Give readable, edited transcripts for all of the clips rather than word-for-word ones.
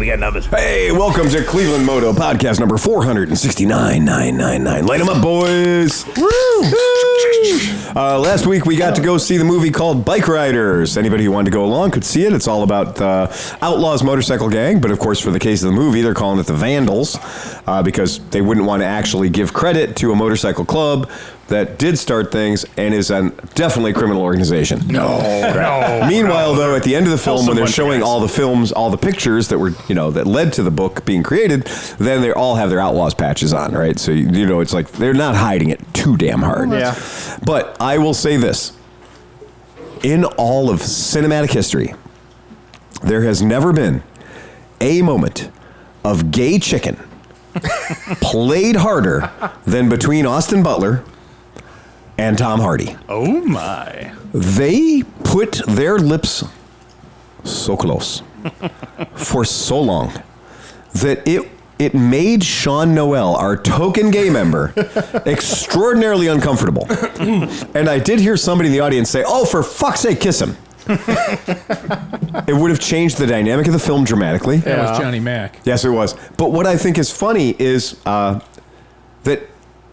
we got numbers. Hey, welcome to ClevelandMoto podcast number 469,999. Light them up, boys. Woo! Last week we got to go see the movie called Bikeriders. Anybody who wanted to go along could see it. It's all about the Outlaws motorcycle gang, but of course for the case of the movie, they're calling it the Vandals because they wouldn't want to actually give credit to a motorcycle club that did start things and is definitely a criminal organization. No. Meanwhile, though, at the end of the film, when they're showing all the films, all the pictures that were, that led to the book being created, then they all have their Outlaws patches on, right? So, it's like they're not hiding it too damn hard. Yeah. But I will say this. In all of cinematic history, there has never been a moment of gay chicken played harder than between Austin Butler and Tom Hardy. Oh, my. They put their lips so close for so long that it made Sean Noel, our token gay member, extraordinarily uncomfortable. And I did hear somebody in the audience say, "Oh, for fuck's sake, kiss him." It would have changed the dynamic of the film dramatically. That was Johnny Mac. Yes, it was. But what I think is funny is that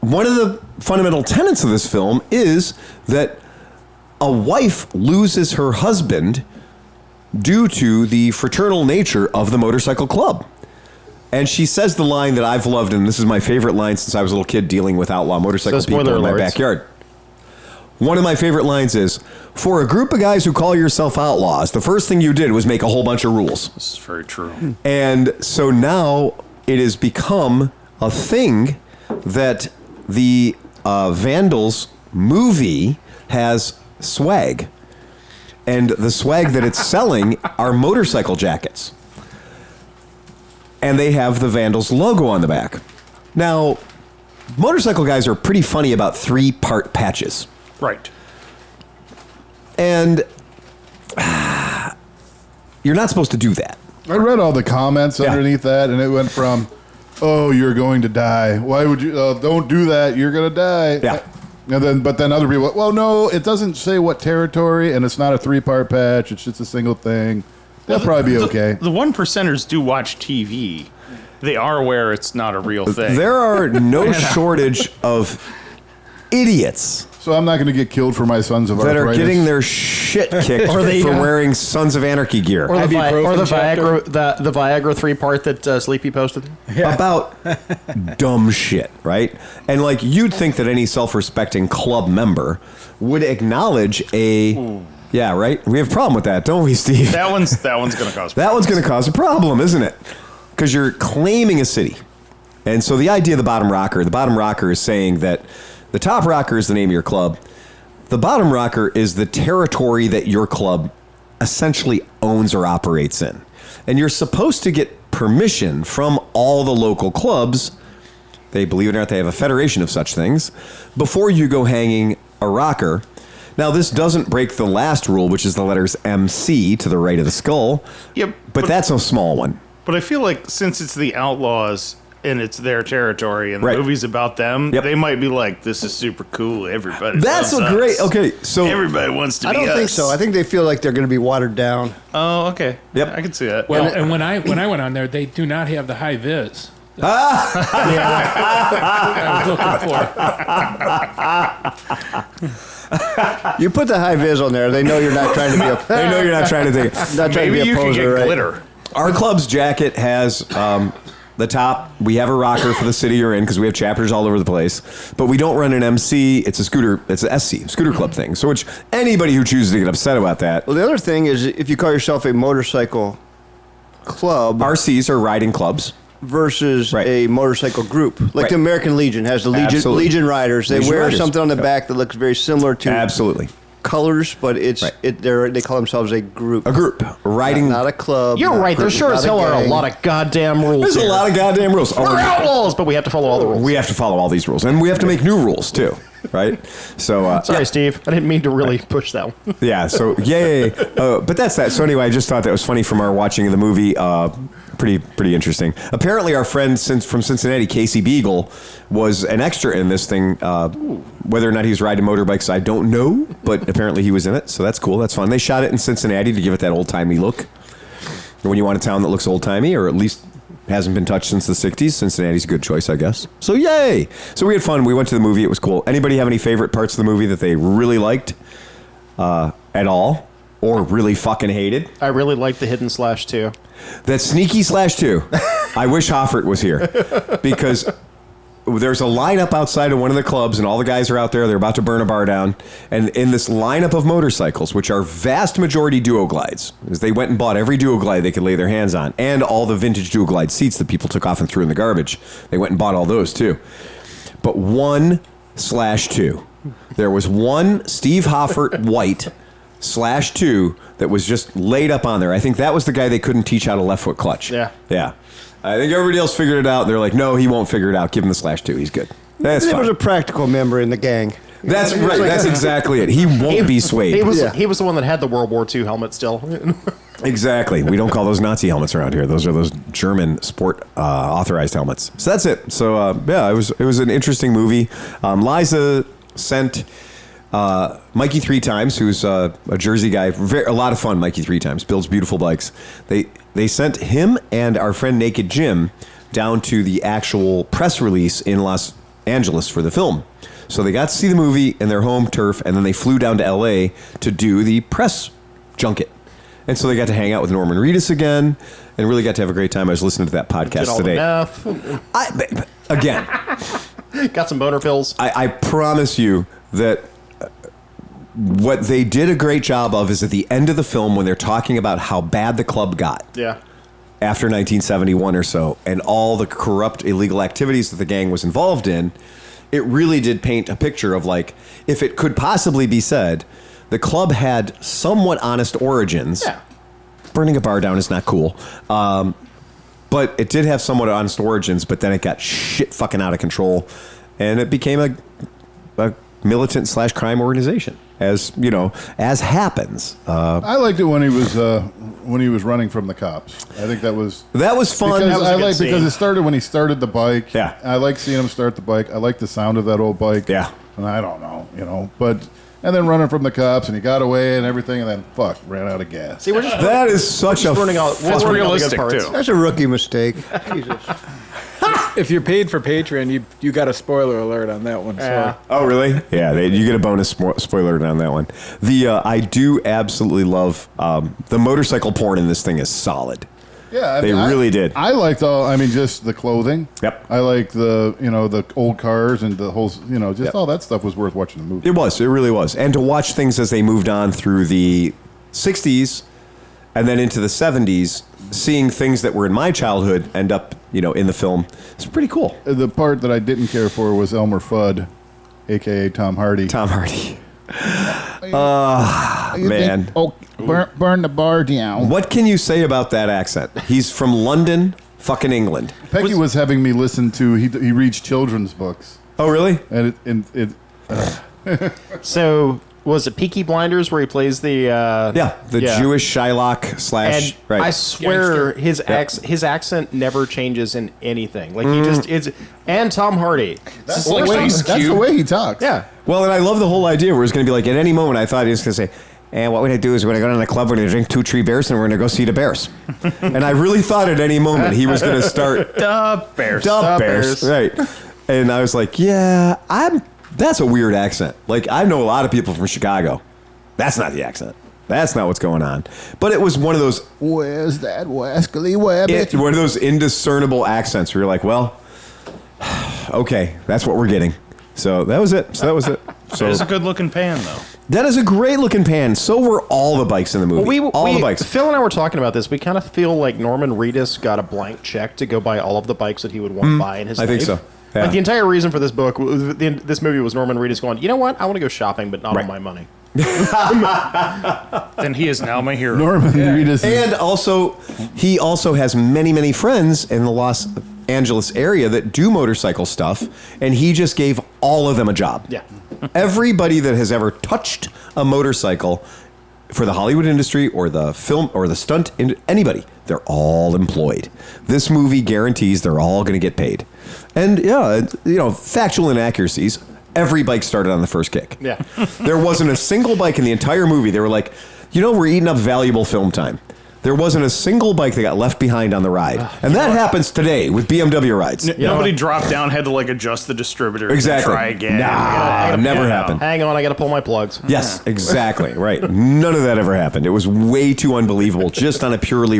one of the fundamental tenets of this film is that a wife loses her husband due to the fraternal nature of the motorcycle club. And she says the line that I've loved, and this is my favorite line since I was a little kid dealing with outlaw motorcycle people in my backyard. One of my favorite lines is, for a group of guys who call yourself outlaws, the first thing you did was make a whole bunch of rules. This is very true. And so now it has become a thing that the Vandals movie has swag. And the swag that it's selling are motorcycle jackets. And they have the Vandals logo on the back. Now, motorcycle guys are pretty funny about 3-part patches. Right. And you're not supposed to do that. I read all the comments underneath that, and it went from, "Oh, you're going to die. Why would you? Don't do that. You're going to die." Yeah. But then other people, well, no, it doesn't say what territory, and it's not a 3-part patch. It's just a single thing. That'll probably be okay. The 1%ers do watch TV. They are aware it's not a real thing. There are no shortage of idiots So I'm not going to get killed for my Sons of that Arthritis. are getting their shit kicked Or the, for wearing Sons of Anarchy gear. Or the Ibuprofen Viagra, the Viagra 3-part that Sleepy posted. About dumb shit, right? And like you'd think that any self-respecting club member would acknowledge a yeah, right? We have a problem with that, don't we, Steve? That one's going to cause That one's going to cause a problem, isn't it? Because you're claiming a city. And so the idea of the bottom rocker is saying that the top rocker is the name of your club. The bottom rocker is the territory that your club essentially owns or operates in. And you're supposed to get permission from all the local clubs. They, believe it or not, they have a federation of such things, before you go hanging a rocker. Now, this doesn't break the last rule, which is the letters MC to the right of the skull. Yep. But that's a small one. But I feel like since it's the Outlaws and it's their territory and the Right. movie's about them, Yep. they might be like, this is super cool. Everybody That's loves a great. us. Okay, so Everybody wants to I be don't us. think so. I think they feel like they're going to be watered down. Oh, okay. Yep. I can see that. Well, and when I went on there, they do not have the high vis. I was looking for. You put the high vis on there, they know you're not trying to be a. they know you're not trying to take it. Not trying Maybe to be you a can poser, get right? glitter. Our club's jacket has the top. We have a rocker for the city you're in because we have chapters all over the place. But we don't run an MC. It's a scooter. It's an SC, scooter club thing. So which anybody who chooses to get upset about that. Well, the other thing is if you call yourself a motorcycle club RCs are riding clubs. versus Right. a motorcycle group, like Right. the American Legion has the Absolutely. Legion Riders. They Legion wear Riders. something on the Yep. back that looks very similar to Absolutely. colors, but it's Right. they call themselves a group. A group riding. Not a club. You're not right. There group, sure not as hell are a gang. lot of goddamn rules. There's a here. lot of goddamn rules. Oh, We're outlaws, but we have to follow all the rules. we have to follow all these rules, and we have to make new rules too, right? So Sorry, Steve. I didn't mean to really push that one. yeah. So yay. But that's that. So anyway, I just thought that was funny from our watching of the movie. Pretty interesting. Apparently, our friend from Cincinnati, Casey Beagle, was an extra in this thing. Whether or not he was riding motorbikes, I don't know, but apparently he was in it. So that's cool. That's fun. They shot it in Cincinnati to give it that old timey look. when you want a town that looks old-timey, or at least hasn't been touched since the 60s, Cincinnati's a good choice, I guess. So yay! So we had fun. We went to the movie. It was cool. Anybody have any favorite parts of the movie that they really liked at all? Or really fucking hated? I really like the hidden /2. That sneaky /2. I wish Hoffert was here. Because there's a lineup outside of one of the clubs, and all the guys are out there. They're about to burn a bar down. And in this lineup of motorcycles, which are vast majority Duoglides, as they went and bought every Duoglide they could lay their hands on, and all the vintage Duoglide seats that people took off and threw in the garbage. They went and bought all those, too. But 1/2. There was one Steve Hoffert white /2 that was just laid up on there. I think that was the guy they couldn't teach how to left foot clutch. Yeah. Yeah. I think everybody else figured it out. They're like, no, he won't figure it out. Give him the /2. He's good. That's He fine. was a practical member in the gang. That's right. That's exactly it. He won't be swayed. He was the one that had the World War II helmet still. Exactly. We don't call those Nazi helmets around here. Those are those German sport authorized helmets. So that's it. So yeah, it was an interesting movie. Liza sent Mikey 3 Times, who's a Jersey guy. A lot of fun. Mikey 3 Times builds beautiful bikes. They sent him and our friend Naked Jim down to the actual press release in Los Angeles for the film. So they got to see the movie in their home turf, and then they flew down to L.A. to do the press junket. And so they got to hang out with Norman Reedus again, and really got to have a great time. I was listening to that podcast today. Again, Got some boner pills. I promise you that what they did a great job of is at the end of the film when they're talking about how bad the club got. Yeah. After 1971 or so, and all the corrupt, illegal activities that the gang was involved in, it really did paint a picture of, like, if it could possibly be said, the club had somewhat honest origins. Yeah. Burning a bar down is not cool. But it did have somewhat honest origins, but then it got shit fucking out of control, and it became a militant / crime organization, as you know, as happens. I liked it when he was running from the cops. I think that was fun. because was a good scene. because it started when he started the bike. Yeah. I like seeing him start the bike. I like the sound of that old bike. Yeah. And I don't know, but and then running from the cops, and he got away and everything, and then ran out of gas. See, we're just That is such a running all. That's we're running all the realistic, good parts. too. That's a rookie mistake. Jesus. If you're paid for Patreon, you got a spoiler alert on that one. Yeah. So. Oh, really? Yeah, you get a bonus spoiler on that one. I do absolutely love the motorcycle porn in this thing is solid. Yeah, They really did. I liked just the clothing. Yep. I liked the old cars and the whole, all that stuff was worth watching the movie. It really was. And to watch things as they moved on through the 60s and then into the 70s, seeing things that were in my childhood end up, in the film, it's pretty cool. The part that I didn't care for was Elmer Fudd, a.k.a. Tom Hardy. Tom Hardy. Man. Burn the bar down. What can you say about that accent? He's from London, fucking England. Peggy was having me listen to, he reads children's books. Oh, really? And it So was it Peaky Blinders where he plays the? Jewish Shylock / And right. I swear his accent never changes in anything. Like he just it's and Tom Hardy. that's, like Ice that's the Cube. way he talks. Yeah. Well, and I love the whole idea where it's going to be like, at any moment, I thought he was going to say, and what we're going to do is we're going to go to the club, we're going to drink 2 Tree Bears, and we're going to go see the Bears. And I really thought at any moment he was going to start The Bears. the Bears. Right. And I was like, yeah, that's a weird accent. Like, I know a lot of people from Chicago. That's not the accent. That's not what's going on. But it was one of those, Where's that Wascally Wabbit? one of those indiscernible accents where you're like, well, okay, that's what we're getting. So that was it. So It's a good looking pan, though. that is a great looking pan. So were all the bikes in the movie. Well, all the bikes. Phil and I were talking about this. We kind of feel like Norman Reedus got a blank check to go buy all of the bikes that he would want to buy in his life. I think so. Yeah. Like the entire reason for this this movie was Norman Reedus going, you know what? I want to go shopping, but not Right. on my money. Then he is now my hero. Norman Reedus. And also, he also has many, many friends in the Los Angeles area that do motorcycle stuff, and he just gave all of them a job. Yeah. Everybody that has ever touched a motorcycle for the Hollywood industry or the film or the stunt, anybody, they're all employed. This movie guarantees they're all going to get paid. And yeah, factual inaccuracies. Every bike started on the first kick. Yeah. There wasn't a single bike in the entire movie. They were like, we're eating up valuable film time. there wasn't a single bike that got left behind on the ride. And that happens today with BMW rides. Nobody dropped down, had to like adjust the distributor. Exactly. And try again. Nah, never happened. Hang on, I got to pull my plugs. Yes, exactly. Right. None of that ever happened. It was way too unbelievable just on a purely...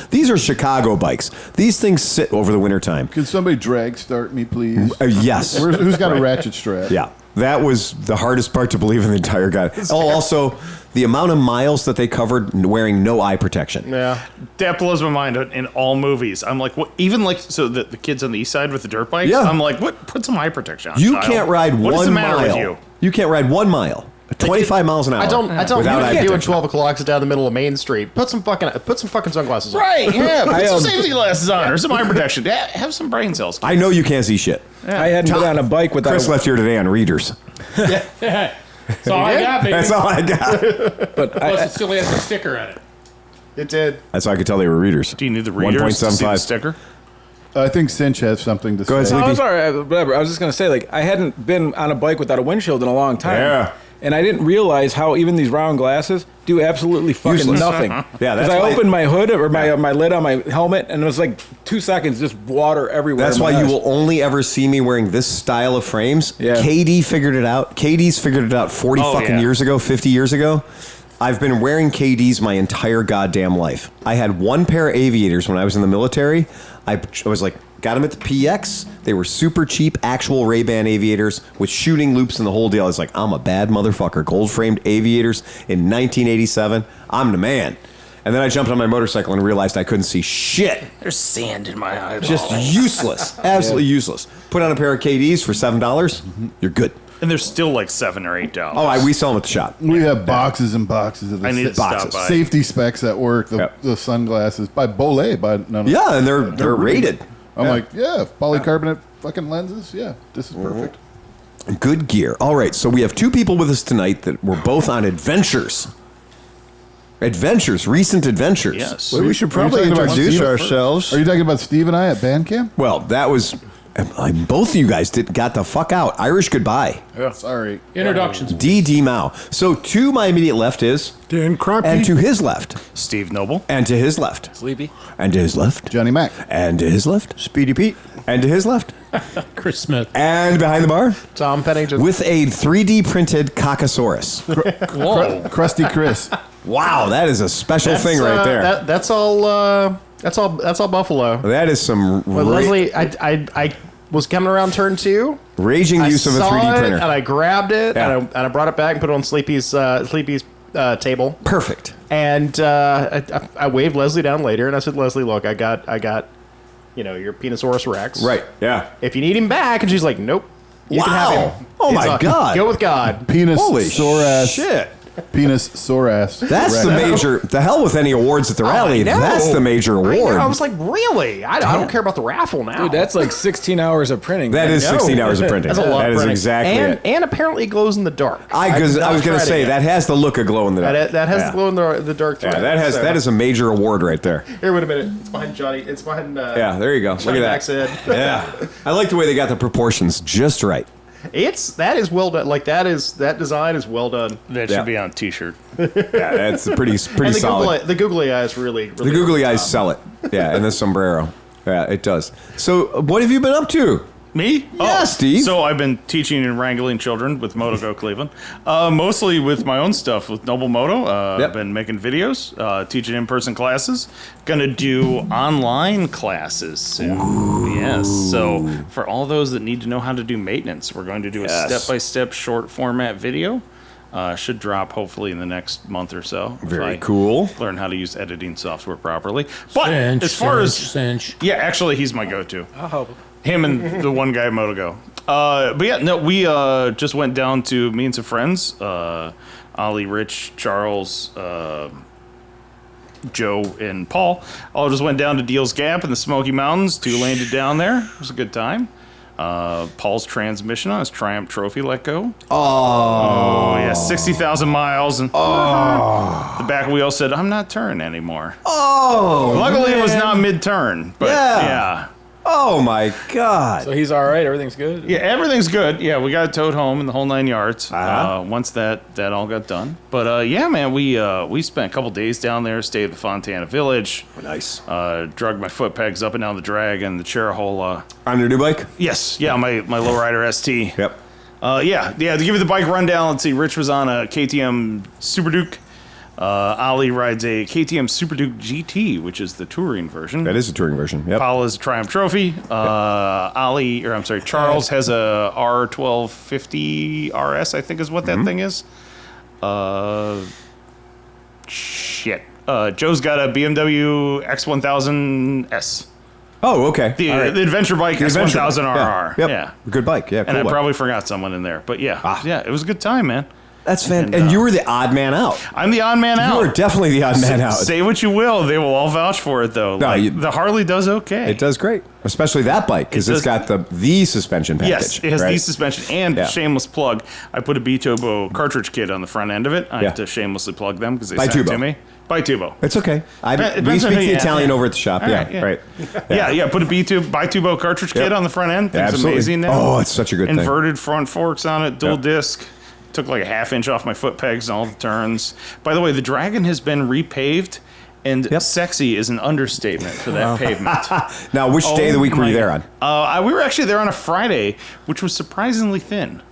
These are Chicago bikes. These things sit over the wintertime. Can somebody drag start me, please? Yes. Who's got a ratchet strap? Yeah. That was the hardest part to believe in the entire guy. Oh, also, the amount of miles that they covered wearing no eye protection. Yeah. That blows my mind in all movies. I'm like, what? Even like, so the kids on the east side with the dirt bikes? Yeah. I'm like, what? Put some eye protection on. You child. can't ride 1 mile. What is the matter with you? You can't ride 1 mile. 25 miles an hour. I don't. without You eye can't do it protection. 12 o'clock down the middle of Main Street. Put some fucking sunglasses on. Right, yeah. Put some am- safety glasses on or some eye protection. Yeah, have some brain cells. I know you can't see shit. I hadn't been on a bike without. Chris left here today on readers. That's all I got, baby. That's all I got. Plus, it still has a sticker on it. It did. That's how I could tell they were readers. Do you need the readers to see the 1.75. sticker? I think Cinch has something to Go ahead, say. Sleepy. I was all right, whatever. I was just gonna say, like, I hadn't been on a bike without a windshield in a long time. Yeah. And I didn't realize how even these round glasses do absolutely fucking Useless. nothing. Yeah, Because that's I why- opened my hood or my lid on my helmet, and it was like 2 seconds, just water everywhere. That's in my why you eyes. will only ever see me wearing this style of frames. Yeah. KD figured it out. KD's figured it out 40 Oh, fucking yeah. years ago, 50 years ago. I've been wearing KDs my entire goddamn life. I had one pair of aviators when I was in the military. I was like, got them at the PX. They were super cheap, actual Ray-Ban aviators with shooting loops and the whole deal. I was like, I'm a bad motherfucker. Gold-framed aviators in 1987. I'm the man. And then I jumped on my motorcycle and realized I couldn't see shit. There's sand in my eye. Just useless. Absolutely useless. Put on a pair of KDs for $7. You're good. And they're still like $7 or $8. Oh, we sell them at the shop. We have boxes and boxes of the I need to stop boxes. by. safety specs at work. The, Yep. the sunglasses by Bollé. By none of Yeah, and they're rated. I'm like, yeah, polycarbonate fucking lenses. Yeah, this is perfect. Good gear. All right, so we have two people with us tonight that were both on adventures. Recent adventures. Yes. Well, we should Are you probably talking about introduce Steve? ourselves. Are you talking about Steve and I at band camp? Well, that was both of you guys got the fuck out. Irish goodbye. Sorry. Introductions. D. Mao. So to my immediate left is, Dan Kroenke. and to his left, Steve Knoble. and to his left, Sleepy. and to his left, Johnny Mac. and to his left, Speedy Pete. and to his left, Chris Smith. and behind the bar Tom Pennington. with a 3D printed Caucasaurus. Whoa. Crusty Chris. Wow, that is a special thing right there. That's all. That's all Buffalo. That is some But Leslie, I was coming around turn 2. raging I use of a saw 3D it, printer. and I grabbed it, Yeah. and I brought it back and put it on Sleepy's table. Perfect. And I waved Leslie down later, and I said, Leslie, look, I got, your Penosaurus Rex. Right. Yeah. If you need him back, and she's like, nope. You can Wow. have him. Oh, He's my like, God. Go with God. Penis Holy sore ass. shit. Penis sore ass. That's the Rex. major. The hell with any awards at the rally. I know. That's the major I know. award. I was like, really? I don't care about the raffle now. Dude, that's like 16 hours of printing. That is No. 16 hours of printing. That's a lot That of is printing. exactly and, it. And apparently it glows in the dark. I was going to say, that has the look of glow in the dark. That has Yeah. the glow in the dark thread. Yeah, that is a major award right there. Here, wait a minute. It's behind Johnny. It's behind. Yeah, there you go. Look Johnny at Mac's that. head. Yeah. I like the way they got the proportions just right. That is well done. Like that design is well done. That Yeah. should be on a t-shirt. Yeah, that's pretty And the solid. the googly eyes really. The googly eyes sell it. Yeah, and the sombrero. Yeah, it does. So, what have you been up to? Me? Yeah, Steve. So I've been teaching and wrangling children with MotoGo Cleveland, mostly with my own stuff with KnobleMoto. Yep. I've been making videos, teaching in-person classes. Gonna do online classes soon. Yes. So for all those that need to know how to do maintenance, we're going to do a step-by-step short format video. Should drop hopefully in the next month or so. if Very I cool. Learn how to use editing software properly. But Cinch, as far as cinch. yeah, actually, he's my go-to. I'll help him. Him and the one guy at MotoGo. But yeah, no, we just went down to me and some friends. Ollie, Rich, Charles, Joe, and Paul. All just went down to Deals Gap in the Smoky Mountains. 2 landed down there. It was a good time. Paul's transmission on his Triumph Trophy let go. Oh yeah, 60,000 miles, and the back wheel said, "I'm not turning anymore." Oh, Luckily, it was not mid-turn, but Yeah. yeah. Oh my God. So he's all right. Everything's good. Yeah, everything's good. Yeah, we got it towed home in the whole 9 yards. Uh-huh. Once that all got done. But yeah, man, we spent a couple days down there. Stayed at the Fontana Village. Nice. Drug my foot pegs up and down the drag and the Charahola. On your new bike? Yes, yeah, my lowrider ST. Yep. Yeah. To give you the bike rundown, let's see. Rich was on a KTM Super Duke. Ali rides a KTM Super Duke GT, which is the touring version. That is a touring version. Yep. Paula's a Triumph Trophy. Charles has a R1250 RS, I think is what that thing is. Joe's got a BMW X1000S. Oh, okay. The All right. adventure bike X1000 RR. Yep. Yeah. Good bike. Yeah, cool And I bike. probably forgot someone in there. But yeah, it was a good time, man. That's fantastic. And you were the odd man out. I'm the odd man out. You were definitely the odd man out. Say what you will, they will all vouch for it though. No, the Harley does okay. It does great, especially that bike because it's got the suspension package. Yes, it has right? the suspension and shameless plug. I put a B-Turbo cartridge kit on the front end of it. I have to shamelessly plug them because they sent it to me. Bitubo. It's okay. We depends speak on the Italian over at the shop. All Yeah, right, right. Put a Bitubo cartridge kit on the front end. Thing's Absolutely. amazing now. Oh, it's such a good thing. Inverted front forks on it, dual disc. Took like a half inch off my foot pegs and all the turns. By the way, the Dragon has been repaved, and sexy is an understatement for that pavement. Now, which day of the week were you there on? We were actually there on a Friday, which was surprisingly thin.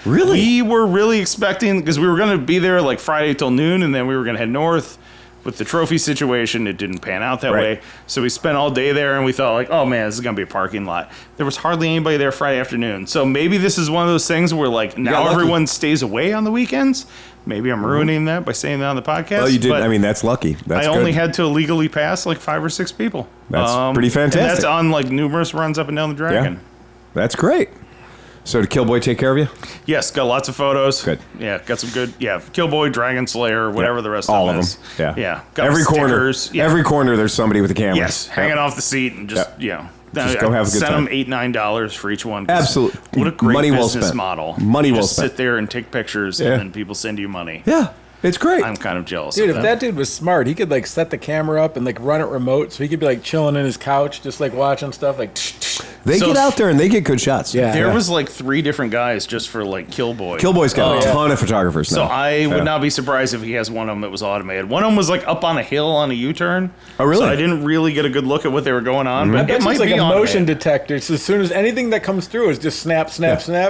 Really? We were really expecting, because we were going to be there like Friday till noon, and then we were going to head north. With the trophy situation, it didn't pan out that way. So we spent all day there, and we thought, like, oh, man, this is going to be a parking lot. There was hardly anybody there Friday afternoon. So maybe this is one of those things where, like, now everyone stays away on the weekends. Maybe I'm ruining that by saying that on the podcast. Well, you did. I mean, that's lucky. That's I only good. had to illegally pass, like, 5 or 6 people. That's pretty fantastic. And that's on, like, numerous runs up and down the Dragon. Yeah. That's great. So did Killboy take care of you? Yes, got lots of photos. Good. Yeah, got some good. Yeah, Killboy, Dragon Slayer, whatever the rest all of of them is. them. Yeah. Got Every stickers. corner. Every corner, there's somebody with a camera. Yes, hanging off the seat and just Just go have a good send time. them $8-9 for each one. 'Cause Absolutely. What a great Money well business spent. model. Money You well just spent. sit there and take pictures, Yeah. and then people send you money. Yeah, it's great. I'm kind of jealous. Dude, of if that dude was smart, he could like set the camera up and like run it remote, so he could be like chilling in his couch, just like watching stuff. Like, They So- get out there and they get good shots. Yeah. There was like 3 different guys just for like Killboy. Killboy's got a yeah. ton of photographers So now. I would not be surprised if he has one of them that was automated. One of them was like up on a hill on a U-turn. Oh, really? So I didn't really get a good look at what they were going on, but it it's might like be a automated. motion detector. So as soon as anything that comes through is just snap,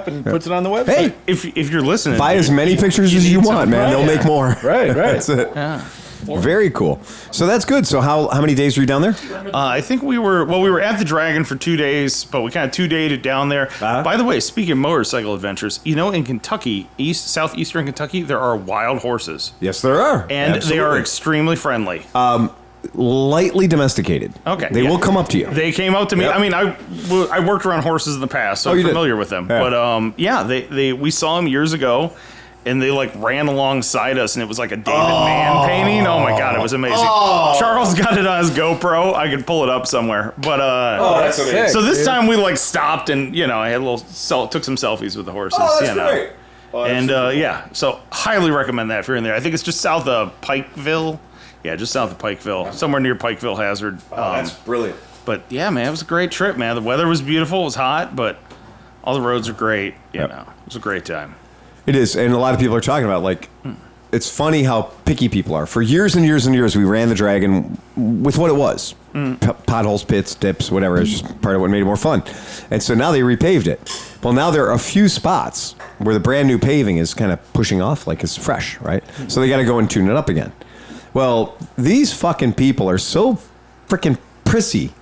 and puts it on the website. Hey, If you're listening, buy as many pictures as you need want, some- man. They'll make more. Right. That's it. Yeah. Very cool. So that's good. So how many days were you down there? I think we were at the Dragon for 2 days, but we kind of 2-dayed it down there. By the way, speaking of motorcycle adventures, in Kentucky, southeastern Kentucky, there are wild horses. Yes, there are. And they are extremely friendly. Lightly domesticated. Okay. They will come up to you. They came out to me. Yep. I mean, I worked around horses in the past, so I'm you did? familiar with them. Yeah. But we saw them years ago, and they like ran alongside us, and it was like a David Mann painting. Oh my god, it was amazing. Charles got it on his GoPro. I could pull it up somewhere. But that's amazing. so this time we like stopped and I had took some selfies with the horses. great. So highly recommend that if you're in there. I think it's just south of Pikeville. Yeah, just south of Pikeville, somewhere near Pikeville Hazard. brilliant. But yeah, man, it was a great trip, man. The weather was beautiful. It was hot, but all the roads are great. It was a great time. It is, and a lot of people are talking about it's funny how picky people are. For years and years and years, we ran the Dragon with what it was: potholes, pits, dips, whatever. It's just part of what made it more fun. And so now they repaved it. Well, now there are a few spots where the brand new paving is kind of pushing off like it's fresh, right? So they got to go and tune it up again. Well, these fucking people are so freaking prissy.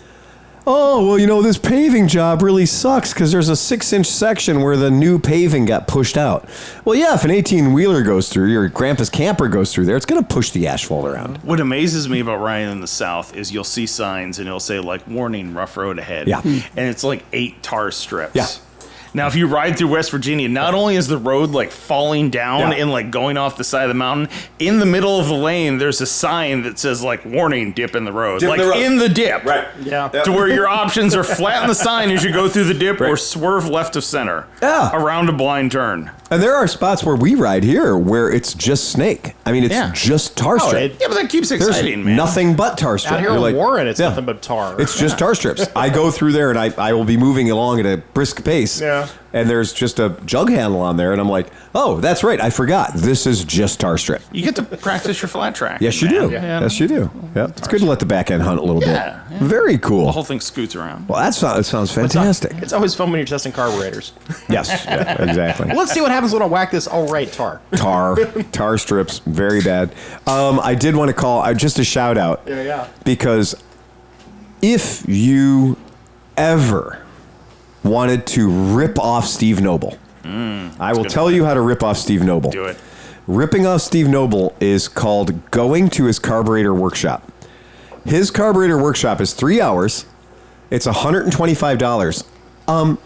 Oh, well, this paving job really sucks because there's a 6-inch section where the new paving got pushed out. Well, yeah, if an 18-wheeler goes through, your grandpa's camper goes through there, it's going to push the asphalt around. What amazes me about riding in the South is you'll see signs and it'll say like "Warning: Rough road ahead." Yeah. And it's like 8 tar strips. Yeah. Now, if you ride through West Virginia, not only is the road like falling down Yeah. and like going off the side of the mountain, in the middle of the lane, there's a sign that says like "Warning: Dip in the road." Dip in like the road. in the dip, Right. Yeah. To where your options are flatten the sign as you go through the dip, or swerve left of center, around a blind turn. And there are spots where we ride here where it's just snake. I mean, it's Yeah. just tar strip. Yeah, but that keeps There's exciting, man. nothing but tar strip. Out here You're in like, Warren, it's yeah. nothing but tar. It's just tar strips. I go through there and I will be moving along at a brisk pace. Yeah. And there's just a jug handle on there, and I'm like, oh, that's right. I forgot. This is just tar strip. You get to practice your flat track. Yes, you man. do. Yeah. Yes, you do. Yeah. It's good to let the back end hunt a little Yeah, bit. yeah. Very The cool. whole thing scoots around. Well, that sounds fantastic. It's always fun when you're testing carburetors. Yes, yeah, exactly. Let's see what happens when I whack this all right tar. Tar strips, very bad. I did want to call just a shout out. Yeah. Because if you ever wanted to rip off Steve Knoble, I will tell you how to rip off Steve Knoble. Do it. Ripping off Steve Knoble is called going to his carburetor workshop. His carburetor workshop is 3 hours. It's $125.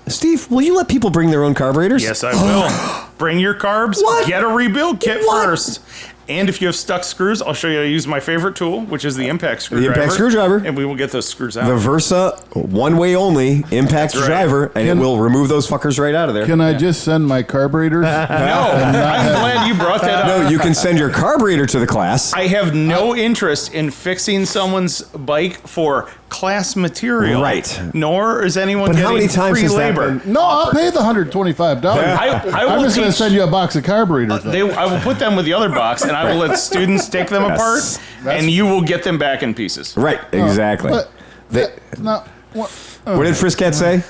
Steve, will you let people bring their own carburetors? Yes, I will. Bring your carbs. What? Get a rebuild kit What? first. And if you have stuck screws, I'll show you how to use my favorite tool, which is the impact screwdriver. impact screwdriver. And we will get those screws out. The Versa one-way only impact That's right. driver, and it will remove those fuckers right out of there. Can I just send my carburetors? No, I'm glad you brought that up. No, you can send your carburetor to the class. I have no interest in fixing someone's bike for class material. Right. Nor is anyone But getting how many times free has that labor. been- No, I'll pay the $125. I I'm will just going to teach- send you a box of carburetors. though. I will put them with the other box, and I will let students take them apart, and you will get them back in pieces. Right, exactly. But They- no, what, what did Friscat say?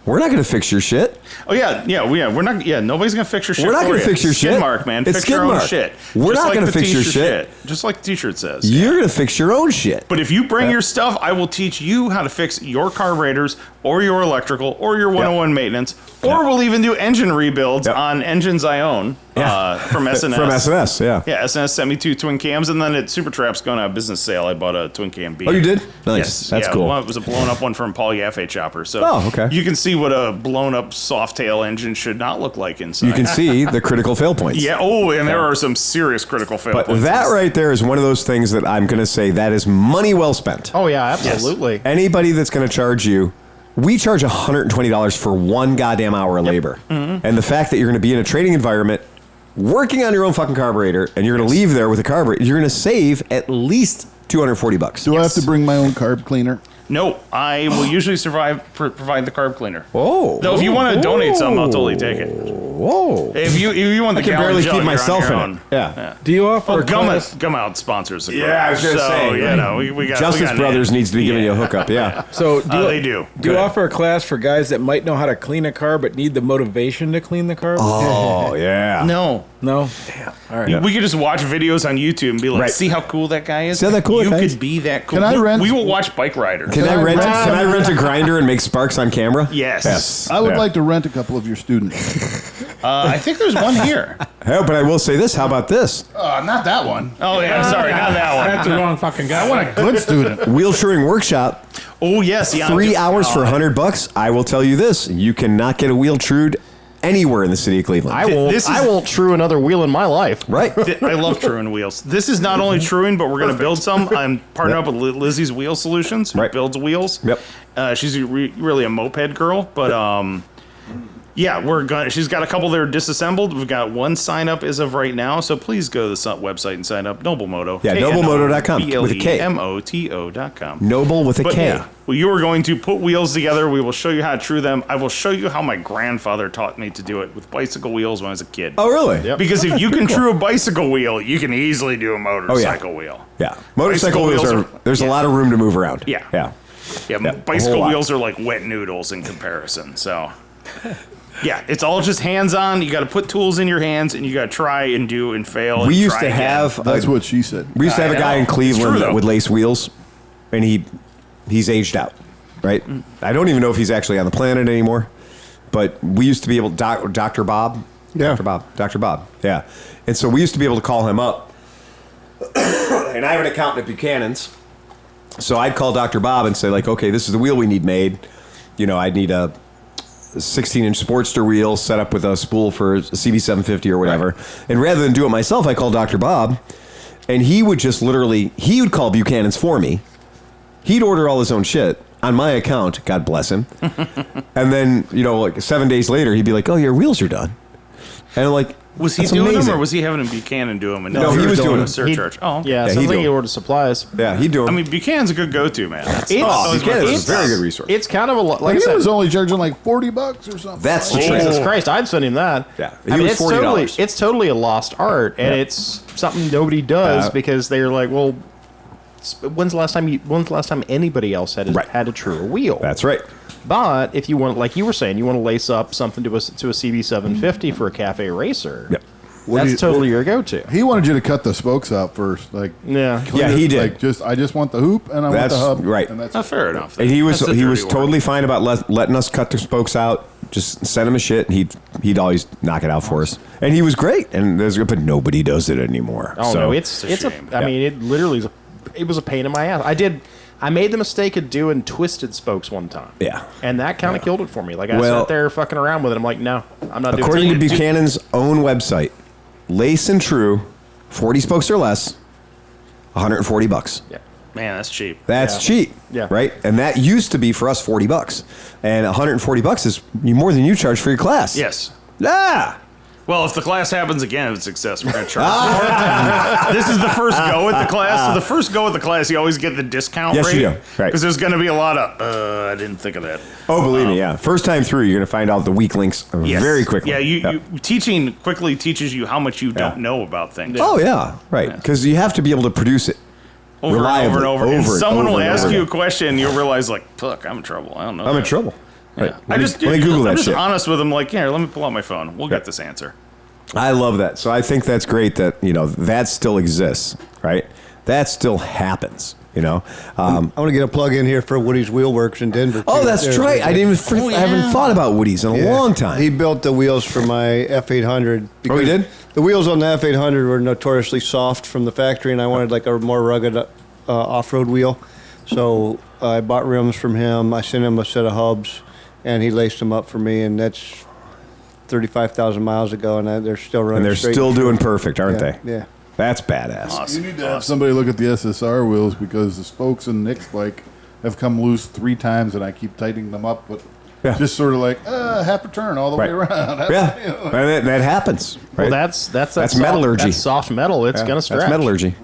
We're not going to fix your shit. Oh yeah, we're not. Yeah, nobody's gonna fix your shit. We're not for gonna you. fix your Skid shit. mark, man. It's Fix your skid own mark. shit. We're Just not like gonna the fix your t-shirt shit. Just like the T-shirt says. You're going to fix your own shit. But if you bring your stuff, I will teach you how to fix your carburetors or your electrical or your 101 maintenance, or we'll even do engine rebuilds on engines I own from SNS. From SNS, yeah. Yeah, SNS sent me 2 twin cams, and then at Super Trap's going on a business sale, I bought a twin cam B. Oh, you did? Nice. Yes. That's yeah, cool. Well, it was a blown up one from Paul Yaffe chopper. So Oh, okay. you can see what a blown up Softail engine should not look like inside. You can see the critical fail points. Yeah. Oh, and there are some serious critical fail But points. that right there is one of those things that I'm going to say that is money well spent. Oh, yeah, absolutely. Anybody that's going to charge you, we charge $120 for one goddamn hour of labor. And the fact that you're going to be in a training environment working on your own fucking carburetor and you're going to leave there with a carburetor, you're going to save at least $240. do I have to bring my own carb cleaner? No, I will usually provide the carb cleaner. Oh. Though if you want to donate some, I'll totally take it. Whoa. If you want the I can gallon barely jug, keep you're on myself your in own. it. Yeah. Do you offer Well, a class? Gum Out sponsors the Yeah, I was gonna so, say, you know, we got Justice we got Brothers needs to be giving you a hookup, yeah. So They do. Do you Good. offer a class for guys that might know how to clean a car but need the motivation to clean the car? Oh, yeah. No. No. Damn. All right. We could just watch videos on YouTube and be like, Right. see how cool that guy is? See how that cool You that guy could is? be that cool. Can I rent- We will watch Bikeriders. Can I rent a grinder and make sparks on camera? Yes. I would Yeah. like to rent a couple of your students. I think there's one here. Oh, but I will say this. How about this? Not that one. Oh, yeah. Sorry, not that one. That's the wrong fucking guy. I want a good student. Wheel Shoring Workshop, Oh, yes. Yeah, 3 hours for $100. I will tell you this. You cannot get a wheel trued anywhere in the city of Cleveland. I won't true another wheel in my life. Right? I love Truing wheels. This is not only Truing, but we're going to build some. I'm partnered up with Lizzie's Wheel Solutions, who Right. builds wheels. Yep. She's really a moped girl, but yeah, she's got a couple that are disassembled. We've got one sign up as of right now, so please go to the website and sign up. KnobleMoto. Yeah, KnobleMoto.com, with a K. KnobleMoto.com. Noble with a But K. yeah, well, you are going to put wheels together. We will show you how to true them. I will show you how my grandfather taught me to do it with bicycle wheels when I was a kid. Oh, really? Yep. Because if you can true a bicycle wheel, you can easily do a motorcycle wheel. Yeah. Motorcycle wheels wheels are, are- there's a lot of room to move around. Yeah. Yeah. Yeah, a bicycle whole lot. wheels are like wet noodles in comparison. So, yeah, it's all just hands-on. You got to put tools in your hands, and you got to try and do and fail. We and used try to again. have That's what she said. we used to have a I guy know. in It's Cleveland true, though. with lace wheels, and he's aged out, right? I don't even know if he's actually on the planet anymore. But we used to be able Dr. Bob. Yeah. Dr. Bob. Yeah. And so we used to be able to call him up. And I have an accountant at Buchanan's. So I'd call Dr. Bob and say, like, okay, this is the wheel we need made. You know, I'd need a 16-inch Sportster wheel set up with a spool for a CB750 or whatever. And rather than do it myself, I called Dr. Bob, and he would just literally, he would call Buchanan's for me. He'd order all his own shit on my account, God bless him. And then, like 7 days later, he'd be like, "Oh, your wheels are done." And I'm like, was he "That's doing amazing." them, or was he having Buchanan do them? And No, he was doing a them. surcharge. Oh, okay. Yeah, Yeah, sounds he'd like do he it. ordered supplies. Yeah, he'd do them. I mean, Buchanan's a good go-to, man. That's Buchanan's my a very good resource. It's kind of a lot. Like Like I he said, was only charging like $40 or something. That's the Jesus trick. Christ, I'd send him that. Yeah, I he mean, was it's $40. it's totally a lost art, and it's something nobody does because they're like, well, when's the last time anybody else had a truer wheel? That's right. But if you want, like you were saying, you want to lace up something to a CB750 for a cafe racer. Yep. That's totally your go-to. He wanted you to cut the spokes out first, like Yeah. Yeah, he did. Like I just want the hoop and I want That's the hub. right. And that's Not fair enough. And he was That's the dirty work. totally fine about letting us cut the spokes out. Just send him a shit, and he'd always knock it out for us. And he was great. And but nobody does it anymore. Oh so, no, it's a a. shame. I mean, it literally it was a pain in my ass. I made the mistake of doing twisted spokes one time. Yeah. And that kind of killed it for me. Like I Well, sat there fucking around with it. I'm like, no, I'm not doing according to it. Buchanan's own website, lace and true, 40 spokes or less, $140. Yeah. Man, that's cheap. That's Yeah. cheap. Yeah. Right? And that used to be for us $40. And $140 is more than you charge for your class. Yes. Ah! Well, if the class happens again, it's success. We're going to charge more. This is the first go at the class. So the first go at the class, you always get the discount Yes, rate. you do. Right. Because there's going to be a lot of, I didn't think of that. Oh, believe me, yeah. First time through, you're going to find out the weak links Yes. very quickly. Yeah, Yep. teaching quickly teaches you how much you don't know about things. Oh, yeah. Right. Because you have to be able to produce it. Over and reliably, over and over. over And and someone over will and ask over you a again. question, and you'll realize, like, fuck, I'm in trouble. I don't know. I'm in that. trouble. Right. I Let me- just let me Google I'm that just shit. honest with them, like, here, let me pull out my phone. We'll get this answer. I love that. So I think that's great that, that still exists, right? That still happens, I want to get a plug in here for Woody's Wheel Works in Denver. Oh, too. that's There's- right. I didn't even I haven't thought about Woody's in a Yeah. long time. He built the wheels for my F800. Oh, he did? The wheels on the F800 were notoriously soft from the factory, and I wanted like a more rugged off-road wheel. So I bought rims from him. I sent him a set of hubs, and he laced them up for me, and that's 35,000 miles ago, and they're still running and they're straight. still doing perfect, aren't Yeah, they? yeah. That's badass. You Awesome. need to have somebody look at the SSR wheels because the spokes in Nick's bike have come loose 3 times and I keep tightening them up, but Yeah. just sort of like half a turn all the way Right. around. Yeah, and that happens. Right? Well, that's That's metallurgy. That's soft metal. It's Yeah, gonna stretch. That's metallurgy.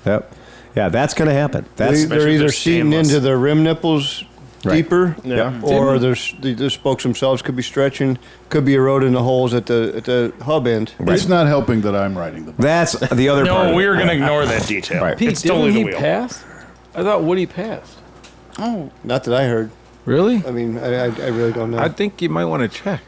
Yep. Yeah, that's going to happen. That's They're Especially if either they're seating stainless. into the rim nipples Right. deeper, Yeah. or the spokes themselves could be stretching, could be eroding the holes at the hub end. It's not helping that I'm riding the bike. that's the other part. No, of we're it. going to ignore that detail. Right. Pete, It's totally didn't the he wheel. pass? I thought Woody passed. Not that I heard. Really? I mean, I really don't know. I think you might want to check.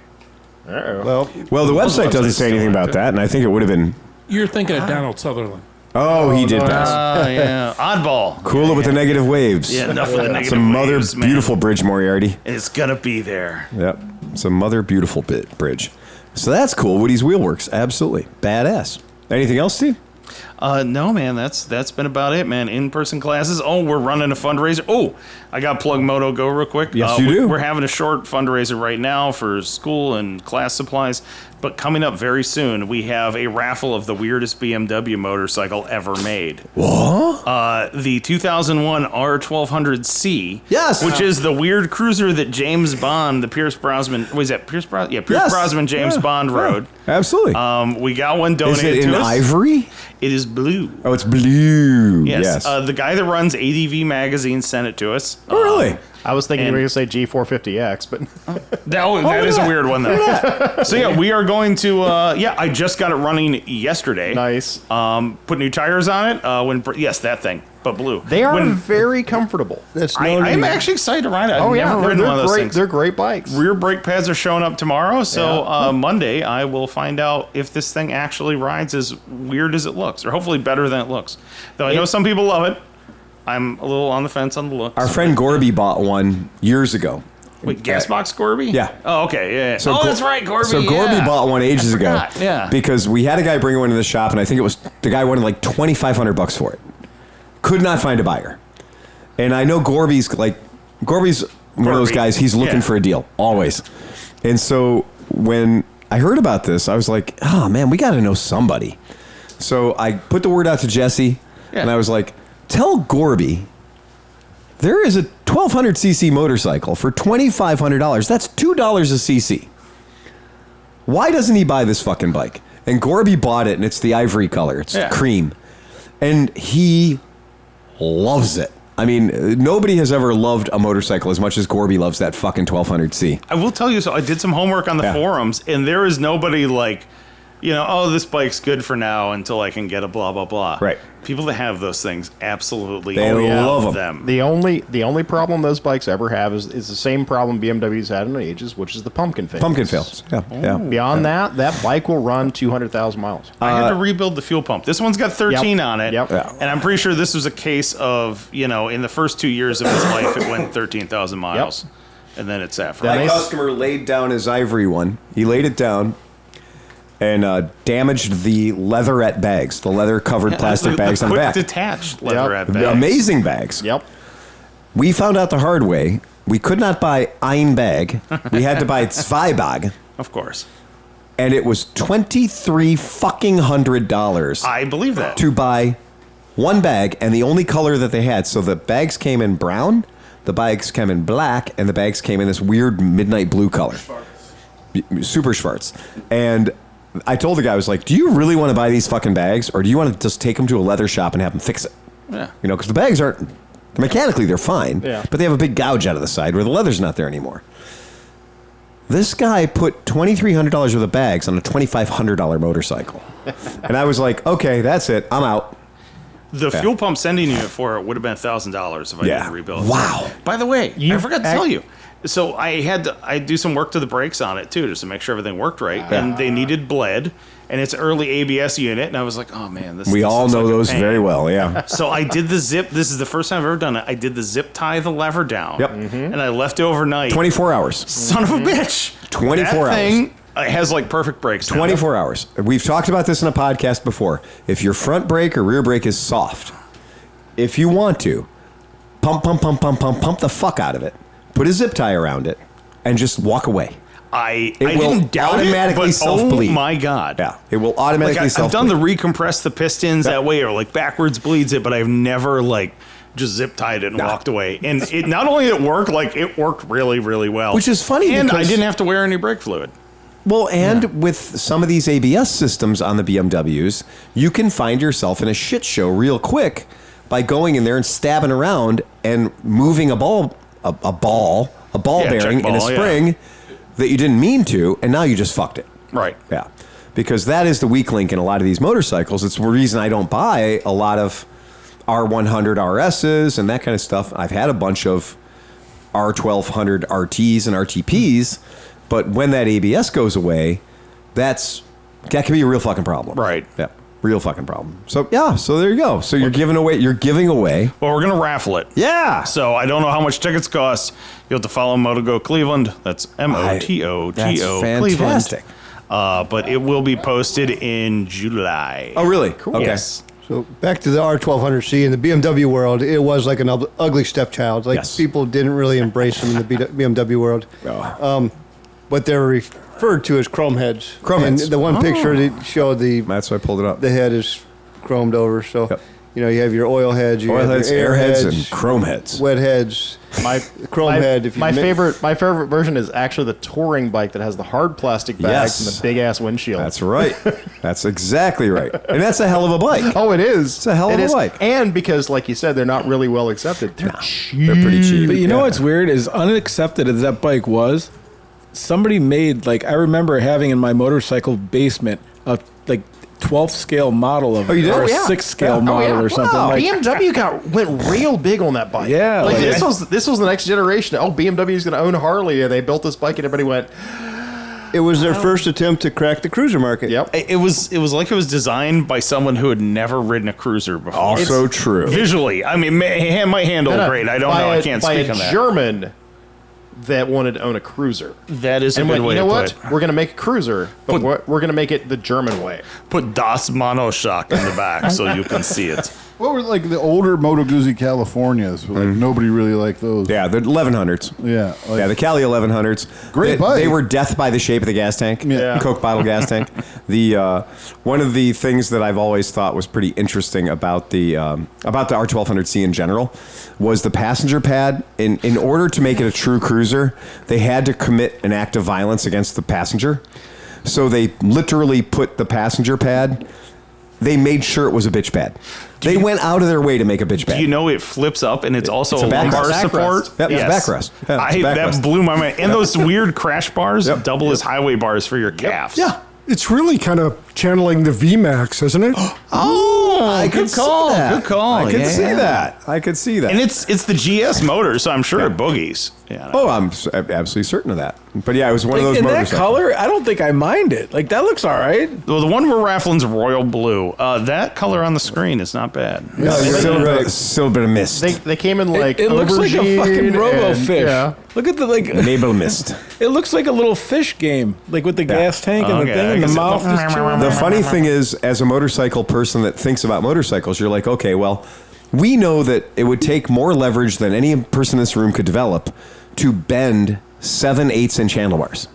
Well, Well, the website doesn't website's say anything still about that, and I think it would have been. You're thinking of Donald Sutherland. Oh, he did pass. Yeah. Oddball. Cool it with the negative waves. Yeah, enough of the negative Some mother waves, man. beautiful bridge, Moriarty. It's going to be there. Yep. Some mother beautiful bridge. So that's cool. Woody's Wheelworks. Absolutely. Badass. Anything else, Steve? No, man, that's been about it, man. In-person classes. Oh, we're running a fundraiser. Oh, I got plug MotoGo real quick. Yes, you do. We're having a short fundraiser right now for school and class supplies. But coming up very soon, we have a raffle of the weirdest BMW motorcycle ever made. What? The 2001 R1200C. Yes. Which is the weird cruiser that James Bond, the Pierce Brosnan, was that Pierce Brosnan? Yeah, Pierce Yes. Brosnan, James Yeah. Bond rode. Absolutely. We got one Is donated it in to us. ivory? It is blue. Oh, it's blue. Yes. Yes. The guy that runs ADV Magazine sent it to us. oh, really? I was thinking you And- were going to say G450X, but That is a weird one, though. So, yeah, we are going to, I just got it running yesterday. nice. Put new tires on it. Yes, that thing, but blue. They are When- very comfortable. that's I'm actually excited to ride it. I've never ridden they're one of those great. things. They're great bikes. Rear brake pads are showing up tomorrow, so Monday I will find out if this thing actually rides as weird as it looks, or hopefully better than it looks. Though I know some people love it. I'm a little on the fence on the look. Our friend Gorby bought one years ago. Wait, Gasbox Gorby? Yeah. Oh, okay. Yeah. So oh, Go- that's right, Gorby. So Gorby yeah. bought one ages ago. forgot, yeah. Because we had a guy bring one to the shop, and I think it was the guy wanted like $2,500 for it. Could not find a buyer. And I know Gorby's one of those Gorby, guys. He's looking yeah. for a deal always. And so when I heard about this, I was like, oh, man, we got to know somebody. So I put the word out to Jesse, and I was like, tell Gorby there is a 1,200cc motorcycle for $2,500. That's $2 a cc. Why doesn't he buy this fucking bike? And Gorby bought it, and it's the ivory color. It's cream. And he loves it. I mean, nobody has ever loved a motorcycle as much as Gorby loves that fucking 1200C. I will tell you, so I did some homework on the forums, and there is nobody like, you know, oh, this bike's good for now until I can get a blah, blah, blah. Right. People that have those things absolutely They love them. The only problem those bikes ever have is the same problem BMW's had in ages, which is the pumpkin fails. Pumpkin fails. Yeah. Beyond that bike will run 200,000 miles. I had to rebuild the fuel pump. This one's got 13 on it. Yep. Yeah. And I'm pretty sure this was a case of, you know, in the first 2 years of its life, it went 13,000 miles. And then it sat for My customer laid down his ivory one. He laid it down and damaged the leatherette bags, the leather-covered plastic bags on the back. Detached leatherette bags. Amazing bags. Yep. We found out the hard way. We could not buy ein bag. We had to buy Zweibag. Of course. And it was $2,300 I believe that. to buy one bag, and the only color that they had. So the bags came in brown, the bags came in black, and the bags came in this weird midnight blue color. Super Schwarz. And I told the guy, I was like, do you really want to buy these fucking bags, or do you want to just take them to a leather shop and have them fix it? Yeah. You know, because the bags aren't, mechanically they're fine, Yeah. but they have a big gouge out of the side where the leather's not there anymore. This guy put $2,300 worth of bags on a $2,500 motorcycle. And I was like, okay, that's it. I'm out. The fuel pump sending unit for it would have been $1,000 if I didn't rebuild it. Wow. By the way, I forgot to tell you. So I do some work to the brakes on it too, just to make sure everything worked right. And they needed bled, and it's early ABS unit. And I was like, oh man, We all looks know like a those pain. very well, yeah. So I did the zip. This is the first time I've ever done it. I did the zip tie the lever down. Yep. And I left it overnight. 24 hours. Son of a bitch. 24 that hours. Thing, it has like perfect brakes. now. 24 hours. We've talked about this in a podcast before. If your front brake or rear brake is soft, if you want to, pump the fuck out of it. Put a zip tie around it and just walk away. I will didn't doubt automatically it, but self-bleed. oh my god. Yeah, it will automatically Like I've done the self-bleed. recompress the pistons that way, or like backwards bleeds it, but I've never like just zip tied it and walked away. And it not only did it work, like it worked really, really well. Which is funny and I because- didn't have to wear any brake fluid. Well, and with some of these ABS systems on the BMWs, you can find yourself in a shit show real quick by going in there and stabbing around and moving a ball bearing check in a ball, spring that you didn't mean to, and now you just fucked it. Right. Yeah. Because that is the weak link in a lot of these motorcycles. It's the reason I don't buy a lot of R100 RSs and that kind of stuff. I've had a bunch of R1200 RTs and RTPs, but when that ABS goes away, that can be a real fucking problem. Right. Yeah. Real fucking problem. So yeah, so there you go. So you're giving away Well, we're gonna raffle it. Yeah. So I don't know how much tickets cost. You'll have to follow MotoGo Cleveland. That's MotoGo That's Cleveland. fantastic. But it will be posted in July. Oh really? Cool. Okay. Yes. So back to the R1200C in the BMW world, it was like an ugly stepchild. Like Yes. people didn't really embrace them in the BMW world. But they're referred to as chrome heads. Chrome and heads. the one picture that showed That's why I pulled it up. the head is chromed over. So, Yep. you know, you have your oil heads, you Oil have heads, your air heads, and heads, chrome heads. wet heads. My Chrome head. If you my favorite version is actually the touring bike that has the hard plastic bags Yes. and the big ass windshield. That's right. That's exactly right. And that's a hell of a bike. Oh, it is. It's a hell of It a is. bike. And because, like you said, they're not really well accepted. They're cheap. They're pretty cheap. But you know Yeah. what's weird is unaccepted as that bike was, somebody made, like, I remember having in my motorcycle basement a like 12th scale model of it, you did? or Oh, a yeah. 6th scale model or something like. BMW went real big on that bike. Yeah, like like- this was the next generation. Oh, BMW's going to own Harley, and they built this bike, and everybody went, It was their first attempt to crack the cruiser market. "Yep." It was like it was designed by someone who had never ridden a cruiser before. Also true. Visually, I mean, it might handle great. I don't know. I can't by speak a on that. German that wanted to own a cruiser. That is a And good went, way you know to what? put We're going to make a cruiser, but Put- we're going to make it the German way. put Das Monoshock in the back so you can see it. What were like the older Moto Guzzi Californias? Like nobody really liked those. Yeah, the 1100s. Yeah. Like, Yeah, the Cali 1100s. Great they, bike. They were death by the shape of the gas tank. Yeah. Coke bottle gas tank. The one of the things that I've always thought was pretty interesting about the R1200C in general was the passenger pad. In order to make it a true cruiser, they had to commit an act of violence against the passenger. So they literally put the passenger pad. They made sure it was a bitch pad. They went out of their way to make a bitch pad. Do you know it flips up and it's also It's a a lumbar backrest. support? Yep, it's a backrest. Yeah, it's a That backrest. blew my mind. And those weird crash bars double as highway bars for your calves. Yeah. It's really kind of channeling the VMAX, isn't it? I good call. Good call. I could Yeah. see that. I could see that. And it's the GS motor, so I'm sure it boogies. Yeah. Oh, I'm absolutely certain of that. But yeah, it was one of Like, those in that motorcycles. color, I don't think I mind it. Like, that looks all right. Well, the one we're raffling's royal blue. That color on the screen is not bad. Yeah, still a bit of mist. They came in like It looks like a aubergine fucking robo and- fish. Yeah. Look at the, like, Knable mist. it looks like a little fish game. Like, with the gas tank and the Okay, thing I and the guess it- mouth just chewing. The funny thing is, as a motorcycle person that thinks about motorcycles, you're like, okay, well, we know that it would take more leverage than any person in this room could develop to bend 7/8 inch handlebars.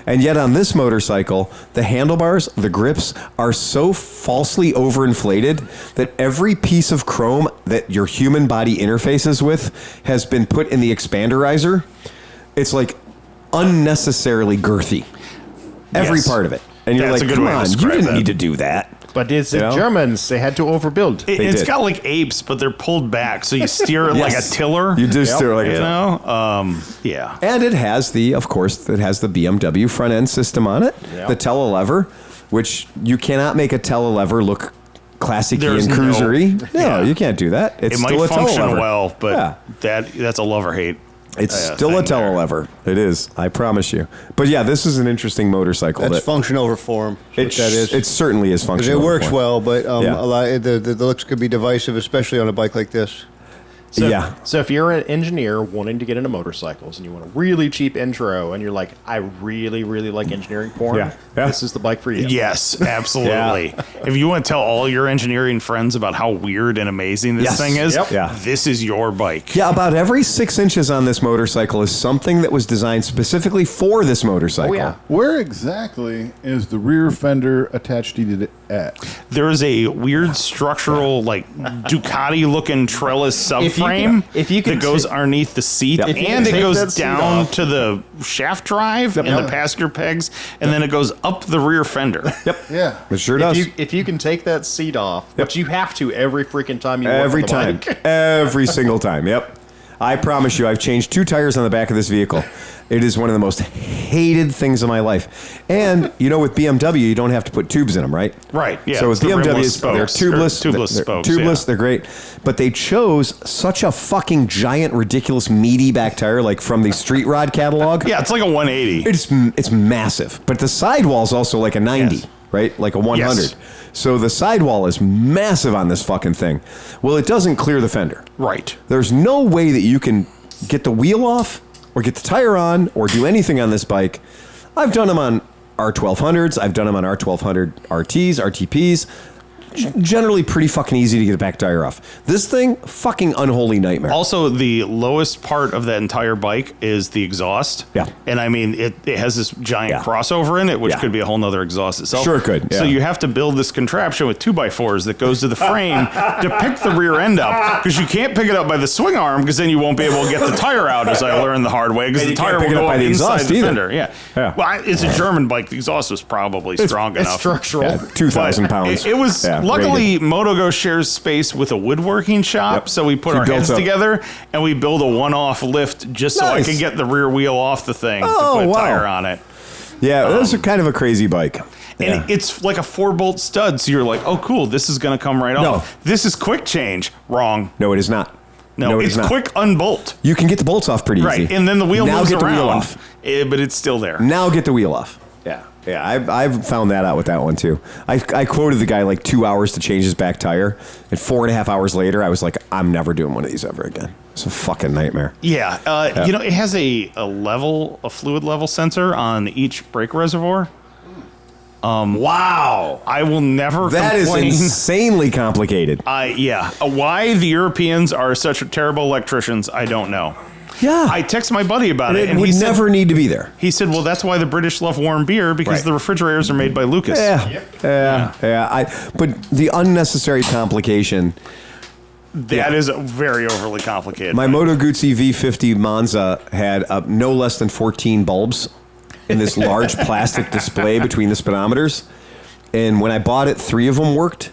And yet on this motorcycle, the handlebars, the grips are so falsely overinflated that every piece of chrome that your human body interfaces with has been put in the expanderizer. It's like unnecessarily girthy. Every Yes. part of it. And you're That's a like, good come way to on, you describe didn't that. need to do that. But it's You the know? Germans. They had to overbuild. It's did. got like apes, but they're pulled back, so you steer it like a Yes. tiller. You do steer like a you tiller. know? Yeah. And it has of course, it has the BMW front end system on it, the telelever, which you cannot make a telelever look classic There's and cruisery. No, yeah. you can't do that. It's It might still a function telelever. well, but Yeah. that's a love or hate. It's still a thing there. telelever. It is. I promise you. But yeah, this is an interesting motorcycle. That's that function over form. it, that is. it certainly is 'Cause functional. it works for. well, but Yeah. a lot the looks could be divisive, especially on a bike like this. So, Yeah. So if you're an engineer wanting to get into motorcycles and you want a really cheap intro and you're like, I really, really like engineering porn, Yeah. Yeah. this is the bike for you. Yes, absolutely. If you want to tell all your engineering friends about how weird and amazing this Yes. thing is, Yep. Yeah. this is your bike. Yeah, about every 6 inches on this motorcycle is something that was designed specifically for this motorcycle. Oh, yeah. Where exactly is the rear fender attached to it at? There is a weird structural, like Ducati-looking trellis subframe if you can that goes ta- underneath the seat, If you and can it take goes that seat down off. to the shaft drive and the passenger pegs, and then it goes up the rear fender. Yep. Yeah. It sure does. If you can take that seat off, but you have to every freaking time you work Every on the time. bike. Every single time. Yep. I promise you, I've changed 2 tires on the back of this vehicle. It is one of the most hated things in my life. And, you know, with BMW, you don't have to put tubes in them, right? Right, yeah, So with the rimless BMWs, they're spokes, or tubeless. tubeless they're spokes, tubeless, yeah. they're great. But they chose such a fucking giant, ridiculous, meaty back tire, like from the Street Rod catalog. Yeah, it's like a 180. It's massive. But the sidewall is also like a 90, Yes. right? Like a 100. Yes. So the sidewall is massive on this fucking thing. Well, it doesn't clear the fender. Right. There's no way that you can get the wheel off or get the tire on or do anything on this bike. I've done them on R1200s. I've done them on R1200 RTs, RTPs. Generally pretty fucking easy to get a back tire off. This thing, fucking unholy nightmare. Also, the lowest part of that entire bike is the exhaust. Yeah. And I mean, it has this giant Yeah. crossover in it, which Yeah. could be a whole nother exhaust itself. Sure it could, So yeah. you have to build this contraption with 2x4s that goes to the frame to pick the rear end up, because you can't pick it up by the swing arm, because then you won't be able to get the tire out, as I learned the hard way, because And the you can't tire pick will it up go by up the inside exhaust the either. fender. Yeah. Yeah. Well, it's a German bike. The exhaust was probably strong It's enough. structural. Yeah, 2,000 pounds. It was Yeah, luckily rated. MotoGo shares space with a woodworking shop, Yep. so we put So our built heads up. together and we build a one-off lift just so I Nice. could get the rear wheel off the thing Oh, to put a wow. tire on it. Yeah, it was a kind of a crazy bike. And Yeah. it's like a 4-bolt stud, so you're like, oh, cool, this is going to come right No. off. This is quick change. Wrong. No, it is not. No, it it's is not. quick unbolt. You can get the bolts off pretty Right, easy. and then the wheel now moves get the around, wheel off. but it's still there. Now get the wheel off. Yeah, yeah. I've found that out with that one too. I quoted the guy like 2 hours to change his back tire, and 4.5 hours later, I was like, I'm never doing one of these ever again. It's a fucking nightmare. Yeah, you know, it has a fluid level sensor on each brake reservoir. Wow. I will never That is complain. insanely complicated. Yeah. Why the Europeans are such terrible electricians, I don't know. Yeah. I text my buddy about it, it and would he said, never need to be there. he said, well, that's why the British love warm beer, because Right. the refrigerators are made by Lucas. Yeah. But the unnecessary complication. That is very overly complicated. My Moto Guzzi V50 Monza had no less than 14 bulbs in this large plastic display between the speedometers. And when I bought it, 3 of them worked.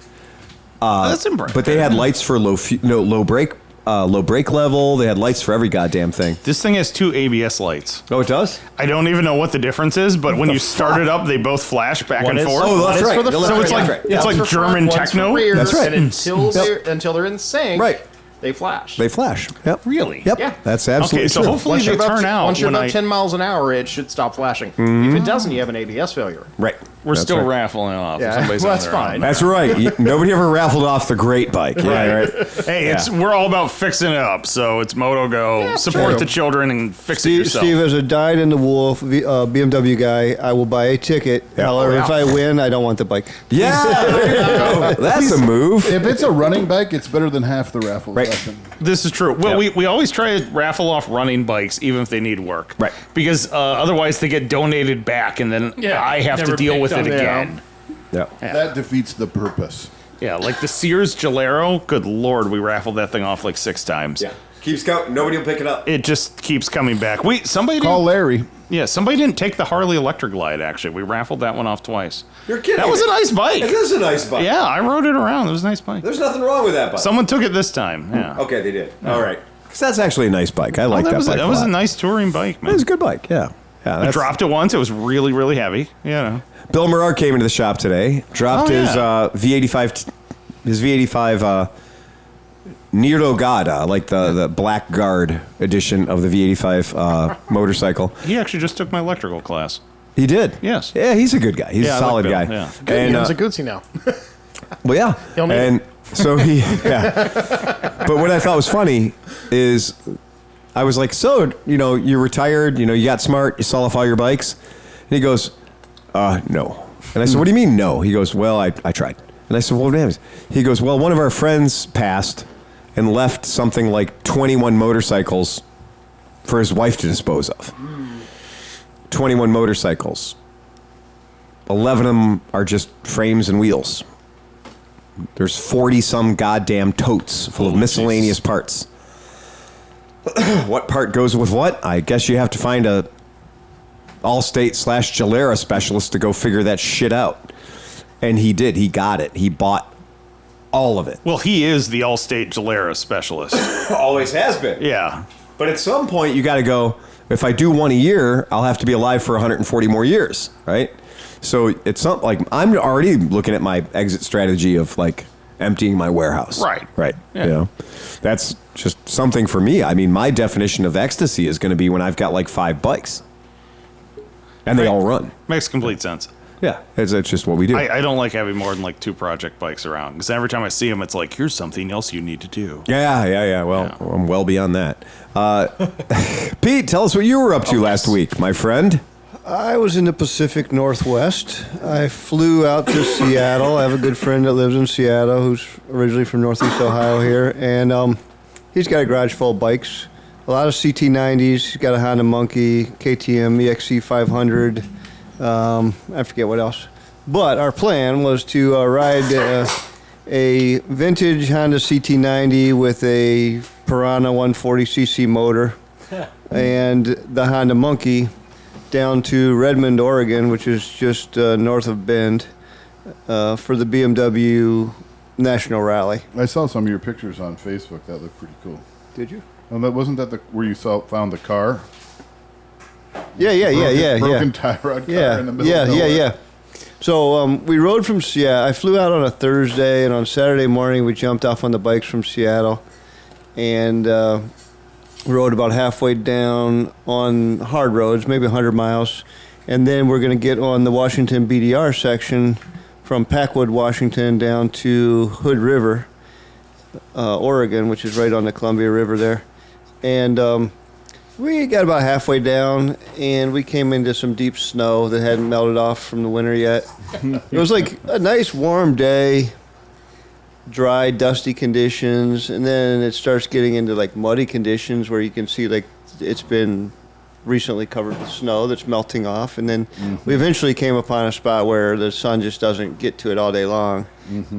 That's impressive. But they had lights for low brake level. They had lights for every goddamn thing. This thing has 2 ABS lights. Oh, it does? I don't even know what the difference is, but when you start it up, they both flash back One and is- forth. Oh, that's one is right. for the So front, it's like- yeah. it's One's like for front, German one's for techno. rear, That's right. And until they're in sync, Right. they flash. They flash. Yep. Really? Yep. Yeah. That's absolutely Okay, so true. hopefully Once they you're above, turn out once you're when above I... 10 miles an hour, it should stop flashing. If it doesn't, you have an ABS failure. Right. We're That's still right. raffling off. Yeah. If somebody's Well, on that's their fine. own. That's right. Nobody ever raffled off the great bike. Yeah, right. Hey, we're all about fixing it up. So it's MotoGo. Support true. the children and fix it Steve, yourself. Steve, as a dyed-in-the-wool BMW guy, I will buy a ticket. However, if I win, I don't want the bike. Yeah, there you go. That's a move. If it's a running bike, it's better than half the raffle Right. session. This is true. Well, Yep. we always try to raffle off running bikes, even if they need work. Right. Because otherwise they get donated back, and then Yeah, I have to never deal with picked it up. again. Yeah. That defeats the purpose. Yeah, like the Sears Gilero. Good Lord, we raffled that thing off like 6 times. Keeps counting. Nobody will pick it up. It just keeps coming back. Somebody Call didn't, Larry. somebody didn't take the Harley Electric Glide. Actually, we raffled that one off twice. You're kidding. That was a nice bike. It is a nice bike. Yeah, I rode it around. It was a nice bike. There's nothing wrong with that bike. Someone took it this time. Yeah. Okay, they did. All right. Because that's actually a nice bike. I like that that was bike. that was a lot. nice touring bike, man. It was a good bike. Yeah. Yeah. I That's, dropped it once. It was really, really heavy. Yeah. Bill Murar came into the shop today. Dropped Oh, his yeah. V85. His V85 Nero Gada, like the Black Guard edition of the V85 motorcycle. He actually just took my electrical class. He did. Yes. Yeah, he's a good guy. He's Yeah, a I solid like guy. Bill, yeah. Good, And, he owns a Guzzi now. well, yeah. He'll need And so he, yeah. But what I thought was funny is I was like, so, you're retired, you got smart, you sold off all your bikes. And he goes, no. And I said, what do you mean no? He goes, well, I tried. And I said, well, what happens? He goes, well, one of our friends passed and left something like 21 motorcycles for his wife to dispose of. 21 motorcycles. 11 of them are just frames and wheels. There's 40-some goddamn totes full of miscellaneous parts. What part goes with what? I guess you have to find a Allstate/Gilera specialist to go figure that shit out. And he did. He got it. He bought all of it. Well, he is the Allstate Gilera specialist. Always has been. Yeah. But at some point, you got to go, if I do one a year, I'll have to be alive for 140 more years, right? So it's not like I'm already looking at my exit strategy of like emptying my warehouse. Right. Right. Yeah. That's just something for me. I mean, my definition of ecstasy is going to be when I've got like 5 bikes and they Right. all run. Makes complete sense. Yeah. It's just what we do. I don't like having more than like 2 project bikes around, because every time I see them, it's like, here's something else you need to do. Yeah. Well, I'm well beyond that. Pete, tell us what you were up to last week, my friend. I was in the Pacific Northwest. I flew out to Seattle. I have a good friend that lives in Seattle who's originally from Northeast Ohio here, and he's got a garage full of bikes. A lot of CT90s. He's got a Honda Monkey, KTM, EXC 500. I forget what else. But our plan was to ride a vintage Honda CT90 with a Piranha 140cc motor and the Honda Monkey down to Redmond, Oregon, which is just north of Bend, for the BMW National Rally. I saw some of your pictures on Facebook. That looked pretty cool. Did you? And that wasn't that where you found the car? Yeah. Broken tie rod car in the middle of nowhere. Yeah. So we rode from Seattle. I flew out on a Thursday, and on Saturday morning we jumped off on the bikes from Seattle, and rode about halfway down on hard roads, maybe 100 miles, and then we're going to get on the Washington BDR section from Packwood, Washington, down to Hood River, Oregon, which is right on the Columbia River there, and We got about halfway down, and we came into some deep snow that hadn't melted off from the winter yet. It was like a nice warm day, dry, dusty conditions, and then it starts getting into like muddy conditions where you can see like it's been recently covered with snow that's melting off, and then we eventually came upon a spot where the sun just doesn't get to it all day long,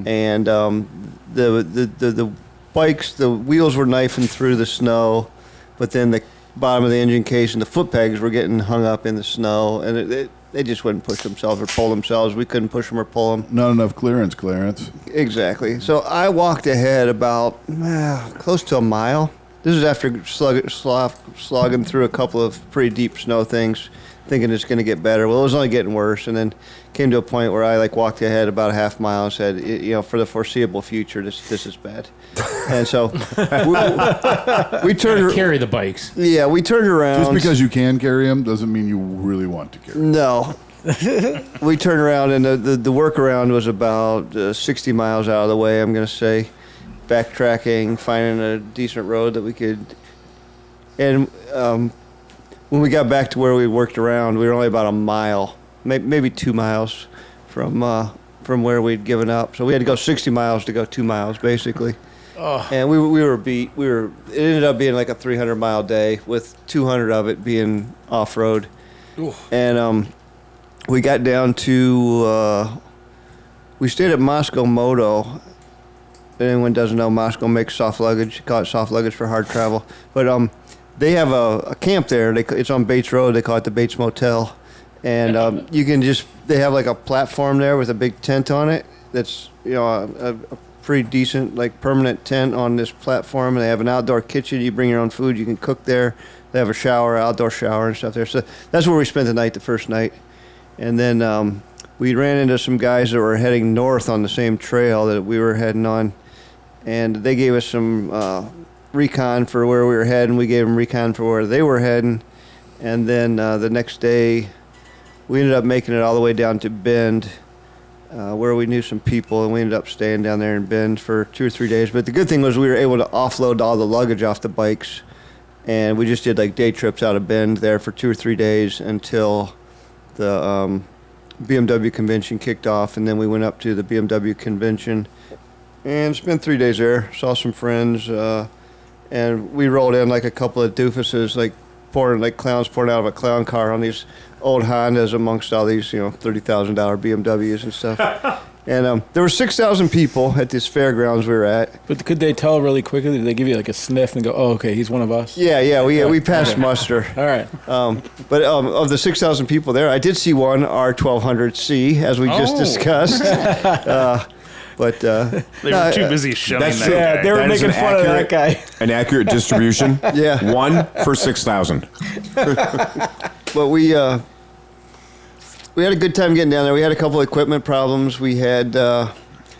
and the bikes, the wheels were knifing through the snow, but then the bottom of the engine case and the foot pegs were getting hung up in the snow, and they just wouldn't push themselves or pull themselves. We couldn't push them or pull them. Not enough clearance. Exactly. So I walked ahead about close to a mile. This is after slogging through a couple of pretty deep snow things, thinking it's going to get better. Well, it was only getting worse, and then came to a point where I like walked ahead about a half mile and said, for the foreseeable future, this is bad. And so we turned. Carry the bikes. Yeah, we turned around. Just because you can carry them doesn't mean you really want to carry them. No. We turned around, and the workaround was about 60 miles out of the way, I'm going to say. Backtracking, finding a decent road that we could. And when we got back to where we worked around, we were only about a mile, maybe 2 miles from where we'd given up. So we had to go 60 miles to go 2 miles, basically. Oh. And we were beat. It ended up being like a 300-mile day with 200 of it being off-road. Ooh. And we got down to, we stayed at MotoGo. If anyone doesn't know, MotoGo makes soft luggage. Call it soft luggage for hard travel. But they have a camp there. It's on Bates Road. They call it the Bates Motel. And you can they have like a platform there with a big tent on it. That's, a pretty decent, like permanent tent on this platform. And they have an outdoor kitchen. You bring your own food. You can cook there. They have a shower, outdoor shower and stuff there. So that's where we spent the first night. And then we ran into some guys that were heading north on the same trail that we were heading on. And they gave us some recon for where we were heading. We gave them recon for where they were heading. And then the next day, we ended up making it all the way down to Bend, where we knew some people, and we ended up staying down there in Bend for 2 or 3 days. But the good thing was we were able to offload all the luggage off the bikes, and we just did like day trips out of Bend there for 2 or 3 days until the BMW convention kicked off, and then we went up to the BMW convention and spent 3 days there, saw some friends, and we rolled in like a couple of doofuses, like clowns pouring out of a clown car on these old Hondas amongst all these, $30,000 BMWs and stuff. And there were 6,000 people at this fairgrounds we were at. But could they tell really quickly? Did they give you like a sniff and go, "Oh, okay, he's one of us"? Yeah, we passed muster. All right. But of the 6,000 people there, I did see one R1200C, as we just discussed. But they were too busy shunning that guy. Yeah, they were making fun of that guy. An accurate distribution. Yeah. 1 for 6,000. But we had a good time getting down there. We had a couple of equipment problems. We had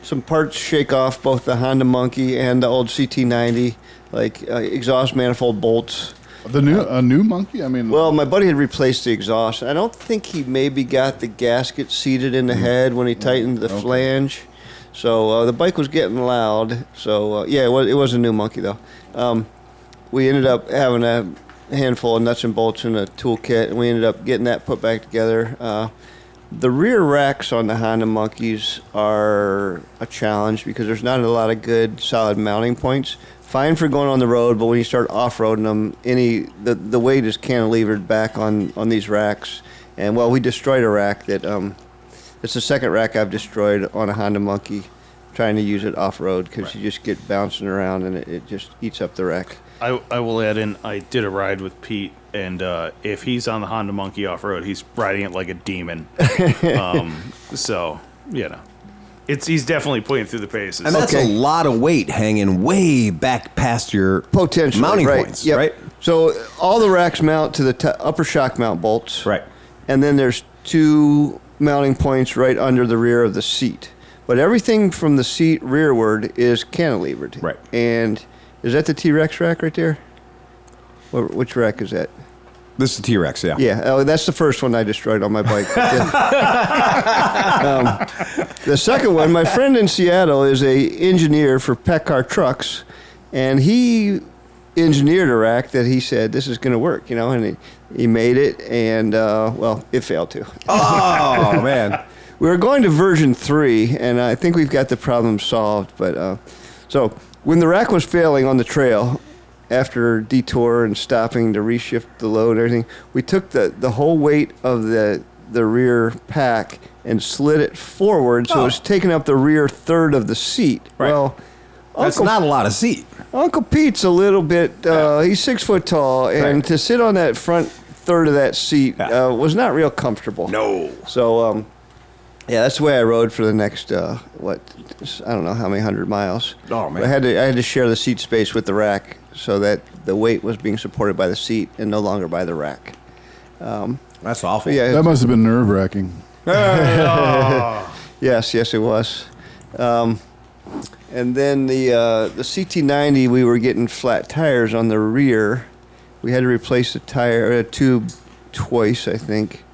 some parts shake off both the Honda Monkey and the old CT90, like exhaust manifold bolts. A new Monkey? I mean, well, my buddy had replaced the exhaust. I don't think he maybe got the gasket seated in the head when he tightened the flange. So the bike was getting loud. So it was a new Monkey though. We ended up having a handful of nuts and bolts in a toolkit, and we ended up getting that put back together. The rear racks on the Honda Monkeys are a challenge because there's not a lot of good solid mounting points. Fine for going on the road, but when you start off-roading them, the weight is cantilevered back on these racks. And we destroyed a rack that it's the second rack I've destroyed on a Honda Monkey, trying to use it off-road because you just get bouncing around and it just eats up the rack. I will add in, I did a ride with Pete, and if he's on the Honda Monkey off-road, he's riding it like a demon. So, he's definitely putting through the paces. And that's a lot of weight hanging way back past your potential mounting points, right? So all the racks mount to the upper shock mount bolts. Right. And then there's 2 mounting points right under the rear of the seat. But everything from the seat rearward is cantilevered. Right. And is that the T-Rex rack right there? Which rack is that? This is the T-Rex, yeah. Yeah, that's the first one I destroyed on my bike. The second one, my friend in Seattle is a engineer for PACCAR trucks, and he engineered a rack that he said this is going to work, and he made it, and it failed to. Oh man. We were going to version 3, and I think we've got the problem solved. But so when the rack was failing on the trail, after detour and stopping to reshift the load and everything, we took the whole weight of the rear pack and slid it forward, so it was taking up the rear third of the seat. Right. Well, That's not a lot of seat. Uncle Pete's a little bit, he's 6 foot tall, and to sit on that front third of that seat was not real comfortable. No. So, that's the way I rode for the next, I don't know how many 100 miles. Oh, man. But I had to share the seat space with the rack so that the weight was being supported by the seat and no longer by the rack. That's awful. Yeah, That must have been nerve-wracking. Yes, it was. And then the CT90, we were getting flat tires on the rear. We had to replace a tube twice, I think.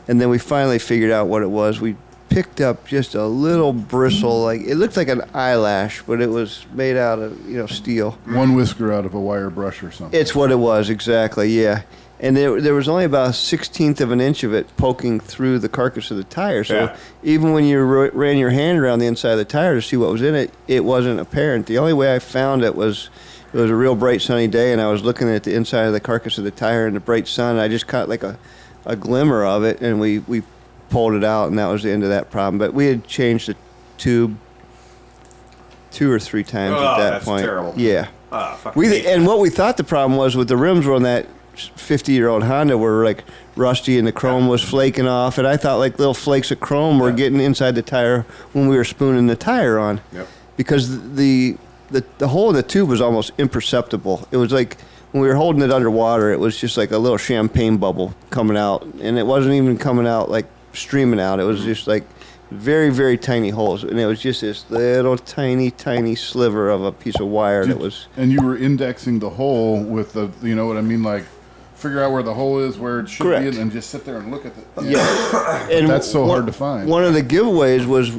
And then we finally figured out what it was. We picked up just a little bristle, like it looked like an eyelash, but it was made out of steel. One whisker out of a wire brush or something. It's what it was, exactly, yeah. And there was only about a 1/16 of an inch of it poking through the carcass of the tire. So even when you ran your hand around the inside of the tire to see what was in it, it wasn't apparent. The only way I found it was a real bright sunny day, and I was looking at the inside of the carcass of the tire in the bright sun, and I just caught like a glimmer of it, and we pulled it out, and that was the end of that problem. But we had changed the tube 2 or 3 times at that point. Terrible. Yeah. Hate And what we thought the problem was with the rims were on that 50-year-old Honda were like rusty and the chrome was flaking off, and I thought like little flakes of chrome were getting inside the tire when we were spooning the tire on. Yep. Because the hole in the tube was almost imperceptible. It was like when we were holding it underwater, it was just like a little champagne bubble coming out, and it wasn't even coming out like streaming out. It was just like very, very tiny holes, and it was just this little tiny sliver of a piece of wire that was. And you were indexing the hole with the, you know what I mean, like figure out where the hole is, where it should Correct. be, and just sit there and look at it. Yeah, and That's so hard to find. One of the giveaways was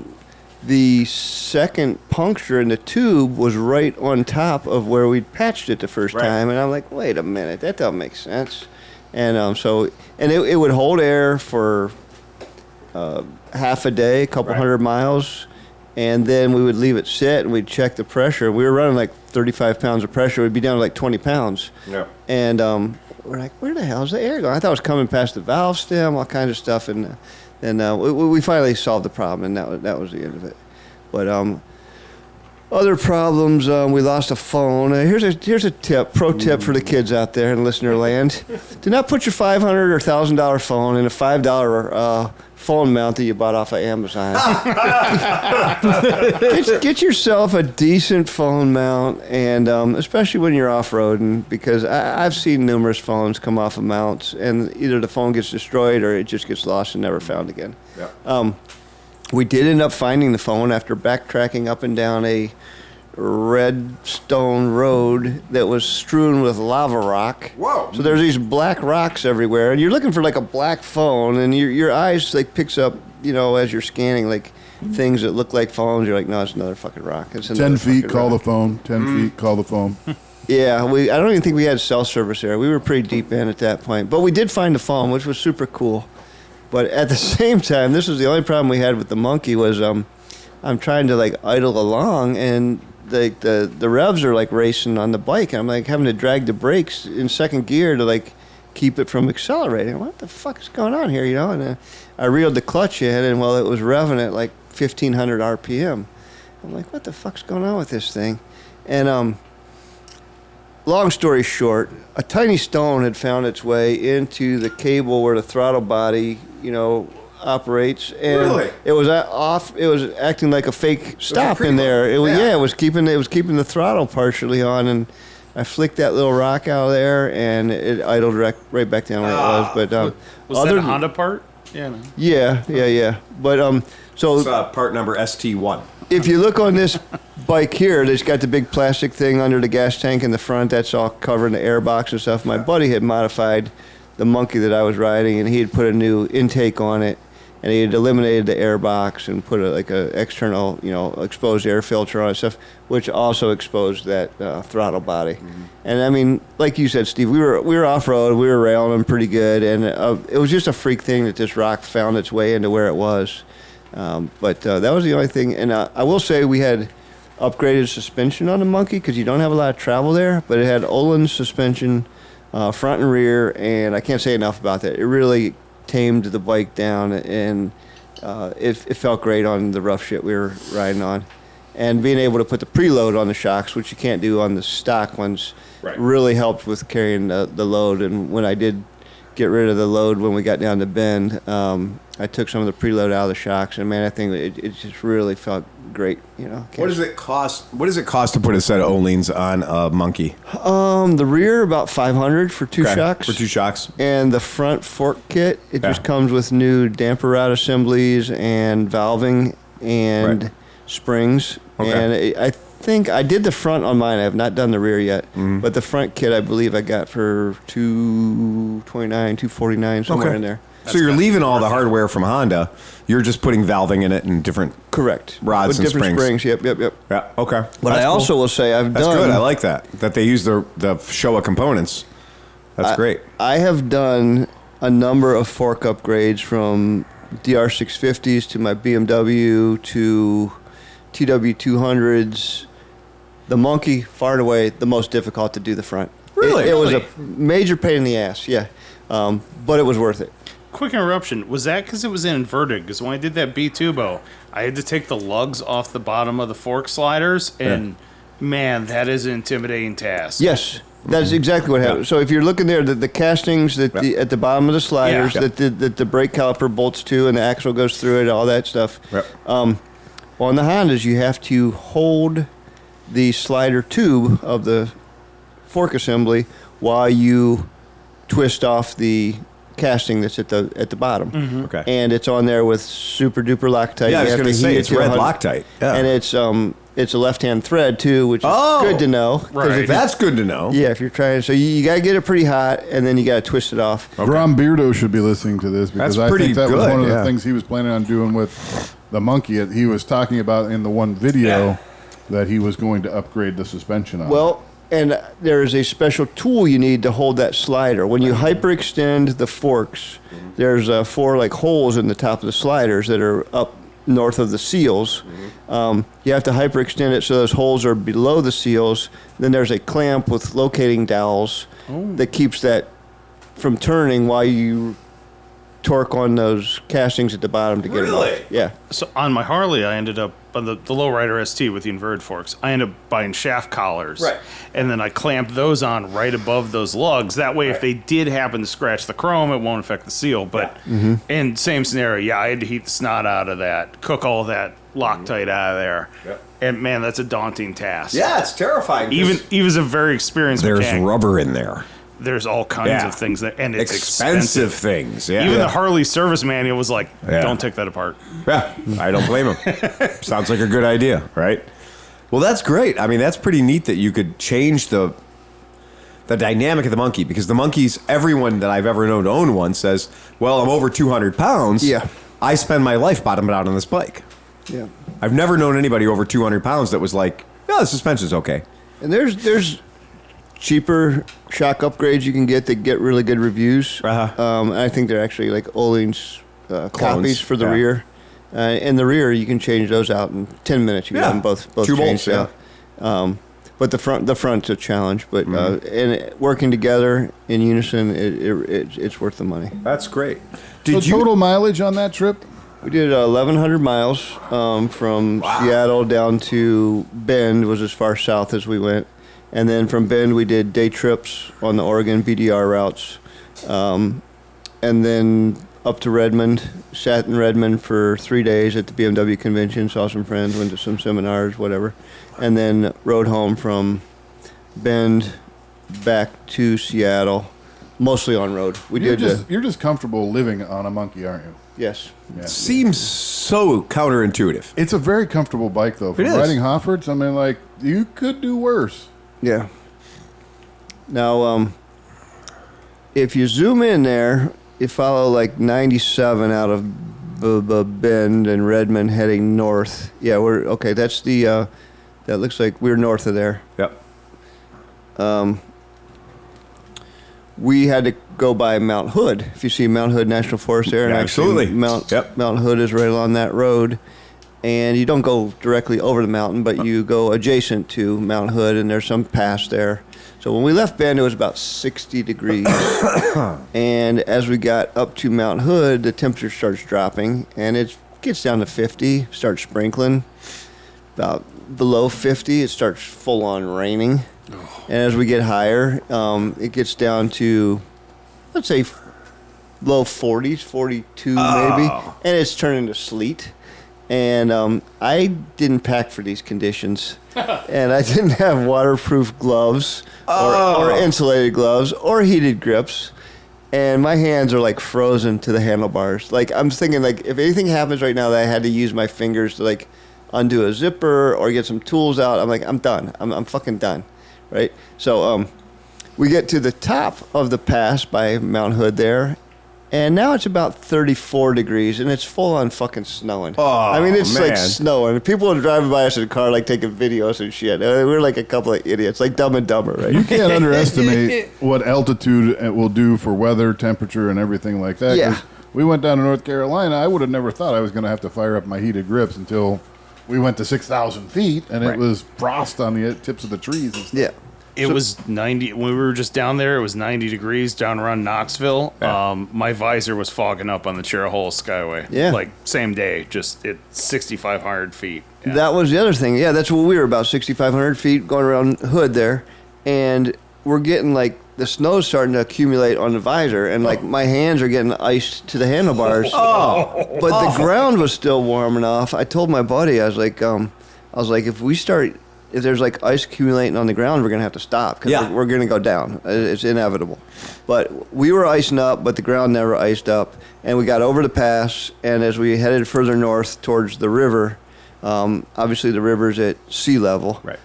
the second puncture in the tube was right on top of where we'd patched it the first time, and I'm like, wait a minute, that don't make sense. And it would hold air for half a day, a couple 100 miles, and then we would leave it sit and we'd check the pressure. We were running like 35 pounds of pressure. We'd be down to like 20 pounds. Yeah. And we're like, where the hell is the air going? I thought it was coming past the valve stem, all kinds of stuff, and we finally solved the problem, and that was the end of it. But other problems, we lost a phone. Here's a pro tip for the kids out there in listener land: do not put your $500 or $1,000 phone in a $5 phone mount that you bought off of Amazon. Get yourself a decent phone mount, and especially when you're off-roading, because I've seen numerous phones come off of mounts, and either the phone gets destroyed or it just gets lost and never found again. Yeah. We did end up finding the phone after backtracking up and down a red stone road that was strewn with lava rock. Whoa. So there's these black rocks everywhere, and you're looking for like a black phone, and your eyes like picks up, as you're scanning, like things that look like phones. You're like, no, it's another fucking rock. It's 10 feet, call the phone. 10 feet, call the phone. Yeah, I don't even think we had cell service there. We were pretty deep in at that point, but we did find the phone, which was super cool. But at the same time, this was the only problem we had with the monkey was I'm trying to like idle along, and the revs are like racing on the bike, and I'm like having to drag the brakes in second gear to like keep it from accelerating. What the fuck is going on here, And I reeled the clutch in, and it was revving at like 1,500 RPM. I'm like, what the fuck's going on with this thing? And long story short, a tiny stone had found its way into the cable where the throttle body, operates, and Really? it was off. It was acting like a fake stop in there. It was keeping the throttle partially on, and I flicked that little rock out of there, and it idled right back down where it was. But Was that a Honda part? Yeah. No. Yeah. But so It's part number ST1. if you look on this bike here, there's got the big plastic thing under the gas tank in the front. That's all covered in the air box and stuff. My buddy had modified the monkey that I was riding, and he had put a new intake on it. and he had eliminated the air box and put like a external, exposed air filter on it stuff, which also exposed that throttle body. And I mean, like you said, Steve, we were off road, we were railing them pretty good, and it was just a freak thing that this rock found its way into where it was. But that was the only thing. And I will say we had upgraded suspension on the Monkey because you don't have a lot of travel there, but it had Öhlins suspension, front and rear, and I can't say enough about that. It really tamed the bike down, and it felt great on the rough shit we were riding on. And being able to put the preload on the shocks, which you can't do on the stock ones, really helped with carrying the load. And when I did get rid of the load when we got down to Bend, I took some of the preload out of the shocks, and man, I think it just really felt great. What does it cost? What does it cost to put a set of Öhlins on a Monkey? The rear about $500 for two shocks. For two shocks. And the front fork kit, it just comes with new damper rod assemblies and valving and springs. Okay. And I think I did the front on mine. I have not done the rear yet, but the front kit I believe I got for $229, $249, somewhere in there. So you're leaving all the hardware from Honda. You're just putting valving in it and different correct rods with and different springs. Yep. Yeah. Okay. But I also will say I've That's done. good. I like that they use the Showa components. That's great. I have done a number of fork upgrades from DR650s to my BMW to TW200s. The Monkey, far and away, the most difficult to do the front. Really? It was a major pain in the ass, yeah. But it was worth it. Quick interruption. Was that because it was inverted? Because when I did that B-Tubo, I had to take the lugs off the bottom of the fork sliders, and man, that is an intimidating task. Yes, that's exactly what happened. So if you're looking there, the castings that at the bottom of the sliders that the brake caliper bolts to and the axle goes through it, all that stuff. On the Hondas, you have to hold the slider tube of the fork assembly while you twist off the casting that's at the bottom. Okay. And it's on there with super duper Loctite. Yeah, I was going to say it's red 100 Loctite. Yeah. And it's a left-hand thread too, which is good to know. Right. That's good to know. Yeah, if you're trying, so you got to get it pretty hot, and then you got to twist it off. Ron Beardo should be listening to this because That's I pretty think that was good, one of yeah. the things he was planning on doing with the Monkey. He was talking about in the one video that he was going to upgrade the suspension on. Well, and there is a special tool you need to hold that slider. When you hyperextend the forks, there's 4 holes in the top of the sliders that are up north of the seals. You have to hyperextend it so those holes are below the seals. Then there's a clamp with locating dowels that keeps that from turning while you torque on those castings at the bottom to get it off. Yeah. So on my Harley, I ended up on the Lowrider ST with the inverted forks. I ended up buying shaft collars, and then I clamped those on right above those lugs. That way, if they did happen to scratch the chrome, it won't affect the seal. But in same scenario, I had to heat the snot out of that, cook all that Loctite out of there, and man, that's a daunting task. Yeah, it's terrifying. Even as a very experienced there's mechanic, rubber in there. There's all kinds of things and it's expensive things. Yeah. Even the Harley service manual was like, don't take that apart. Yeah, I don't blame him. Sounds like a good idea, right? Well, that's great. I mean, that's pretty neat that you could change the dynamic of the Monkey, because the Monkeys, everyone that I've ever known to own one says, well, I'm over 200 pounds. Yeah. I spend my life bottoming out on this bike. Yeah. I've never known anybody over 200 pounds that was like, yeah, the suspension's okay. And there's cheaper shock upgrades you can get that get really good reviews. I think they're actually like Öhlins copies for the rear. In the rear, you can change those out in 10 minutes. You can have them both 2 bolts, out. But the front's a challenge. But and working together in unison, it's worth the money. That's great. So total mileage on that trip? We did 1,100 miles from Seattle down to Bend, was as far south as we went. And then from Bend, we did day trips on the Oregon BDR routes. And then up to Redmond, sat in Redmond for 3 days at the BMW convention, saw some friends, went to some seminars, whatever. And then rode home from Bend back to Seattle, mostly on road. You're just comfortable living on a Monkey, aren't you? Yes. Yeah. Seems so counterintuitive. It's a very comfortable bike, though. For It is. riding Hoffords, I mean, you could do worse. Yeah. Now, if you zoom in there, you follow 97 out of Bend and Redmond heading north. Yeah, we're okay. That's the. That looks like we're north of there. Yep. We had to go by Mount Hood. If you see Mount Hood National Forest there, Yeah, and actually absolutely. Mount Hood is right along that road. And you don't go directly over the mountain, but you go adjacent to Mount Hood, and there's some pass there. So when we left Bend, it was about 60 degrees. And as we got up to Mount Hood, the temperature starts dropping, and it gets down to 50, starts sprinkling. About below 50, it starts full on raining. And as we get higher, it gets down to, let's say, low 40s, 42 maybe, and it's turning to sleet. And I didn't pack for these conditions, and I didn't have waterproof gloves or insulated gloves or heated grips. And my hands are like frozen to the handlebars. Like I'm thinking, like if anything happens right now that I had to use my fingers to like undo a zipper or get some tools out, I'm like, I'm done. I'm fucking done. Right? So we get to the top of the pass by Mount Hood there, and now it's about 34 degrees, and it's full on fucking snowing. I mean, it's like snowing. People are driving by us in a car, like taking videos and shit. We're like a couple of idiots, like Dumb and Dumber, right? You can't underestimate what altitude it will do for weather, temperature, and everything like that. 'Cause Yeah. we went down to North Carolina. I would have never thought I was going to have to fire up my heated grips until we went to 6,000 feet, and it was frost on the tips of the trees and stuff. Yeah. It was 90 when we were just down there. It was 90 degrees down around Knoxville. My visor was fogging up on the Cherahole Skyway. Yeah. Like same day, just at 6,500 feet. Yeah. That was the other thing. Yeah, that's what we were about 6,500 feet going around Hood there, and we're getting like the snow's starting to accumulate on the visor, and like my hands are getting iced to the handlebars. But the ground was still warm enough. I told my buddy, I was like, if there's like ice accumulating on the ground, we're gonna have to stop because we're gonna go down. It's inevitable. But we were icing up, but the ground never iced up, and we got over the pass. And as we headed further north towards the river, obviously the river's at sea level. Right.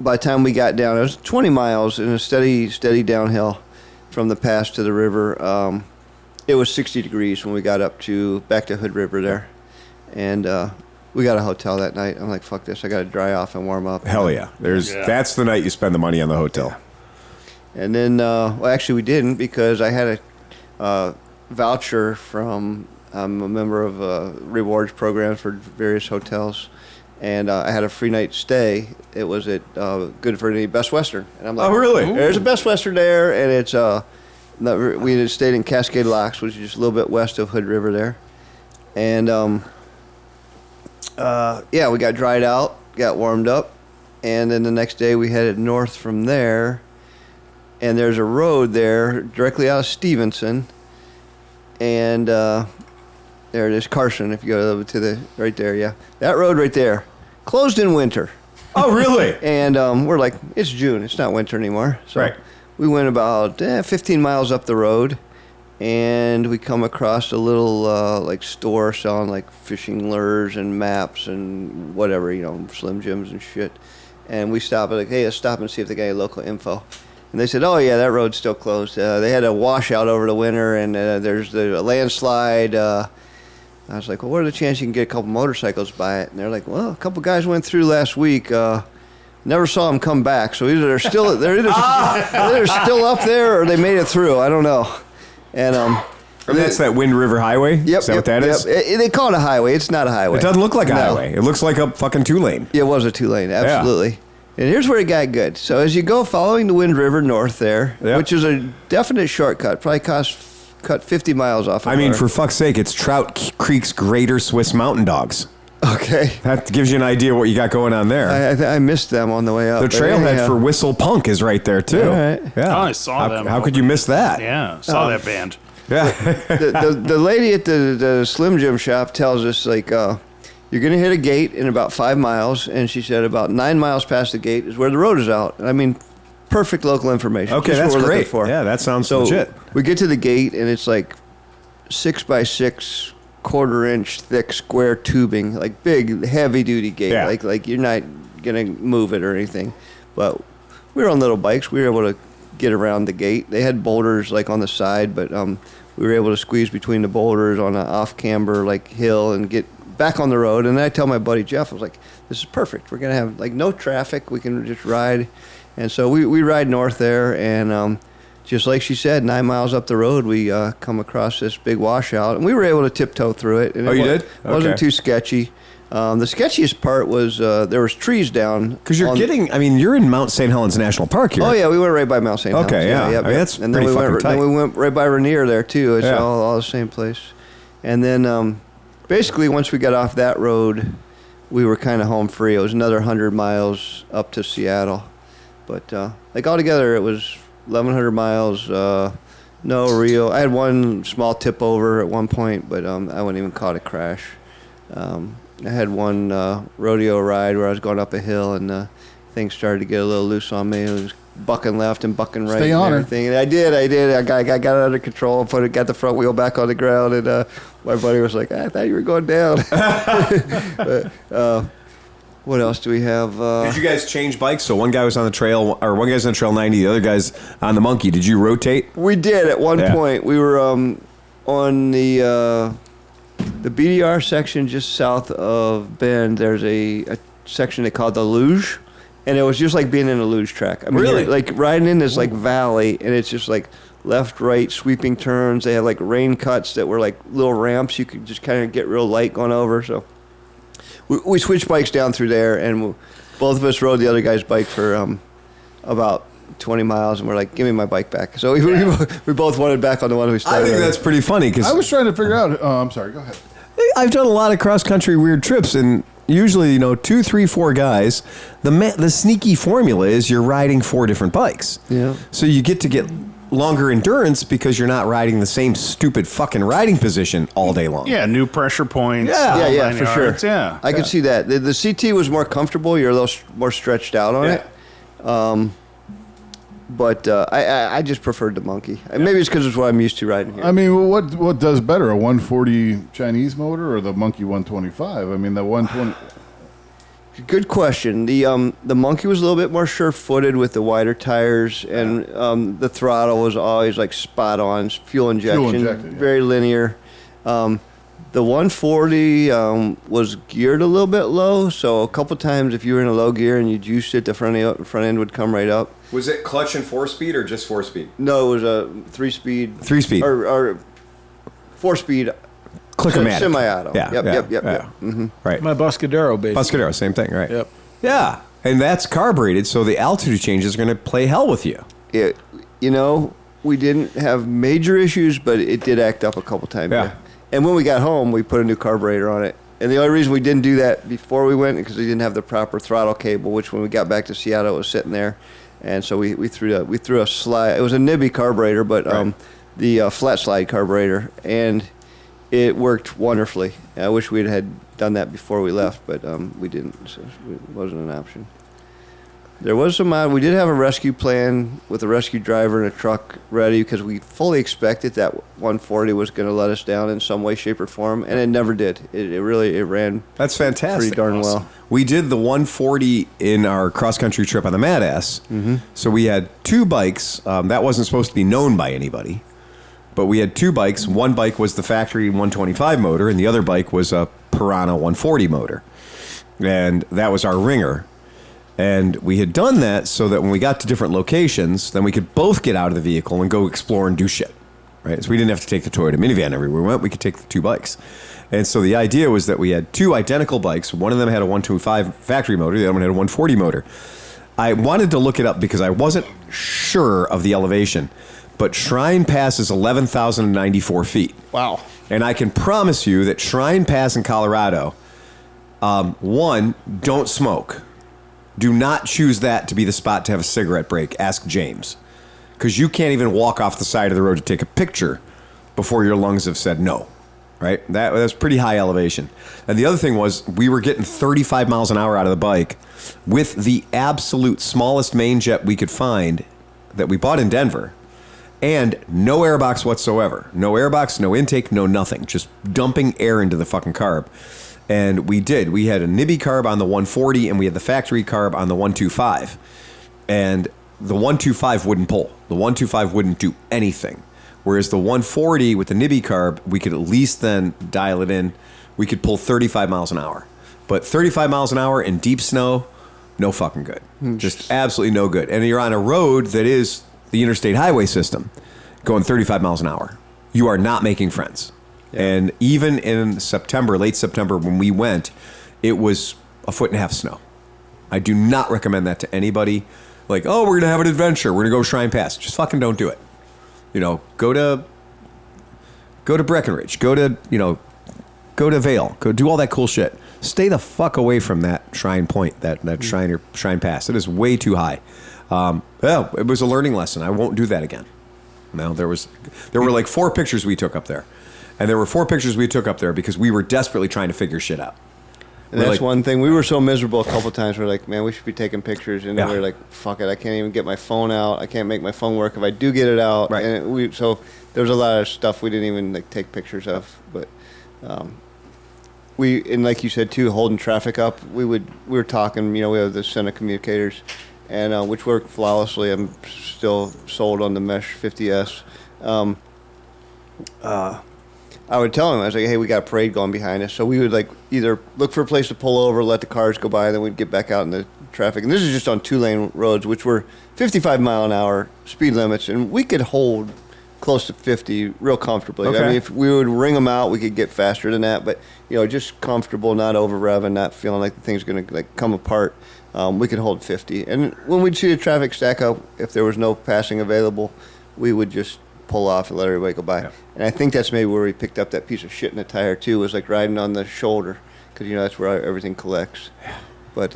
By the time we got down, it was 20 miles in a steady downhill from the pass to the river. It was 60 degrees when we got back to Hood River there, and we got a hotel that night. I'm like, fuck this, I got to dry off and warm up. Hell yeah. That's the night you spend the money on the hotel. And then, well, actually we didn't, because I had a voucher from, I'm a member of a rewards program for various hotels. And I had a free night stay. It was at good for the Best Western, and I'm like, Oh, really? There's a Best Western there, and it's we had stayed in Cascade Locks, which is just a little bit west of Hood River there, and we got dried out, got warmed up, and then the next day we headed north from there, and there's a road there directly out of Stevenson, and there it is, Carson, if you go to the, right there, yeah. That road right there, closed in winter. Oh, really? And we're like, it's June, it's not winter anymore. So we went about 15 miles up the road, and we come across a little like store selling like fishing lures and maps and whatever, Slim Jims and shit. And we stopped, like, hey, let's stop and see if they got any local info. And they said, oh, yeah, that road's still closed. They had a washout over the winter, and there's a landslide. I was like, well, what are the chances you can get a couple motorcycles by it? And they're like, well, a couple guys went through last week. Never saw them come back. So either they're either still up there or they made it through. I don't know. And that's that Wind River Highway? Yep. Is that what that is? They call it a highway. It's not a highway. It doesn't look like a highway. It looks like a fucking two-lane. It was a two-lane, absolutely. Yeah. And here's where it got good. So as you go following the Wind River north there, which is a definite shortcut, probably cut 50 miles off of for fuck's sake, it's Trout Creek's Greater Swiss Mountain Dogs. Okay. That gives you an idea what you got going on there. I missed them on the way up. The trailhead for Whistle Punk is right there, too. All right. Yeah. Oh, I saw them. How could you miss that? Yeah, saw that band. Yeah. the lady at the Slim Jim shop tells us, like, you're going to hit a gate in about 5 miles, and she said about 9 miles past the gate is where the road is out. I mean, perfect local information. Okay, Just that's what we're great. looking for. Yeah, that sounds legit. We get to the gate, and it's like 6x6 quarter-inch thick square tubing, like big, heavy-duty gate. Yeah. Like you're not going to move it or anything. But we were on little bikes. We were able to get around the gate. They had boulders like on the side, but we were able to squeeze between the boulders on an off-camber like hill and get back on the road. And then I tell my buddy Jeff, I was like, this is perfect. We're going to have like no traffic. We can just ride. And so we ride north there, and just like she said, 9 miles up the road, we come across this big washout, and we were able to tiptoe through it. And you did? It wasn't too sketchy. The sketchiest part was there was trees down. Because you're in Mount St. Helens National Park here. Oh, yeah, we went right by Mount St. Helens. Okay, yeah. I mean, that's and pretty then fucking tight. Then we went right by Rainier there, too. It's all the same place. And then basically once we got off that road, we were kind of home free. It was another 100 miles up to Seattle. But like altogether, it was 1,100 miles, no real. I had one small tip over at one point, but I wouldn't even caught a crash. I had one rodeo ride where I was going up a hill, and things started to get a little loose on me. It was bucking left and bucking right. Stay and on everything. And I did. I got it under control. Got the front wheel back on the ground, and my buddy was like, "I thought you were going down." But, what else do we have? Did you guys change bikes? So one guy was on the trail, or one guy's on trail 90, the other guy's on the monkey. Did you rotate? We did at one point. We were on the BDR section just south of Bend. There's a section they call the luge, and it was just like being in a luge track. I mean, really? Like riding in this like valley, and it's just like left, right, sweeping turns. They had like rain cuts that were like little ramps. You could just kind of get real light going over. So we switched bikes down through there, and both of us rode the other guy's bike for about 20 miles, and we're like, give me my bike back. So we both wanted back on the one we started. I think that's pretty funny, because I was trying to figure out. I'm sorry. Go ahead. I've done a lot of cross-country weird trips, and usually, 2, 3, 4 guys. The sneaky formula is you're riding 4 different bikes. Yeah. So you get longer endurance because you're not riding the same stupid fucking riding position all day long. Yeah, new pressure points. Yeah, for sure. Yeah. I could see that. The CT was more comfortable. You're a little more stretched out on it. But I just preferred the monkey. Maybe it's because it's what I'm used to riding here. I mean, what does better, a 140 Chinese motor or the Monkey 125? I mean, the 120. Good question. The monkey was a little bit more sure-footed with the wider tires, and the throttle was always like spot on. Fuel injection, very linear. The 140 was geared a little bit low, so a couple times if you were in a low gear and you juiced it, the front end would come right up. Was it clutch and 4-speed or just 4-speed? No, it was a 3-speed. 3-speed. Or 4-speed. Click-o-matic. Semi-auto. Yeah. Yep. Mm-hmm. Right. My Buscadero, basically. Buscadero, same thing, right? Yep. Yeah, and that's carbureted, so the altitude changes are going to play hell with you. We didn't have major issues, but it did act up a couple times. Yeah. And when we got home, we put a new carburetor on it. And the only reason we didn't do that before we went because we didn't have the proper throttle cable, which when we got back to Seattle, it was sitting there. And so we threw a slide. It was a Nibby carburetor, but the flat slide carburetor, and it worked wonderfully. I wish we had done that before we left, but we didn't. So it wasn't an option. There was some. We did have a rescue plan with a rescue driver and a truck ready because we fully expected that 140 was going to let us down in some way, shape, or form, and it never did. It ran. That's fantastic. Pretty darn well. We did the 140 in our cross-country trip on the Mad Ass. Mm-hmm. So we had 2 bikes. That wasn't supposed to be known by anybody, but we had 2 bikes. One bike was the factory 125 motor, and the other bike was a Piranha 140 motor, and that was our ringer. And we had done that so that when we got to different locations, then we could both get out of the vehicle and go explore and do shit, right? So we didn't have to take the Toyota minivan everywhere we went. We could take the 2 bikes. And so the idea was that we had 2 identical bikes. One of them had a 125 factory motor. The other one had a 140 motor. I wanted to look it up because I wasn't sure of the elevation, but Shrine Pass is 11,094 feet. Wow. And I can promise you that Shrine Pass in Colorado, one, don't smoke. Do not choose that to be the spot to have a cigarette break. Ask James. Because you can't even walk off the side of the road to take a picture before your lungs have said no. Right? That was pretty high elevation. And the other thing was we were getting 35 miles an hour out of the bike with the absolute smallest main jet we could find that we bought in Denver. And no airbox whatsoever. No airbox, no intake, no nothing. Just dumping air into the fucking carb. And we did. We had a Nibby carb on the 140, and we had the factory carb on the 125. And the 125 wouldn't pull. The 125 wouldn't do anything. Whereas the 140 with the Nibby carb, we could at least then dial it in. We could pull 35 miles an hour. But 35 miles an hour in deep snow, no fucking good. Just absolutely no good. And you're on a road that is the interstate highway system going 35 miles an hour. You are not making friends. Yeah. And even in September, late September, when we went, it was 1.5 foot snow. I do not recommend that to anybody. Like, oh, we're going to have an adventure. We're going to go Shrine Pass. Just fucking don't do it. You know, go to Breckenridge. Go to Vale. Go do all that cool shit. Stay the fuck away from that Shrine Point, that Shrine Pass. It is way too high. Yeah, it was a learning lesson. I won't do that again. No, there were like 4 pictures we took up there. And there were 4 pictures we took up there because we were desperately trying to figure shit out. And that's like, one thing. We were so miserable a couple times. We're like, man, we should be taking pictures. And then we were like, fuck it. I can't even get my phone out. I can't make my phone work if I do get it out. Right. And so there was a lot of stuff we didn't even like take pictures of. But and like you said too, holding traffic up. We were talking. You know, we have the Senate communicators, and which worked flawlessly. I'm still sold on the Mesh 50S. I would tell him, I was like, hey, we got a parade going behind us. So we would like either look for a place to pull over, let the cars go by, and then we'd get back out in the traffic. And this is just on 2-lane roads, which were 55 mile an hour speed limits. And we could hold close to 50 real comfortably. Okay. I mean, if we would ring them out, we could get faster than that. But, you know, just comfortable, not over revving, not feeling like the thing's going to like come apart. We could hold 50. And when we'd see the traffic stack up, if there was no passing available, we would just pull off and let everybody go by. Yeah. And I think that's maybe where we picked up that piece of shit in the tire too, was like riding on the shoulder, because you know that's where everything collects. Yeah. But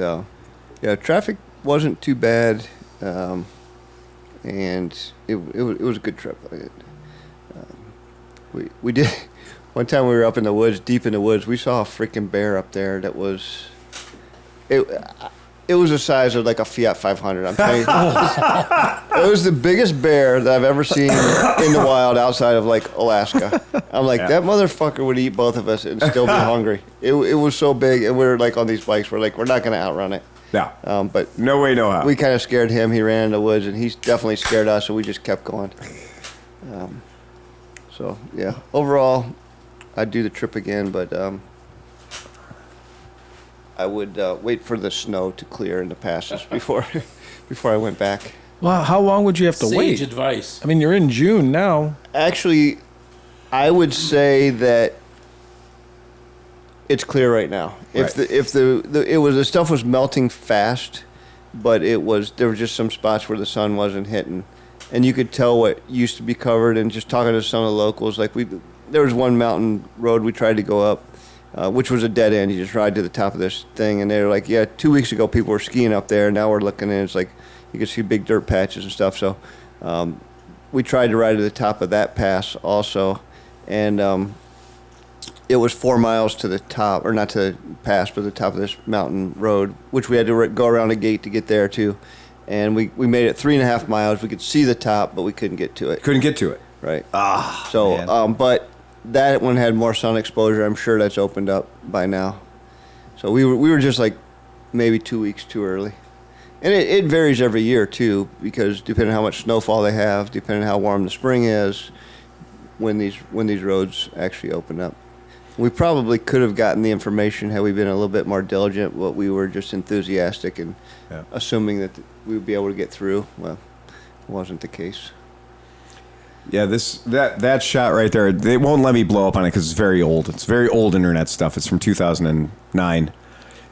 yeah, traffic wasn't too bad, and it was a good trip. We did one time we were up in the woods, deep in the woods. We saw a freaking bear up there that was it was the size of like a Fiat 500. I'm telling you, it was the biggest bear that I've ever seen in the wild outside of like Alaska. I'm like, that motherfucker would eat both of us and still be hungry. It was so big, and we were like on these bikes. We're like, we're not going to outrun it. Yeah. But no way, no how. We kind of scared him. He ran in the woods, and he's definitely scared us. So we just kept going. So yeah, overall, I'd do the trip again, but I would wait for the snow to clear in the passes before I went back. Well, how long would you have to wait? Sage advice. I mean, you're in June now. Actually, I would say that it's clear right now. If the stuff was melting fast, but there were just some spots where the sun wasn't hitting, and you could tell what used to be covered. And just talking to some of the locals, like there was one mountain road we tried to go up, which was a dead end. You just ride to the top of this thing, and they were like, yeah, 2 weeks ago people were skiing up there, and now we're looking, and it's like you can see big dirt patches and stuff. So we tried to ride to the top of that pass also, and it was 4 miles to the top, or not to the pass, but the top of this mountain road, which we had to go around a gate to get there too. And we made it 3.5 miles. We could see the top, but we couldn't get to it. Couldn't get to it. Right. So, man. But that one had more sun exposure. I'm sure that's opened up by now. So we were just like maybe 2 weeks too early. And it varies every year too, because depending on how much snowfall they have, depending on how warm the spring is, when these roads actually open up. We probably could have gotten the information had we been a little bit more diligent, but we were just enthusiastic and assuming that we would be able to get through. Well, it wasn't the case. Yeah, that shot right there, they won't let me blow up on it because it's very old. It's very old internet stuff. It's from 2009.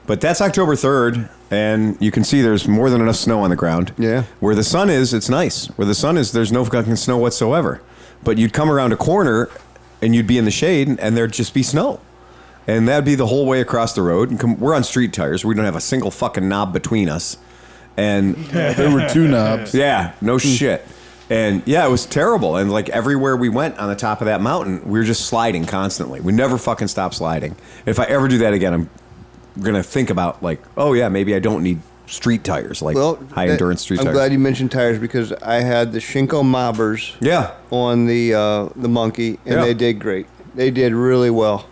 But that's October 3rd, and you can see there's more than enough snow on the ground. Yeah. Where the sun is, it's nice. Where the sun is, there's no fucking snow whatsoever. But you'd come around a corner, and you'd be in the shade, and there'd just be snow. And that'd be the whole way across the road. And we're on street tires. We don't have a single fucking knob between us. And there were 2 knobs. Yeah, no shit. And yeah, it was terrible. And like everywhere we went on the top of that mountain, we were just sliding constantly. We never fucking stopped sliding. If I ever do that again, I'm going to think about like, oh yeah, maybe I don't need street tires, like high endurance street tires. I'm glad you mentioned tires because I had the Shinko Mobbers on the Monkey, and they did great. They did really well.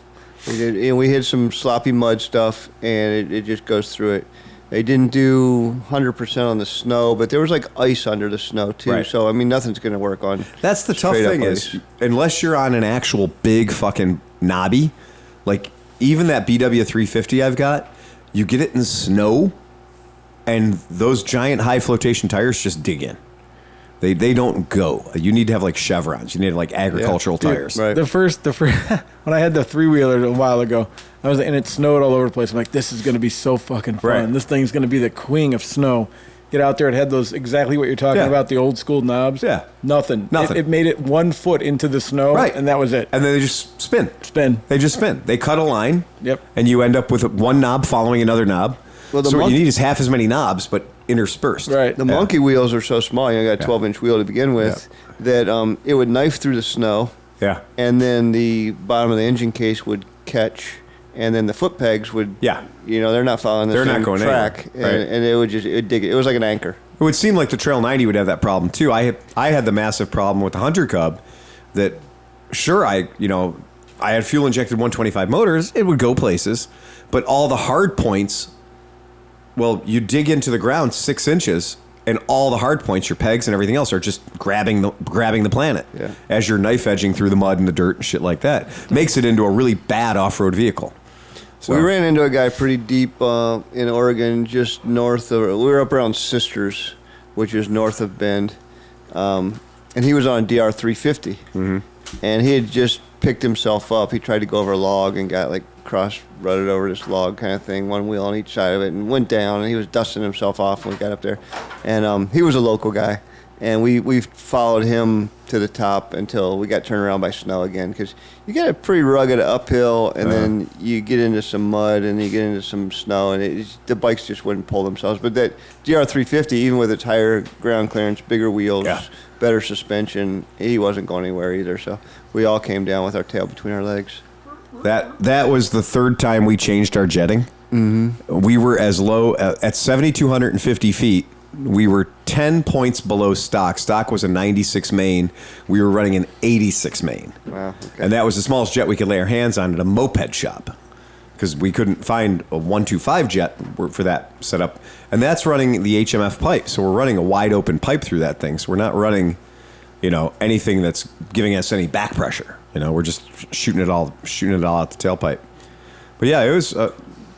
They did, and we hit some sloppy mud stuff, and it just goes through it. They didn't do 100% on the snow, but there was like ice under the snow too. Right. So I mean, nothing's going to work on. That's the tough straight up thing ice. is, unless you're on an actual big fucking knobby, like even that BW 350 I've got, you get it in snow, and those giant high flotation tires just dig in. They don't go. You need to have like chevrons. You need like agricultural tires. right. The first when I had the 3-wheeler a while ago, and it snowed all over the place. I'm like, this is going to be so fucking fun. Right. This thing's going to be the queen of snow. Get out there. It had those exactly what you're talking Yeah. about, the old school knobs. Yeah. Nothing. Nothing. It made it 1 foot into the snow, Right. and that was it. And then they just spin. Spin. They just spin. They cut a line. Yep. And you end up with one knob following another knob. Well, the so what monk- you need is half as many knobs, but interspersed. Right. The monkey wheels are so small. You got a 12-inch wheel to begin with that it would knife through the snow, Yeah. and then the bottom of the engine case would catch, and then the foot pegs would. Yeah. They're not following the They're not same going track, anywhere, right. and it would dig it. It was like an anchor. It would seem like the Trail 90 would have that problem too. I had the massive problem with the Hunter Cub that sure I had fuel injected 125 motors, it would go places, but all the hard points, well, you dig into the ground 6 inches and all the hard points, your pegs and everything else are just grabbing the planet as you're knife edging through the mud and the dirt and shit like that. Makes it into a really bad off-road vehicle. So, We ran into a guy pretty deep in Oregon, just north of. We were up around Sisters, which is north of Bend, and he was on a DR 350, and he had just picked himself up. He tried to go over a log and got like cross-rutted over this log kind of thing, one wheel on each side of it, and went down. And he was dusting himself off when we got up there, and he was a local guy. And we followed him to the top until we got turned around by snow again, because you get a pretty rugged uphill, and then you get into some mud, and you get into some snow, and the bikes just wouldn't pull themselves. But that GR350, even with its higher ground clearance, bigger wheels, better suspension, he wasn't going anywhere either. So we all came down with our tail between our legs. that was the third time we changed our jetting. Mm-hmm. We were as low at 7,250 feet. We were 10 points below stock. Stock was a 96 main. We were running an 86 main. Wow. Okay. And that was the smallest jet we could lay our hands on at a moped shop, because we couldn't find a 125 jet for that setup. And that's running the HMF pipe. So we're running a wide open pipe through that thing. So we're not running, anything that's giving us any back pressure. We're just shooting it all out the tailpipe. But yeah, it was...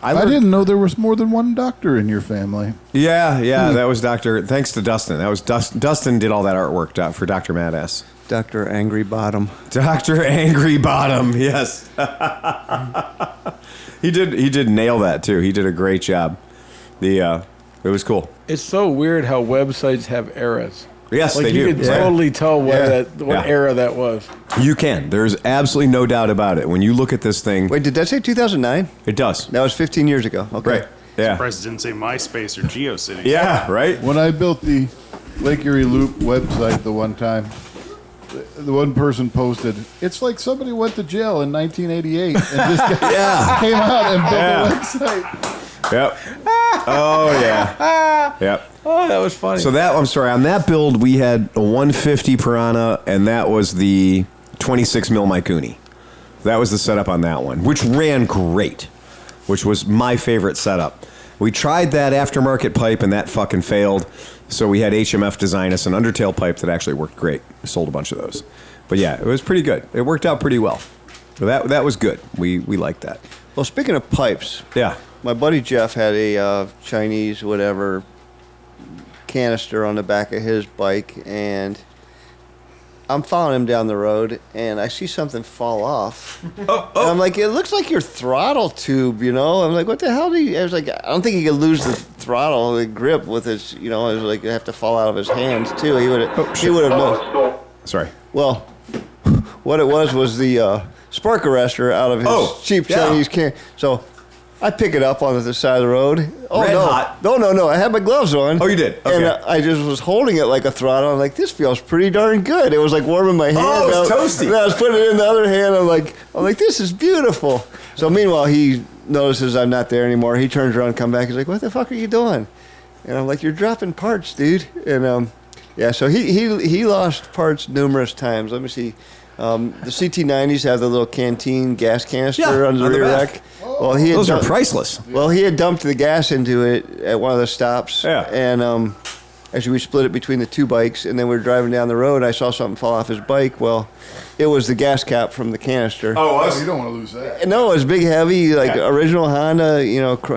I didn't know there was more than one doctor in your family. Yeah, that was Dr. Thanks to Dustin. That was Dustin did all that artwork for Dr. Madass. Dr. Angry Bottom. Dr. Angry Bottom, yes. He did nail that too. He did a great job. It was cool. It's so weird how websites have eras. Yes, Like they you do. could totally tell what Yeah. era that was. You can. There's absolutely no doubt about it. When you look at this thing, Wait, did that say 2009? it does. That was 15 years ago. Okay. Right. Yeah. Surprised it didn't say MySpace or GeoCities. Yeah, right? When I built the Lake Erie Loop website the one time, the one person posted, it's like somebody went to jail in 1988 and just came out and built a website. Yep. Oh, yeah. Yep. Oh, that was funny. So I'm sorry, on that build, we had a 150 Piranha, and that was the 26 mil Mikuni. That was the setup on that one, which ran great, which was my favorite setup. We tried that aftermarket pipe, and that fucking failed. So we had HMF design us an undertail pipe that actually worked great. We sold a bunch of those. But yeah, it was pretty good. It worked out pretty well. So that was good. We liked that. Well, speaking of pipes, Yeah. my buddy Jeff had a Chinese whatever canister on the back of his bike, and I'm following him down the road, and I see something fall off. And I'm like, it looks like your throttle tube, I'm like, what the hell I was like, I don't think he could lose the throttle, the grip with his, it was like it'd have to fall out of his hands too. He would have known. Sorry. Well, what it was the spark arrestor out of his cheap Chinese can. So I pick it up on the side of the road. Oh, Red no. hot. No. I had my gloves on. Oh, you did? Okay. And I just was holding it like a throttle. I'm like, this feels pretty darn good. It was like warming my hand. Oh, it's toasty. And I was putting it in the other hand. I'm like, this is beautiful. So meanwhile, he notices I'm not there anymore. He turns around and comes back. He's like, what the fuck are you doing? And I'm like, you're dropping parts, dude. And so he lost parts numerous times. Let me see. The CT90s have the little canteen gas canister Yeah, under the on the rear back. rack. Well, he had Those are dumped- priceless. Well, he had dumped the gas into it at one of the stops. Yeah. And actually, we split it between the two bikes, and then we were driving down the road. And I saw something fall off his bike. Well, it was the gas cap from the canister. Oh, you don't want to lose that. No, it was big, heavy, like original Honda,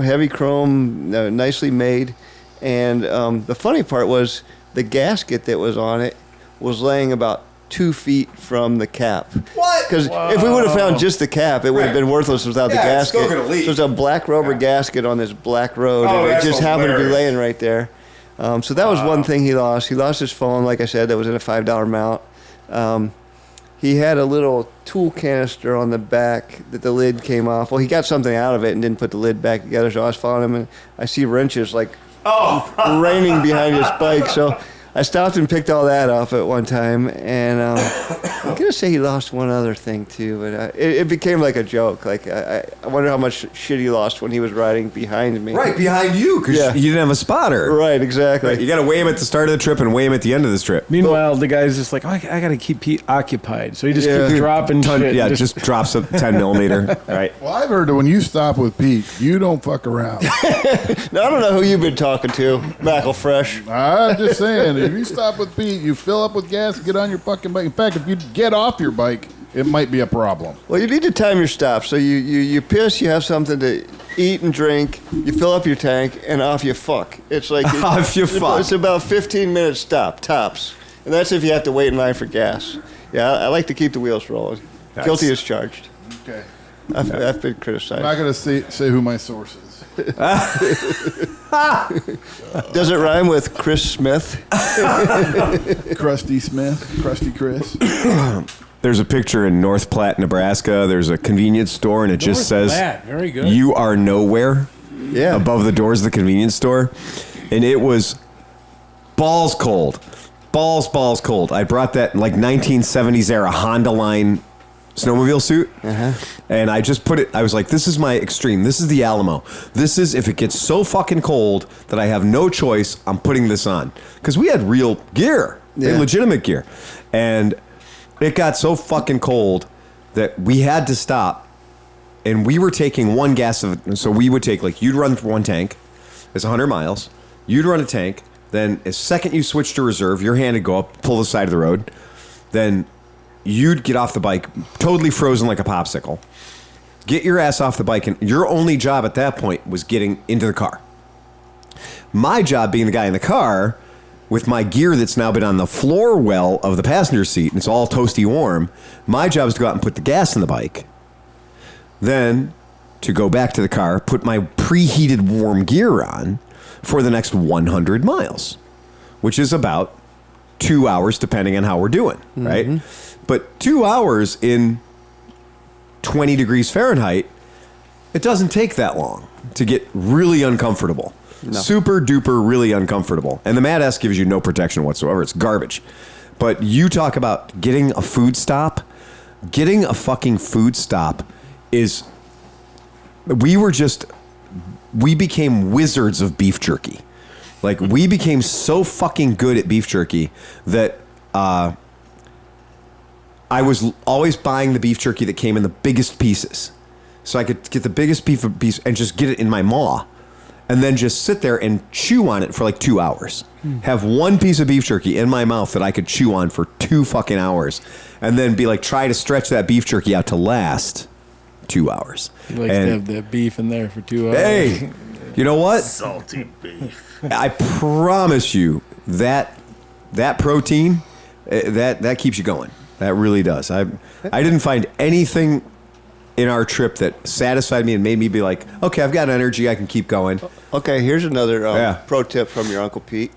heavy chrome, nicely made. And the funny part was the gasket that was on it was laying about 2 feet from the cap. What? Because if we would have found just the cap, it would have been worthless without the Yeah, it's gasket. still gonna leak. So there's a black rubber gasket on this black road, Oh, and it that's just happened to be hilarious. laying right there. So that was one thing he lost. He lost his phone, like I said, that was in a $5 mount. He had a little tool canister on the back that the lid came off. Well, he got something out of it and didn't put the lid back together, so I was following him, and I see wrenches like raining behind his bike. So I stopped and picked all that up at one time, and I'm gonna say he lost one other thing too, but it became like a joke. Like I wonder how much shit he lost when he was riding behind me. Right behind you, because Yeah. you didn't have a spotter. Right, exactly. Right, you got to weigh him at the start of the trip and weigh him at the end of this trip. Meanwhile, the guy's just like, oh, I got to keep Pete occupied. So he just Yeah. keeps dropping shit. Yeah, just drops a 10 millimeter. Right. Well, I've heard that when you stop with Pete, you don't fuck around. Now, I don't know who you've been talking to, Macklefresh. I'm just saying, if you stop with Pete, you fill up with gas, get on your fucking bike. In fact, if you get off your bike, it might be a problem. Well, you need to time your stops. So you piss, you have something to eat and drink, you fill up your tank, and off you fuck. It's like Off you fuck. It's about 15-minute stop tops, and that's if you have to wait in line for gas. Yeah, I like to keep the wheels rolling. Nice. Guilty as charged. Okay. I've been I'm criticized. not going to say who my source is. Does it rhyme with Chris Smith? Krusty Smith, Krusty Chris. There's a picture in North Platte, Nebraska. There's a convenience store, and it just says, Very good. "You are nowhere." Yeah. Above the doors of the convenience store, and it was balls cold, balls cold. I brought that like 1970s era Honda line snowmobile suit, and I just put it. I was like, "This is my extreme. This is the Alamo. This is if it gets so fucking cold that I have no choice. I'm putting this on because we had real gear, legitimate gear, and it got so fucking cold that we had to stop." And we were taking one gas of, so we would take, like, you'd run one tank, it's 100 miles, you'd run a tank, then as second you switch to reserve, your hand would go up, pull the side of the road, then you'd get off the bike, totally frozen like a popsicle, get your ass off the bike, and your only job at that point was getting into the car. My job, being the guy in the car, with my gear that's now been on the floor well of the passenger seat, and it's all toasty warm, my job is to go out and put the gas in the bike. Then to go back to the car, put my preheated warm gear on for the next 100 miles, which is about 2 hours, depending on how we're doing, right? But 2 hours in 20 degrees Fahrenheit, it doesn't take that long to get really uncomfortable. Super duper really uncomfortable. And the Mad S gives you no protection whatsoever. It's garbage. But you talk about getting a food stop. Getting a fucking food stop is, we became wizards of beef jerky. Like, we became so fucking good at beef jerky that I was always buying the beef jerky that came in the biggest pieces. So I could get the biggest piece and just get it in my maw and then just sit there and chew on it for like 2 hours. Have one piece of beef jerky in my mouth that I could chew on for 2 fucking hours and then be like, try to stretch that beef jerky out to last 2 hours. He likes to have that beef in there for 2 hours. Hey, you know what? Salty beef. I promise you that protein, that keeps you going. That really does. I didn't find anything in our trip that satisfied me and made me be like, okay, I've got energy, I can keep going. Okay, here's another Yeah. pro tip from your Uncle Pete.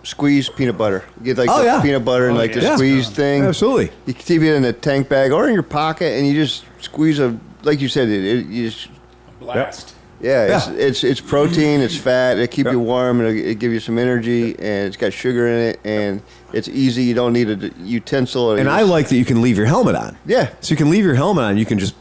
Squeeze peanut butter. Get like Oh, the yeah. peanut butter and like the yeah. squeeze thing. Absolutely. You can keep it in a tank bag or in your pocket, and you just squeeze like you said, you just Blast. it's protein, it's fat, it keep you warm, and it give you some energy, and it's got sugar in it, and it's easy. You don't need a utensil. And I like that you can leave your helmet on. Yeah. So you can leave your helmet on, you can just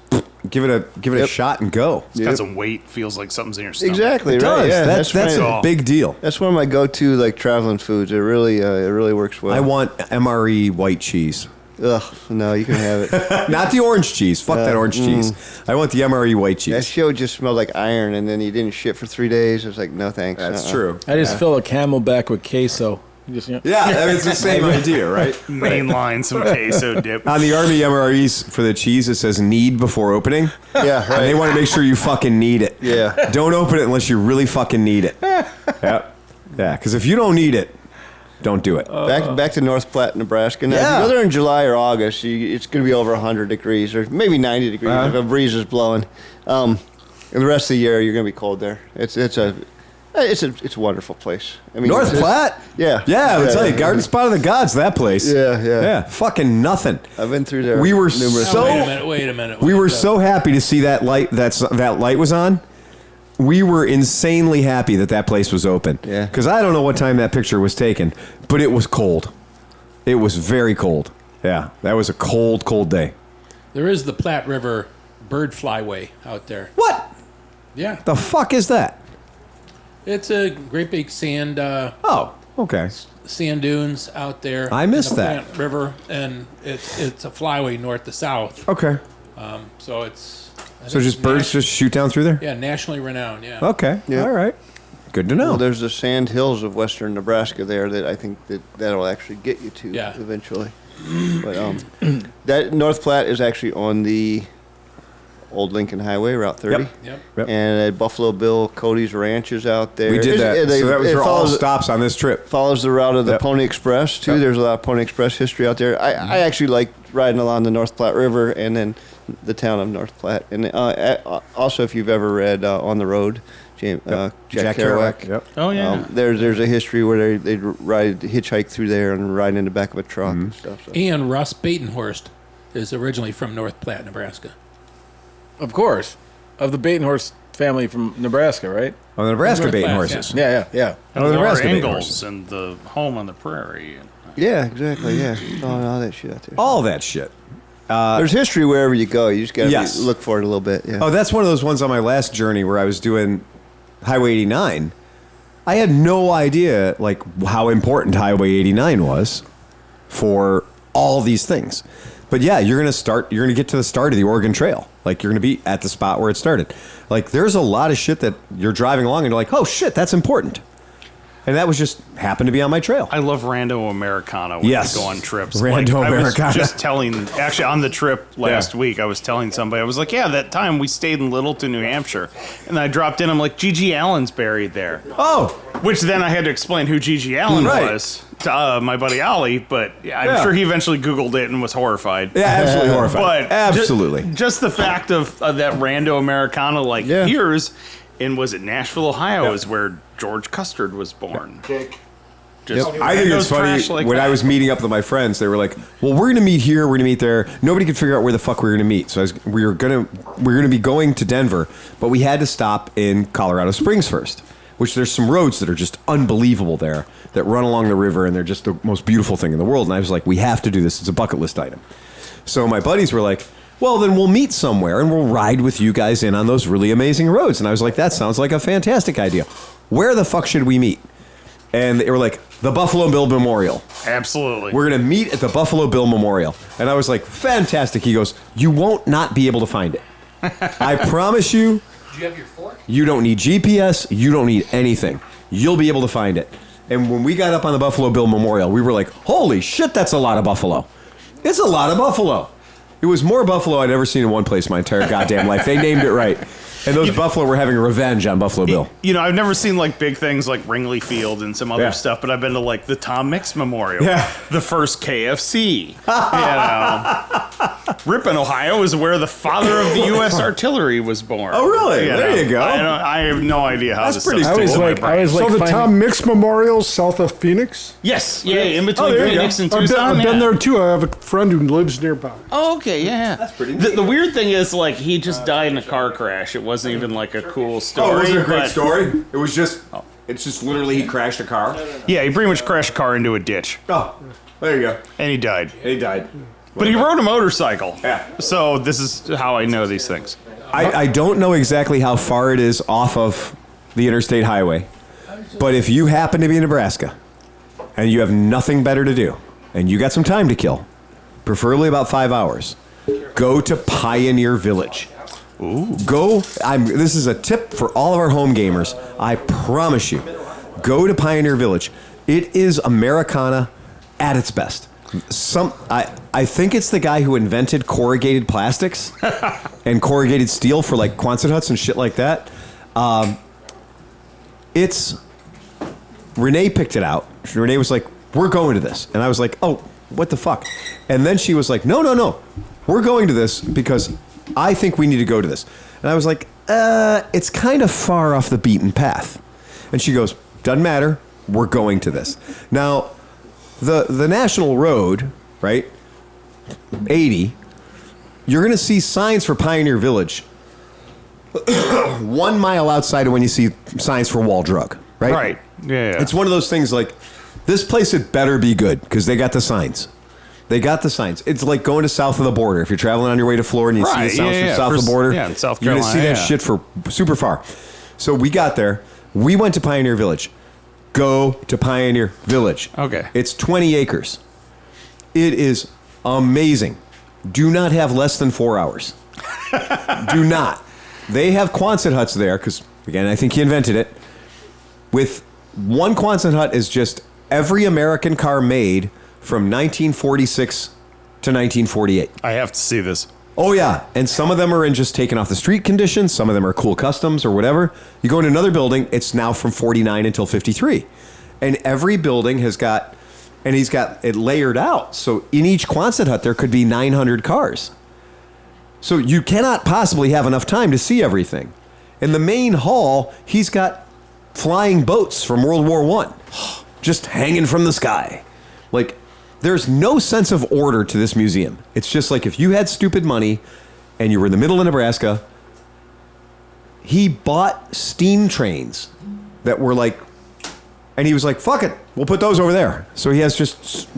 give it a shot and go. It's got some weight. Feels like something's in your stomach. Exactly. It right. does. Yeah, That's right. a big deal. That's one of my go-to like traveling foods. It really works well. I want MRE white cheese. Ugh, no, you can have it. Not the orange cheese. Fuck that orange cheese. I want the MRE white That cheese. show just smelled like iron, and then you didn't shit for 3 days. I was like, no thanks. That's true. I just fill a Camelback with queso. You just, Yeah, I mean, it's the same idea, right? Mainline some queso dip. On the Army MREs for the cheese, it says knead before opening. Yeah, And they right. want to make sure you fucking need it. Yeah. Don't open it unless you really fucking need it. Yeah. Yeah, because if you don't need it, don't do it. Back to North Platte, Nebraska. Now, Yeah. if you go there in July or August, it's going to be over 100 degrees, or maybe 90 degrees if a breeze is blowing. And the rest of the year, you're going to be cold there. It's a wonderful place. I mean, North it's- Platte? Yeah. Yeah, I would tell you, Garden Spot of the Gods, that place. Yeah, yeah. Yeah, fucking nothing. I've been through there. We were numerous so- times. Wait a minute. We were so happy to see that light. That light was on. We were insanely happy that place was open. Yeah. Because I don't know what time that picture was taken, but it was cold. It was very cold. Yeah, that was a cold, cold day. There is the Platte River bird flyway out there. What Yeah. the fuck is that? It's a great big sand Oh, okay. sand dunes out there. I missed in the that. Platte River, and it's a flyway north to south. Okay. So it's I So think just birds just shoot down through there? yeah, nationally renowned. Yeah. Okay. Yeah. All right. Good to know. Well, there's the sand hills of western Nebraska there that I think that'll actually get you to Yeah. eventually. But that North Platte is actually on the old Lincoln Highway, Route 30. Yep. Yep. And at Buffalo Bill Cody's Ranch is out there. We did that. So that was it all follows, stops on this trip. follows the route of the Yep. Pony Express, too. Yep. There's a lot of Pony Express history out there. I actually like riding along the North Platte River and then the town of North Platte. And also, if you've ever read On the Road, Jack Kerouac. Yep. Oh, yeah. There's a history where they'd hitchhike through there and ride in the back of a truck and stuff. So. And Russ Batenhorst is originally from North Platte, Nebraska. of course, of the Batenhorst family from Nebraska, right? Oh, the Nebraska North baiting Platte, horses. Yeah. And Oh, the Laura Nebraska bait Ingalls horses. and the home on the prairie. Yeah, exactly. Yeah, all that shit out there. All that shit. There's history wherever you go. You just gotta Yes. look for it a little bit. Yeah. Oh, that's one of those ones on my last journey where I was doing Highway 89. I had no idea like how important Highway 89 was for all these things. But yeah, you're gonna get to the start of the Oregon Trail. Like you're gonna be at the spot where it started. Like there's a lot of shit that you're driving along and you're like, oh shit, that's important. And that was just happened to be on my trail. I love Rando Americana when Yes. we go on trips. Rando I Americana. was just telling, actually on the trip last Yeah. week, I was telling somebody, I was like, yeah, that time we stayed in Littleton, New Hampshire. And I dropped in, I'm like, G.G. Allen's buried there. Oh, Which then I had to explain who G.G. Allen Right. was to my buddy Ollie, but yeah, I'm Yeah. sure he eventually Googled it and was horrified. yeah, absolutely horrified. But Absolutely. just the fact of that Rando Americana, like Yeah. here's in was it Nashville, Ohio, is where George Custard was born. Just I think it's randos funny trash like when that. I was meeting up with my friends. They were like, "Well, we're gonna meet here. We're gonna meet there." Nobody could figure out where the fuck we were gonna meet. So we were gonna be going to Denver, but we had to stop in Colorado Springs first. Which there's some roads that are just unbelievable there that run along the river, and they're just the most beautiful thing in the world. And I was like, "We have to do this. It's a bucket list item." So my buddies were like, "Well, then we'll meet somewhere and we'll ride with you guys in on those really amazing roads." And I was like, "That sounds like a fantastic idea. Where the fuck should we meet?" And they were like, "The Buffalo Bill Memorial. Absolutely. We're going to meet at the Buffalo Bill Memorial." And I was like, "Fantastic." He goes, "You won't not be able to find it. I promise you, Do you have your fork? you don't need GPS. You don't need anything. You'll be able to find it." And when we got up on the Buffalo Bill Memorial, we were like, "Holy shit, that's a lot of buffalo. It's a lot of buffalo." It was more buffalo I'd ever seen in one place my entire goddamn life. They named it right. And those buffalo were having revenge on Buffalo Bill. You know, I've never seen like big things like Wrigley Field and some other Yeah. stuff, but I've been to like the Tom Mix Memorial, Yeah. the first KFC. Ripon, Ohio is where the father of the U.S. artillery was born. Oh, really? There you go. I have no idea how That's this pretty stuff I always sticks in my like. brain. I always So like the finding. Tom Mix Memorial south of Phoenix? Yes, yeah, in between there you Phoenix go. and I've Tucson. been yeah. there too. I have a friend who lives nearby. Oh, okay, yeah. That's pretty The weird thing is, like, he just died in a car crash. It wasn't even like a cool story. Oh, was it a great but- story? It was just, it's just literally he crashed a car. Yeah, he pretty much crashed a car into a ditch, Oh, there you go. and he died. He died. But he rode a motorcycle. Yeah. So this is how I know these things. I don't know exactly how far it is off of the interstate highway, but if you happen to be in Nebraska and you have nothing better to do and you got some time to kill, preferably about 5 hours, go to Pioneer Village. Ooh. This is a tip for all of our home gamers. I promise you, go to Pioneer Village. It is Americana at its best. I think it's the guy who invented corrugated plastics and corrugated steel for like Quonset huts and shit like that. Renee picked it out. Renee was like, we're going to this. And I was like, oh, what the fuck? And then she was like, no. We're going to this because I think we need to go to this. And I was like, it's kind of far off the beaten path. And she goes, doesn't matter. We're going to this. Now, the national road, right, 80, you're going to see signs for Pioneer Village 1 mile outside of when you see signs for Wall Drug, right? Right. Yeah. It's one of those things like, this place had better be good because they got the signs. They got the signs. It's like going to south of the border. If you're traveling on your way to Florida and you see the signs from south of the border, in South you're going Carolina, to see that shit for super far. So we got there. We went to Pioneer Village. Go to Pioneer Village. Okay. It's 20 acres. It is amazing. Do not have less than 4 hours. Do not. They have Quonset huts there because, again, I think he invented it. With one Quonset hut is just every American car made from 1946 to 1948. I have to see this. Oh, yeah. And some of them are in just taken off the street conditions. Some of them are cool customs or whatever. You go into another building, it's now from 49 until 53. And every building has got, and he's got it layered out. So in each Quonset hut, there could be 900 cars. So you cannot possibly have enough time to see everything. In the main hall, he's got flying boats from World War I just hanging from the sky. Like, there's no sense of order to this museum. It's just like if you had stupid money and you were in the middle of Nebraska, he bought steam trains that were like, and he was like, fuck it, we'll put those over there. So he has just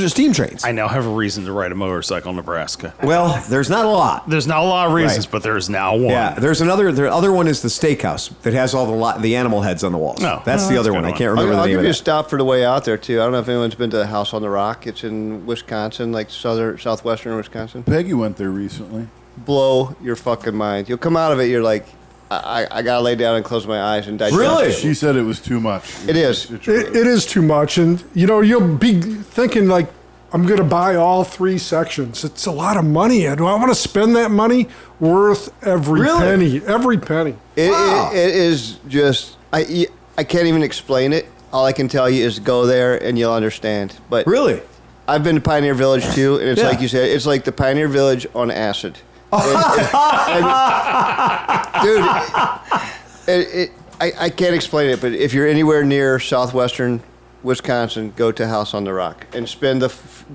steam trains. I now have a reason to ride a motorcycle in Nebraska. Well, there's not a lot. There's not a lot of reasons, Right. but there's now one. Yeah, there's another. The other one is the steakhouse that has all the animal heads on the walls. No, that's the other one. I can't remember I'll the name give of you a it. stop for the way out there too. I don't know if anyone's been to the House on the Rock. It's in Wisconsin, like southwestern Wisconsin. Peggy went there recently. Blow your fucking mind. You'll come out of it. You're like, I gotta lay down and close my eyes and digest. Really? She said it was too much. It is. It's It is too much, and you'll be thinking like, I'm going to buy all 3 sections. It's a lot of money. Do I want to spend that money? Worth every penny. Every penny. It is just I can't even explain it. All I can tell you is go there and you'll understand. But Really? I've been to Pioneer Village too, and it's Yeah. like you said, it's like the Pioneer Village on acid. Dude, I can't explain it, but if you're anywhere near southwestern Wisconsin, go to House on the Rock and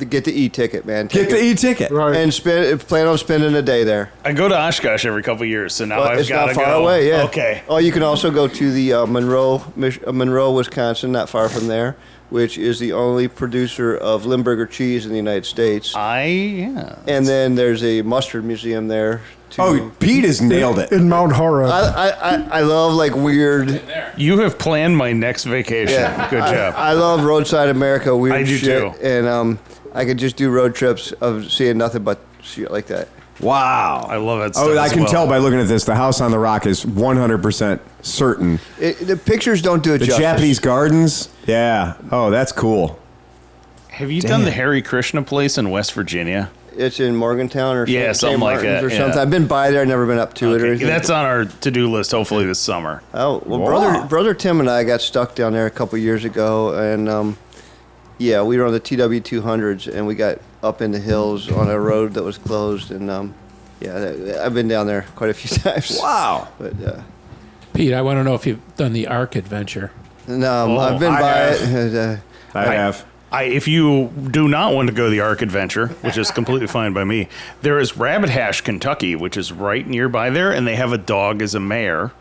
get the e-ticket, man. Get the e-ticket. Right. And plan on spending a day there. I go to Oshkosh every couple of years, so now Well, I've it's got not to far go. away, yeah. Okay. Oh, you can also go to the Monroe, Wisconsin, not far from there, which is the only producer of Limburger cheese in the United States. Yeah. And then there's a mustard museum there. Too. Oh, Pete has nailed it. In Mount Horeb. I love like weird. You have planned my next vacation. Yeah, Good job. I love roadside America weird I do shit, too. and I could just do road trips of seeing nothing but shit like that. Wow. I love it. Oh, I can tell by looking at this. The house on the rock is 100% certain. The pictures don't do it The justice. Japanese gardens. Yeah. Oh, that's cool. Have you done the Hare Krishna place in West Virginia? It's in Morgantown or Yeah, St. something like Martin's that, or yeah. something. I've been by there, never been up to it or Okay, anything. that's on our to-do list, hopefully this summer. Oh well, Wow. brother Tim and I got stuck down there a couple years ago, and yeah, we were on the TW 200s, and we got up in the hills on a road that was closed, and yeah, I've been down there quite a few times. Wow. But Pete, I want to know if you've done the Ark adventure. no, I've been I by have. it. I have. If you do not want to go the Ark Adventure, which is completely fine by me, there is Rabbit Hash, Kentucky, which is right nearby there, and they have a dog as a mare.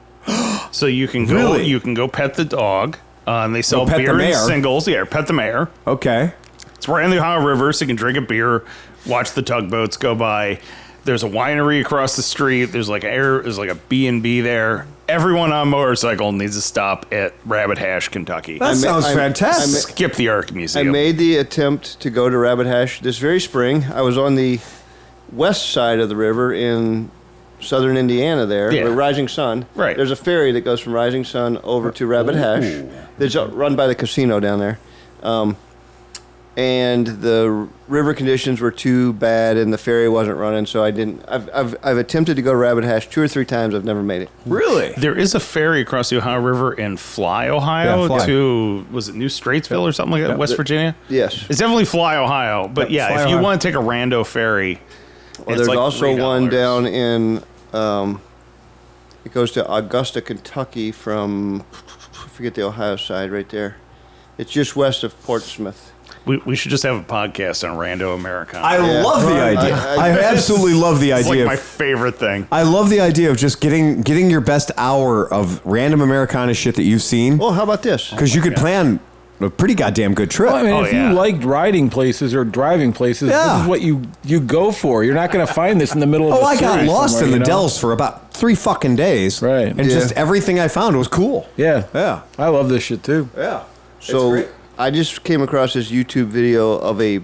So you can go. Really? You can go pet the dog. And they sell pet the beer in mare? singles. Yeah, pet the mare. Okay. It's right in the Ohio River, so you can drink a beer, watch the tugboats go by. There's a winery across the street. There's like a B&B there. everyone on motorcycle needs to stop at Rabbit Hash, Kentucky. That sounds fantastic. Skip the Ark I Museum. made the attempt to go to Rabbit Hash this very spring. I was on the west side of the river in southern Indiana there, Yeah. where Rising Sun. Right. There's a ferry that goes from Rising Sun over to Rabbit Hash. That's run by the casino down there. And the river conditions were too bad and the ferry wasn't running, so I didn't. I've attempted to go to Rabbit Hash 2 or 3 times. I've never made it. Really? There is a ferry across the Ohio River in Fly, Ohio, Yeah, Fly. to, was it New Stratesville or something like that, West Virginia? Yes. It's definitely Fly, Ohio. But Yeah, yeah, Fly, if you Ohio. want to take a rando ferry, Well, it's there's like also $3. one down in, it goes to Augusta, Kentucky from, I forget the Ohio side right there. It's just west of Portsmouth. We should just have a podcast on Rando Americana. I love the idea. I absolutely love the it's idea. like my favorite thing. I love the idea of just getting your best hour of random Americana shit that you've seen. Well, how about this? Because you could plan a pretty goddamn good trip. Well, I mean, Oh, if yeah. you liked riding places or driving places, Yeah. this is what you go for. You're not going to find this in the middle of Oh, the I got city lost somewhere, in the you know? Dells for about 3 fucking days. Right. And Yeah. just everything I found was cool. Yeah. Yeah. I love this shit too. Yeah. So I just came across this YouTube video of a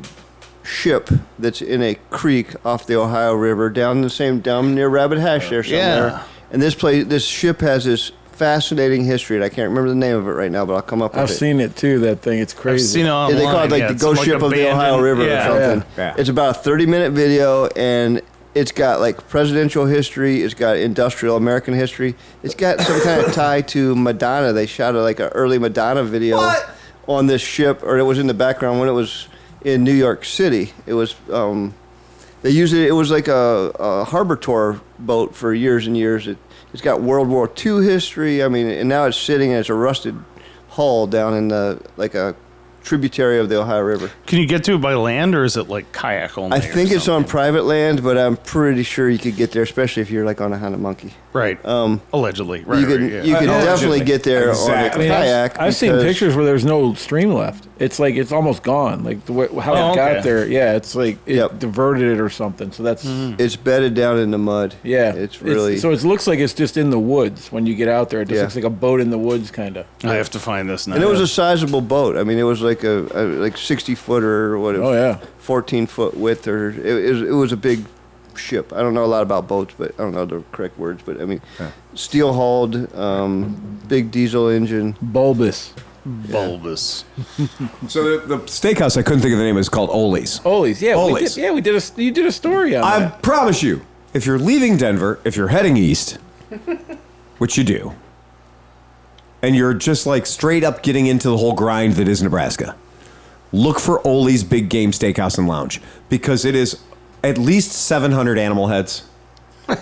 ship that's in a creek off the Ohio River down near Rabbit Hash there somewhere. Yeah. And this ship has this fascinating history, and I can't remember the name of it right now, but I'll come up with I've it. seen it too. That thing, it's I've crazy. seen it Yeah, online. they call it like yeah, the it's ghost like ship of the Ohio abandoned- River yeah. or something. Yeah. It's about a 30-minute video, and it's got like presidential history. It's got industrial American history. It's got some kind of tie to Madonna. They shot like an early Madonna video on this ship, or it was in the background when it was in New York City. It was they used it. It was like a harbor tour boat for years and years. It's got World War II history. I mean, and now it's sitting as a rusted hull down in like a tributary of the Ohio River. Can you get to it by land, or is it like kayak only? I or think it's on something? private land, but I'm pretty sure you could get there, especially if you're like on a Honda Monkey. Allegedly. Right, You could right, yeah. you could Allegedly. definitely get there Exactly. on a I mean, kayak. I've seen because- pictures where there's no stream left. It's like it's almost gone. Like the way, how Oh, it okay. got there. Yeah, it's like it Yep. diverted it or something. So that's It's bedded down in the mud. yeah. It's really so it looks like it's just in the woods when you get out there. It just Yeah. looks like a boat in the woods, kind of. I have to find this now. and it was a sizable boat. I mean, it was like a like 60 footer or whatever. Oh yeah. 14-foot width, or it was a big ship. I don't know a lot about boats, but I don't know the correct words. But I mean, steel hulled, big diesel engine. Bulbous. bulbous. So the steakhouse, I couldn't think of the name, is called Ole's. Ole's. Yeah. Ole's. We did a. You did a story on I that. promise you, if you're leaving Denver, if you're heading east, which you do, and you're just like straight up getting into the whole grind that is Nebraska, look for Ole's Big Game Steakhouse and Lounge, because it is at least 700 animal heads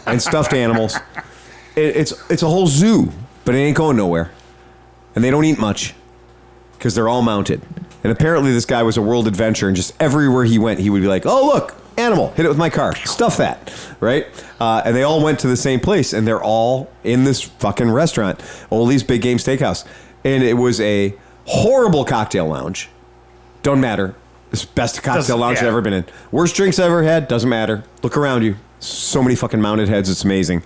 and stuffed animals. It's a whole zoo, but it ain't going nowhere. And they don't eat much because they're all mounted. And apparently this guy was a world adventurer, and just everywhere he went, he would be like, oh, look, animal, hit it with my car, stuff that, right? And they all went to the same place, and they're all in this fucking restaurant, Ole's Big Game Steakhouse. And it was a horrible cocktail lounge. Don't matter. It's the best cocktail lounge I've ever been in. Worst drinks I've ever had, doesn't matter. Look around you. So many fucking mounted heads, it's amazing.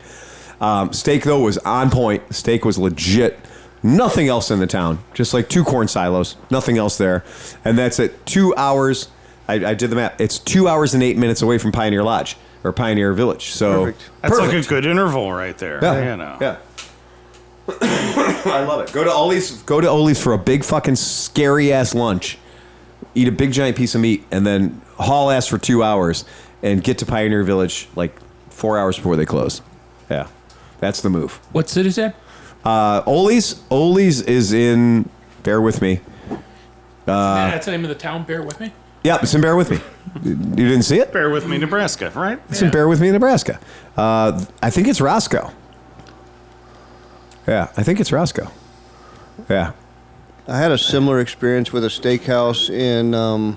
Steak, though, was on point. Steak was legit. Nothing else in the town. Just like 2 corn silos. Nothing else there. And that's at 2 hours. I did the math. It's 2 hours and 8 minutes away from Pioneer Lodge or Pioneer Village. So Perfect. That's like perfect. a good interval right there. Yeah. You know. Yeah. I love it. Go to Ole's for a big fucking scary ass lunch. Eat a big giant piece of meat and then haul ass for 2 hours and get to Pioneer Village like 4 hours before they close. Yeah. That's the move. What city is that? Ole's is in, bear with me. That's the name of the town. Bear with me. Yep, it's in Bear With Me. You didn't see it? Bear with me, Nebraska, right? It's in Bear With Me, Nebraska. I think it's Roscoe. Yeah, I think it's Roscoe. Yeah. I had a similar experience with a steakhouse in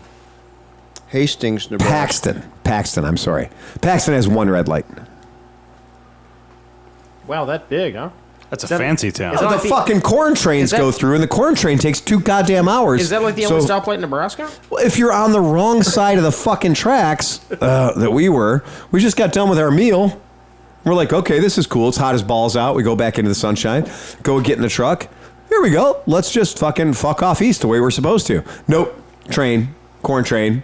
Hastings, Nebraska. Paxton, I'm sorry. Paxton has one red light. Wow, that big, huh? That's a that- fancy town. is that The like the- fucking corn trains is that- go through, and the corn train takes 2 goddamn hours. Is that like the So- only stoplight in Nebraska? Well, if you're on the wrong side of the fucking tracks that we just got done with our meal, We're like, okay, this is cool. It's hot as balls out. We go back into the sunshine, go get in the truck. Here we go. Let's just fucking fuck off east the way we're supposed to. Nope. Train. Corn train.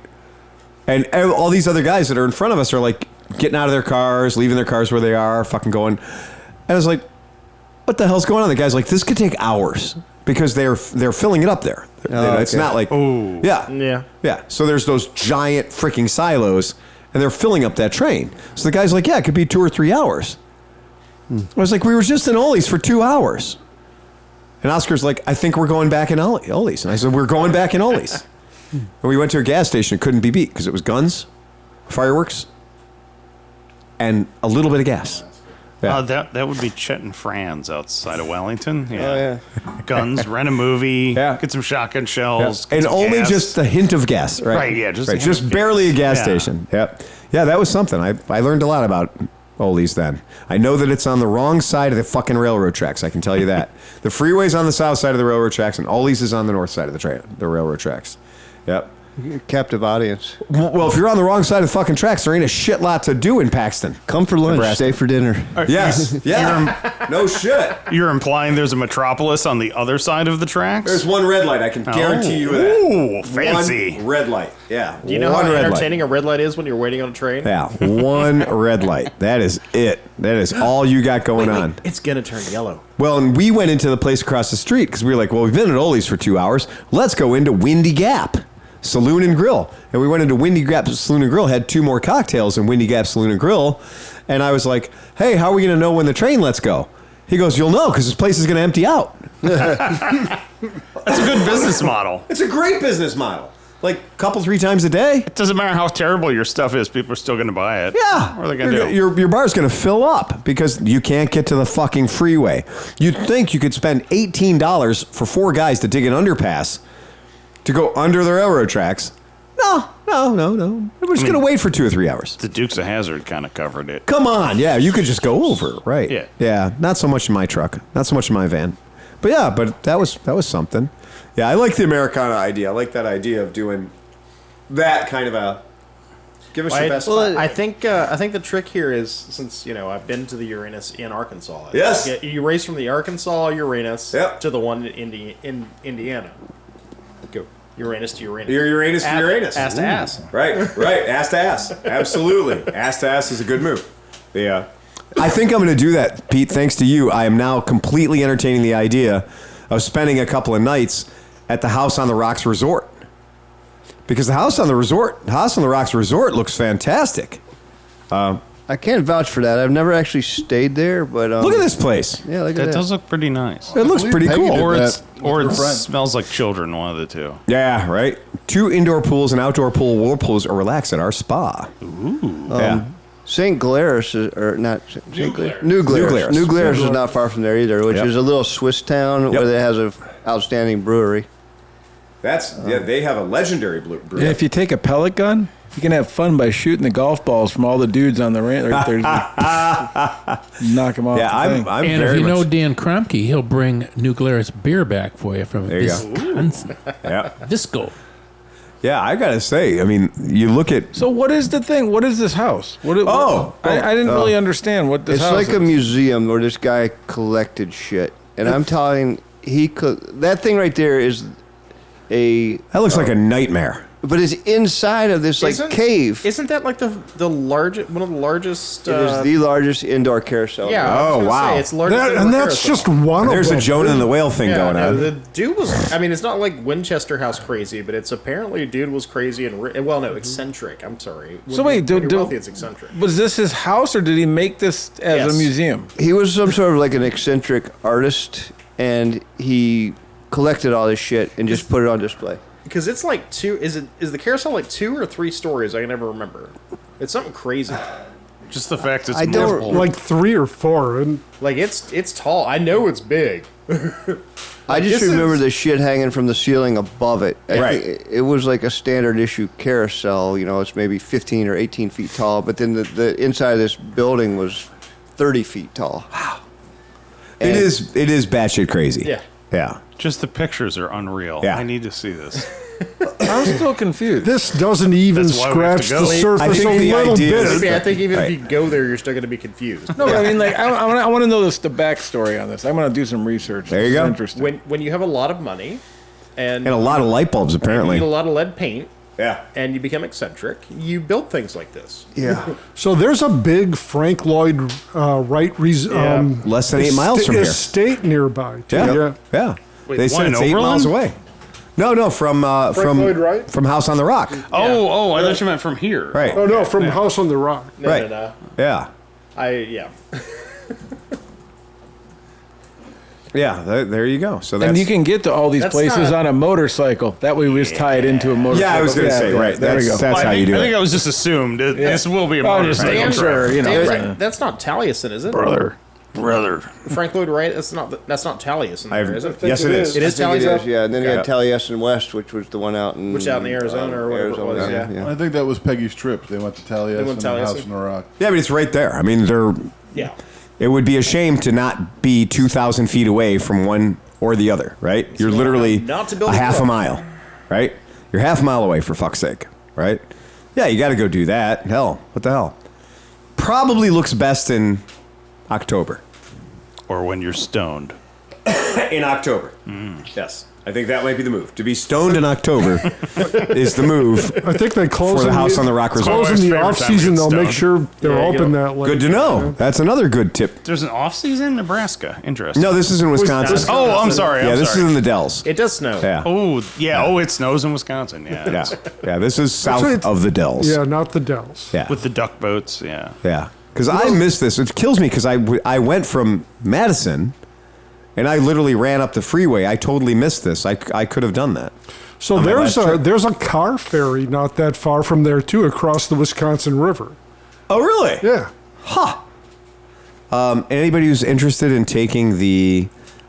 And all these other guys that are in front of us are like getting out of their cars, leaving their cars where they are, fucking going. And I was like, what the hell's going on? The guy's like, this could take hours because they're filling it up there. It's not like, yeah. So there's those giant freaking silos, and they're filling up that train. So the guy's like, yeah, it could be 2 or 3 hours. I was like, we were just in Ollie's for 2 hours. And Oscar's like, I think we're going back in Ollie's. And I said, we're going back in Ollie's. And we went to a gas station. It couldn't be beat because it was guns, fireworks, and a little bit of gas. Yeah. That would be Chet and Franz outside of Wellington. Yeah. Oh, yeah. Guns, rent a movie, get some shotgun shells. And some only gas. just a hint of gas, right? Right, yeah. Just barely a gas station. Yep. Yeah, that was something. I learned a lot about Ollie's then. I know that it's on the wrong side of the fucking railroad tracks. I can tell you that. The freeway's on the south side of the railroad tracks, and Ollie's is on the north side of the railroad tracks. Yep. Captive audience. Well, if you're on the wrong side of the fucking tracks, there ain't a shit lot to do in Paxton. Come for lunch, stay for dinner. Yes. Yeah. No shit. You're implying there's a metropolis on the other side of the tracks? There's one red light. I can guarantee you that. Ooh, fancy. One red light. Yeah. Do you know how entertaining a red light is when you're waiting on a train? Yeah. One red light. That is it. That is all you got going on. It's going to turn yellow. Well, and we went into the place across the street because we were like, well, we've been at Ollie's for 2 hours. Let's go into Windy Gap Saloon and Grill. And we went into Windy Gap Saloon and Grill, had 2 more cocktails in Windy Gap Saloon and Grill. And I was like, hey, how are we going to know when the train lets go? He goes, you'll know because this place is going to empty out. That's a good business model. It's a great business model. Like a couple, 3 times a day. It doesn't matter how terrible your stuff is, people are still going to buy it. Yeah. What are they going to do? Your bar's going to fill up because you can't get to the fucking freeway. You'd think you could spend $18 for 4 guys to dig an underpass to go under the railroad tracks. No. We're just going to wait for 2 or 3 hours. The Dukes of Hazzard kind of covered it. Come on. Yeah, you could just go over, right? Yeah. Yeah, not so much in my truck. Not so much in my van. But yeah, that was something. Yeah, I like the Americana idea. I like that idea of doing that kind of a give us your best. Well, I think the trick here is, since I've been to the Uranus in Arkansas. Yes. You race from the Arkansas Uranus Yep. to the one in Indiana. Go Uranus to Uranus. Your Uranus to Uranus. Ass to ass. Right. Ass to ass. Absolutely. Ass to ass is a good move. Yeah. I think I'm going to do that, Pete. Thanks to you, I am now completely entertaining the idea of spending a couple of nights at the House on the Rocks Resort. Because the House on the Rocks Resort looks fantastic. I can't vouch for that. I've never actually stayed there, but look at this place. Yeah, look at that. That does look pretty nice. It looks pretty Peggy cool. did Or it Her friend. smells like children, one of the two. Yeah, right. 2 indoor pools and outdoor pool whirlpools are relaxed at our spa. Ooh. Yeah. St. Glarus, or not St. Glarus? New Glarus. Glarus. New Glarus is not far from there either, which is a little Swiss town where it has an outstanding brewery. They have a legendary brewery. And if you take a pellet gun, you can have fun by shooting the golf balls from all the dudes on the ranch right there. Knock them off. Yeah, the thing. I'm And very if you know much. Dan Kromke, he'll bring New Glarus beer back for you from There you go. Wisconsin. Yeah. Visco. Yeah, I gotta say, I mean, you look at. So what is the thing? What is this house? I didn't really understand what this It's house like is. a museum where this guy collected shit. And I'm telling that thing right there is That looks like a nightmare. but it's inside of this cave. Isn't that like the largest, one of the largest? It is the largest indoor carousel. Yeah. I was Oh, gonna wow. say, it's larger than And the that's carousel. just one There's of a them. Jonah and the Whale thing Yeah, going no, on. the dude was. I mean, it's not like Winchester House crazy, but it's apparently dude was crazy and eccentric. I'm sorry. So wait, when you're wealthy, it's eccentric. Was this his house, or did he make this as Yes. a museum? He was some sort of like an eccentric artist, and he collected all this shit and just put it on display. Because it's like is the carousel like 2 or 3 stories? I can never remember. It's something crazy. Just the fact it's I don't- multiple. Like 3 or 4. And Like it's tall. I know it's big. I just this remember is- the shit hanging from the ceiling above it. I Right. think it was like a standard issue carousel. It's maybe 15 or 18 feet tall, but then the inside of this building was 30 feet tall. Wow. It is batshit crazy. Yeah. Yeah. Just the pictures are unreal. Yeah. I need to see this. I'm still confused. This doesn't even That's why we have to scratch go. the I surface think a the little idea is- bit. I think even Right. if you go there, you're still going to be confused. No, but I mean, like, I want to know the backstory on this. I want to do some research. There you This is go. Interesting. When you have a lot of money and And a lot of light bulbs, you apparently. need a lot of lead paint Yeah. and you become eccentric, you build things like this. Yeah. So there's a big Frank Lloyd Wright Less than 8 miles from here. estate nearby. Too. Yeah. Yeah. Wait, They said one it's in 8 miles Oberlin? away. No, from Lloyd Wright? from House on the Rock. Oh, I thought you meant from here. Right. Oh no, from House on the Rock. No, Right. no. Yeah. Yeah. Yeah, there you go. So that's And you can get to all these That's places not- on a motorcycle. That way we just tie it into a motorcycle. Yeah, I was going to say, right. There we go. That's how I you think, do I think it. I was just assumed this will be a Oh, just motorcycle. making sure, you know. That's not Taliesin, is it? Brother. Frank Lloyd Wright. That's not Taliesin, I've- there, is it? yes, it is. It is I think it is, Taliesin. yeah. And then you had Okay. Taliesin West, which was the one out in... Which out in Arizona or whatever it was, Arizona, yeah. I think that was Peggy's trip. They went to Taliesin went and to House Taliesin. on the Rock. Yeah, but it's right there. I mean, Yeah. it would be a shame to not be 2,000 feet away from one or the other, right? You're literally not to build a a half a road. mile, right? You're half a mile away, for fuck's sake, right? Yeah, you got to go do that. Hell, what the hell? Probably looks best in October. Or when you're stoned. In October. Yes. I think that might be the move. To be stoned in October is the move I think they close for the in House on the Rock Resort. Close in the Favorite off time to season. get They'll make stoned. sure they're open that late. Good to know. That's another good tip. There's an off season in Nebraska. Interesting. No, this is in Wisconsin. Oh, I'm sorry. Yeah, I'm this sorry. is in the Dells. It does snow. Yeah. Oh, yeah. Oh, it snows in Wisconsin. Yeah. Yeah. Yeah, this is south it's- of the Dells. Yeah, not the Dells. Yeah. With the duck boats. Yeah. Yeah. Because I miss this. It kills me because I went from Madison and I literally ran up the freeway. I totally missed this. I could have done that. So my there's last trip. there's a car ferry not that far from there too, across the Wisconsin River. Oh, really? Yeah. Anybody who's interested in taking the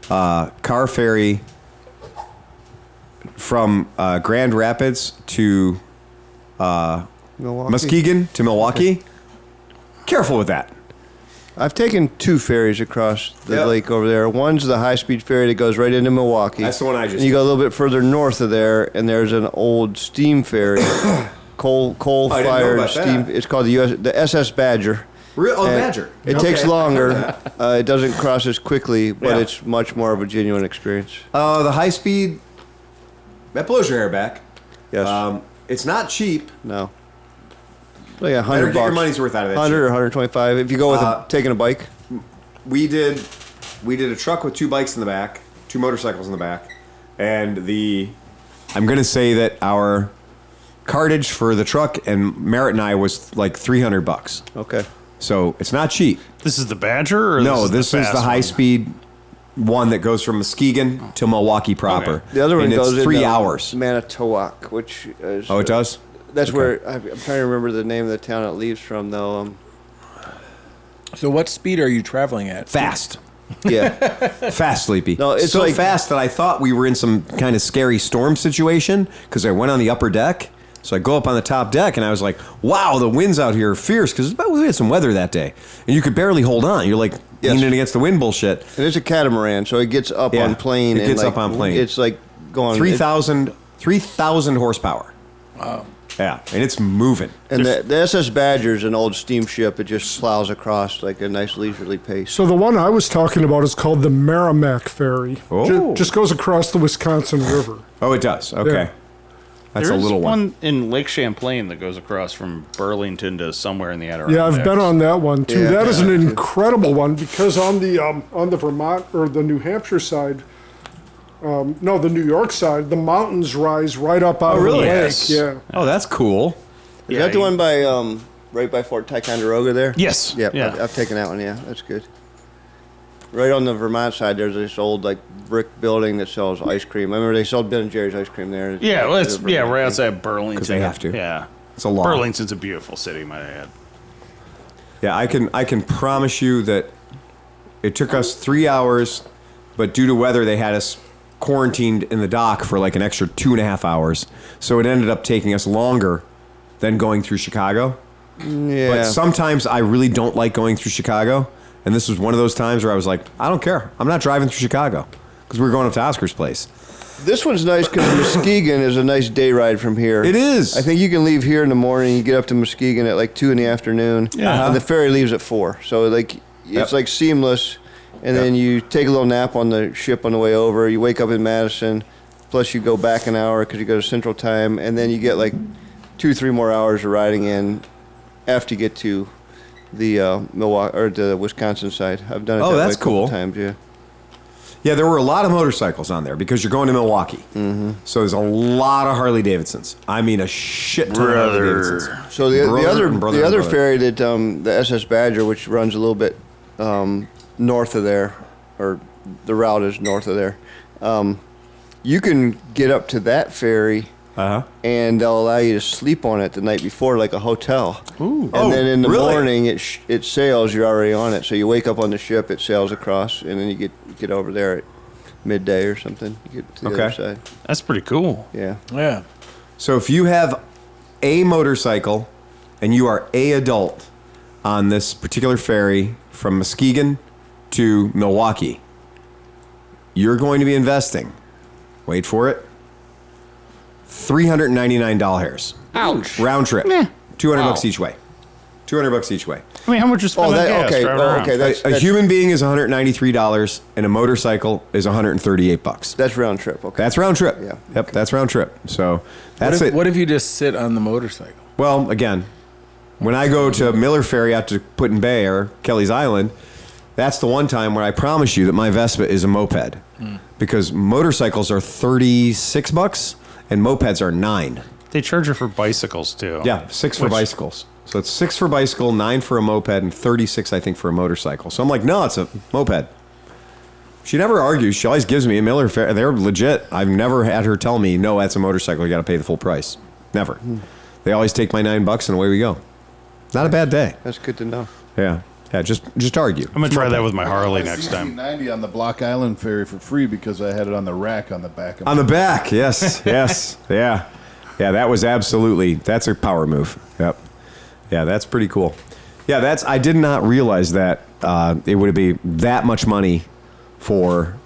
car ferry from Grand Rapids to Milwaukee. Muskegon to Milwaukee, careful with that. I've taken 2 ferries across the Yep. lake over there. One's the high-speed ferry that goes right into Milwaukee. That's the one I just And you go a little bit further north of there, and there's an old steam ferry, coal-fired about steam. that. It's called the SS Badger. Oh, And Badger. It takes longer. It doesn't cross as quickly, but Yeah. it's much more of a genuine experience. The high speed, that blows your hair back. Yes. It's not cheap. No. Like Better $100. get your money's worth out of that 100 or shit. 125 if you go with taking a bike. We did a truck with 2 bikes in the back, 2 motorcycles in the back, and I'm gonna say that our cartage for the truck and Merritt and I was like $300. Okay. So it's not cheap. This is the Badger? Or No, this this is fast the high one? speed one that goes from Muskegon to Milwaukee proper. Okay. The other one and goes it's 3 into hours. Manitowoc, which is... Oh, it does? That's Okay. where... I'm trying to remember the name of the town it leaves from, though. So what speed are you traveling at? Fast. Yeah. Fast, Sleepy. No, it's so like- fast that I thought we were in some kind of scary storm situation because I went on the upper deck. So I go up on the top deck and I was like, wow, the winds out here are fierce because we had some weather that day. And you could barely hold on. You're like Yes. leaning against the wind bullshit. And it's a catamaran, so it gets up Yeah, on plane. it and gets like, up on plane. It's like going... 3,000 horsepower. Wow. Yeah, and it's moving. And the SS Badger is an old steamship. It just plows across like a nice leisurely pace. So the one I was talking about is called the Merrimack Ferry. Oh. Just goes across the Wisconsin River. Oh, it does. Okay. Yeah. That's There's a little one. in Lake Champlain that goes across from Burlington to somewhere in the Adirondacks. Yeah, I've been on that one too. Yeah. That is an incredible one because on the Vermont or the New Hampshire side, no, the New York side, the mountains rise right up out of really? the lake. Yes. Yeah. Oh, that's cool. Is Yeah, that the you- one by right by Fort Ticonderoga there? Yes. Yeah, Yeah. I've taken that one. Yeah, that's good. Right on the Vermont side, there's this old like brick building that sells ice cream. I remember they sold Ben and Jerry's ice cream there. Yeah, well, it's The right Vermont outside Burlington. 'Cause they have to. Yeah. It's a lot. Burlington's a beautiful city, might I add. Yeah, I can promise you that it took us 3 hours, but due to weather, they had us quarantined in the dock for like an extra 2.5 hours. So it ended up taking us longer than going through Chicago. Yeah. But sometimes I really don't like going through Chicago. And this was one of those times where I was like, I don't care. I'm not driving through Chicago. because we were going up to Oscar's place. This one's nice because Muskegon is a nice day ride from here. It is. I think you can leave here in the morning. You get up to Muskegon at like 2 in the afternoon. Yeah. And the ferry leaves at 4. So like it's like seamless. And then you take a little nap on the ship on the way over. You wake up in Madison. Plus you go back an hour because you go to Central Time. And then you get like 2-3 more hours of riding in after you get to the Milwaukee or the Wisconsin side. I've done it that that's way a couple cool. times, yeah. Yeah, there were a lot of motorcycles on there because you're going to Milwaukee. Mm-hmm. So there's a lot of Harley Davidsons. I mean, a shit ton of Harley Davidsons. So the other ferry that the SS Badger, which runs a little bit north of there, or the route is north of there, you can get up to that ferry. And they'll allow you to sleep on it the night before, like a hotel. Ooh. And then in the morning, it sails. You're already on it, so you wake up on the ship. It sails across, and then you get over there at midday or something. You get to the other side. That's pretty cool. Yeah. Yeah. So if you have a motorcycle and you are a adult on this particular ferry from Muskegon to Milwaukee, you're going to be investing. Wait for it. $399. Ouch. Round trip. $200 each way. $200 each way. I mean, how much you spend on gas driving around? Okay. A human being is $193, and a motorcycle is $138. That's round trip. Okay. That's round trip. Yeah. Yep, that's round trip. So that's it. What if you just sit on the motorcycle? Well, again, when I go to Miller Ferry out to Put-in Bay or Kelly's Island, that's the one time where I promise you that my Vespa is a moped. Because motorcycles are $36 and mopeds are $9. They charge you for bicycles, too. Yeah, $6 for bicycles. So it's $6 for bicycle, $9 for a moped, and $36, I think, for a motorcycle. So I'm like, no, it's a moped. She never argues. She always gives me a Miller Ferry. They're legit. I've never had her tell me, no, that's a motorcycle. You got to pay the full price. Never. They always take my $9 and away we go. Not a bad day. That's good to know. Yeah. Yeah, just argue. I'm going to try that with my Harley next time. 90 on the Block Island ferry for free because I had it on the rack on the back. On the back, yes, yes. Yeah. Yeah, that was that's a power move. Yep. Yeah, that's pretty cool. Yeah, I did not realize that it would be that much money for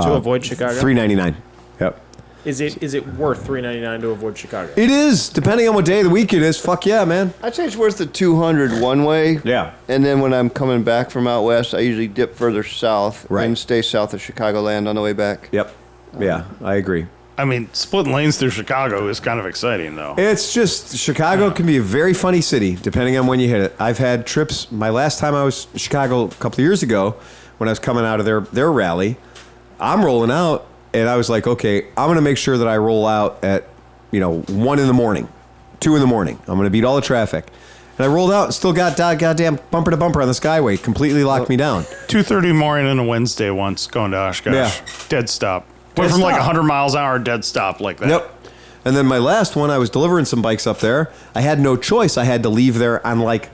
to avoid Chicago. $399. Yep. Is it worth $399 to avoid Chicago? It is, depending on what day of the week it is. Fuck yeah, man. I'd say it's worth the $200 one way. Yeah. And then when I'm coming back from out west, I usually dip further south and stay south of Chicagoland on the way back. Yep. Yeah, I agree. I mean, splitting lanes through Chicago is kind of exciting, though. It's just, Chicago can be a very funny city, depending on when you hit it. I've had trips, my last time I was in Chicago a couple of years ago, when I was coming out of their rally, I'm rolling out, and I was like, okay, I'm going to make sure that I roll out at, 1 in the morning, 2 in the morning. I'm going to beat all the traffic. And I rolled out and still got goddamn bumper to bumper on the Skyway, completely locked me down. 2:30 morning on a Wednesday once, going to Oshkosh. Yeah. Dead stop. Went from like 100 miles an hour, dead stop like that. Yep. And then my last one, I was delivering some bikes up there. I had no choice. I had to leave there on like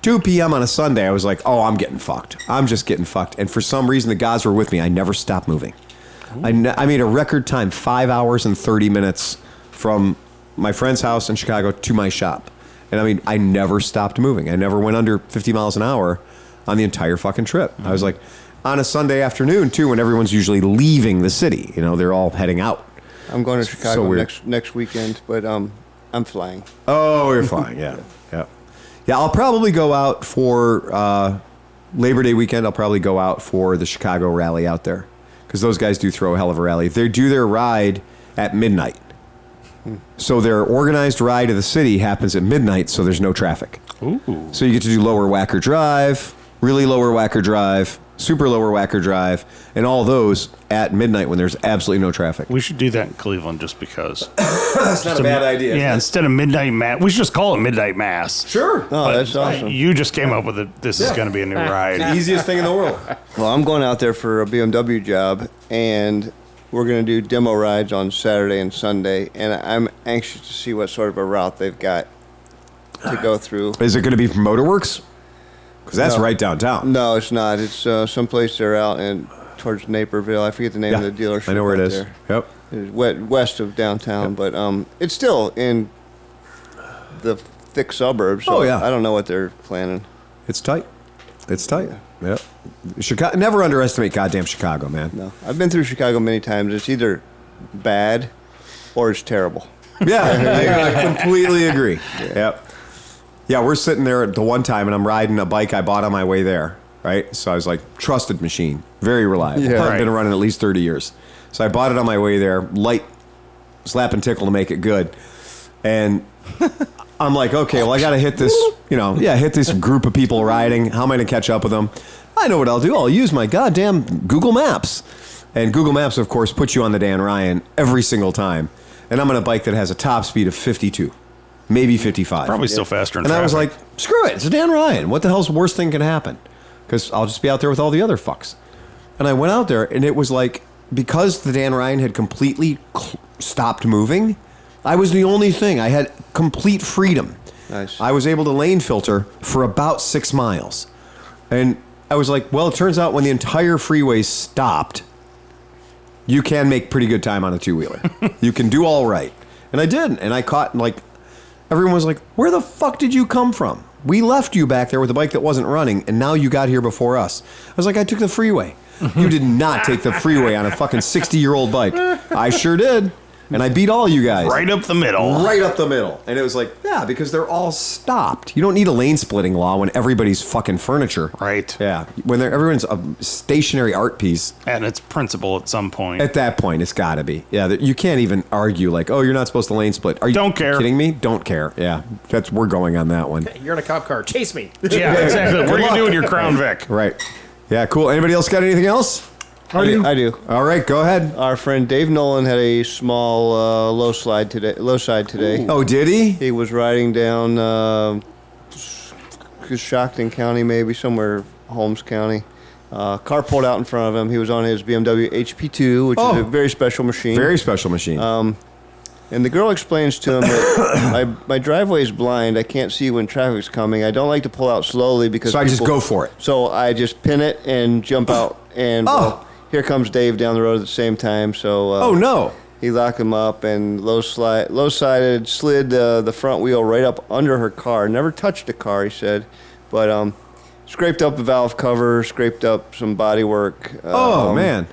2 p.m. on a Sunday. I was like, oh, I'm getting fucked. I'm just getting fucked. And for some reason, the gods were with me. I never stopped moving. I made a record time, 5 hours and 30 minutes from my friend's house in Chicago to my shop. And I mean, I never stopped moving. I never went under 50 miles an hour on the entire fucking trip. I was like, on a Sunday afternoon, too, when everyone's usually leaving the city. They're all heading out. I'm going to Chicago next weekend, but I'm flying. Oh, you're flying, yeah. Yeah, I'll probably go out for Labor Day weekend. I'll probably go out for the Chicago rally out there. Because those guys do throw a hell of a rally. They do their ride at midnight. So their organized ride to the city happens at midnight, so there's no traffic. Ooh. So you get to do lower whacker drive, really lower whacker drive, super lower whacker drive, and all those at midnight when there's absolutely no traffic. We should do that in Cleveland just because. That's not a bad idea. Yeah, instead of midnight mass, we should just call it midnight mass. Sure. Oh, that's awesome. You just came up with it. This is going to be a new ride. The easiest thing in the world. Well, I'm going out there for a BMW job, and we're going to do demo rides on Saturday and Sunday, and I'm anxious to see what sort of a route they've got to go through. Is it going to be from Motorworks? Because that's right downtown. No, it's not. It's someplace they're out towards Naperville. I forget the name of the dealership. I know where it is. There. Yep. It's west of downtown, but it's still in the thick suburbs. So Oh, yeah. I don't know what they're planning. It's tight. It's tight. Yep. Chicago. Never underestimate goddamn Chicago, man. No, I've been through Chicago many times. It's either bad or it's terrible. Yeah, I completely agree. Yep. Yeah, we're sitting there at the one time, and I'm riding a bike I bought on my way there, right? So I was like, trusted machine, very reliable. Yeah. I've been running at least 30 years. So I bought it on my way there, light slap and tickle to make it good. And I'm like, okay, well, I got to hit this, hit this group of people riding. How am I going to catch up with them? I know what I'll do. I'll use my goddamn Google Maps. And Google Maps, of course, puts you on the Dan Ryan every single time. And I'm on a bike that has a top speed of 52, maybe 55. Probably still faster in And traffic. I was like, screw it. It's a Dan Ryan. What the hell's the worst thing can happen? Because I'll just be out there with all the other fucks. And I went out there, and it was like, because the Dan Ryan had completely stopped moving, I was the only thing. I had complete freedom. Nice. I was able to lane filter for about 6 miles. And I was like, well, it turns out when the entire freeway stopped, you can make pretty good time on a two-wheeler. You can do all right. And I did. And I caught, everyone was like, where the fuck did you come from? We left you back there with a bike that wasn't running, and now you got here before us. I was like, I took the freeway. You did not take the freeway on a fucking 60-year-old bike. I sure did. And I beat all you guys. Right up the middle. Right up the middle. And it was like, yeah, because they're all stopped. You don't need a lane splitting law when everybody's fucking furniture. Right. Yeah. When everyone's a stationary art piece. And it's principle at some point. At that point, it's got to be. Yeah, you can't even argue like, oh, you're not supposed to lane split. Are you Don't care. kidding me? Don't care. Yeah. We're going on that one. You're in a cop car. Chase me. Yeah, exactly. What are you doing with your Crown Vic? Right. Yeah, cool. Anybody else got anything else? I do. I do. All right, go ahead. Our friend Dave Nolan had a small low side today. Oh, did he? He was riding down Shockton County, maybe somewhere Holmes County. Car pulled out in front of him. He was on his BMW HP2, which is a very special machine. Very special machine. And the girl explains to him that my driveway is blind. I can't see when traffic's coming. I don't like to pull out slowly because So I just go for it. So I just pin it and jump out. And well, here comes Dave down the road at the same time. So oh no! He locked him up and low-sided, slid the front wheel right up under her car. Never touched the car, he said, but scraped up the valve cover, scraped up some body work. Oh man!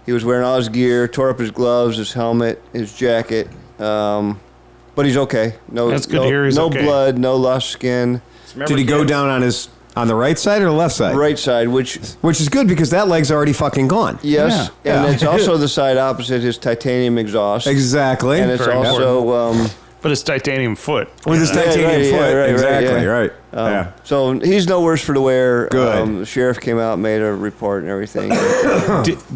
He was wearing all his gear, tore up his gloves, his helmet, his jacket. But he's okay. That's good to hear he's no okay. blood, no lost skin. Did he go down on the right side or the left side? Right side, which is good because that leg's already fucking gone. yes, Yeah. and it's also the side opposite his titanium exhaust. Exactly. And it's Very also But it's titanium foot. with his titanium foot. Exactly. Right. Yeah. so he's no worse for the wear. Good. The sheriff came out, made a report and everything.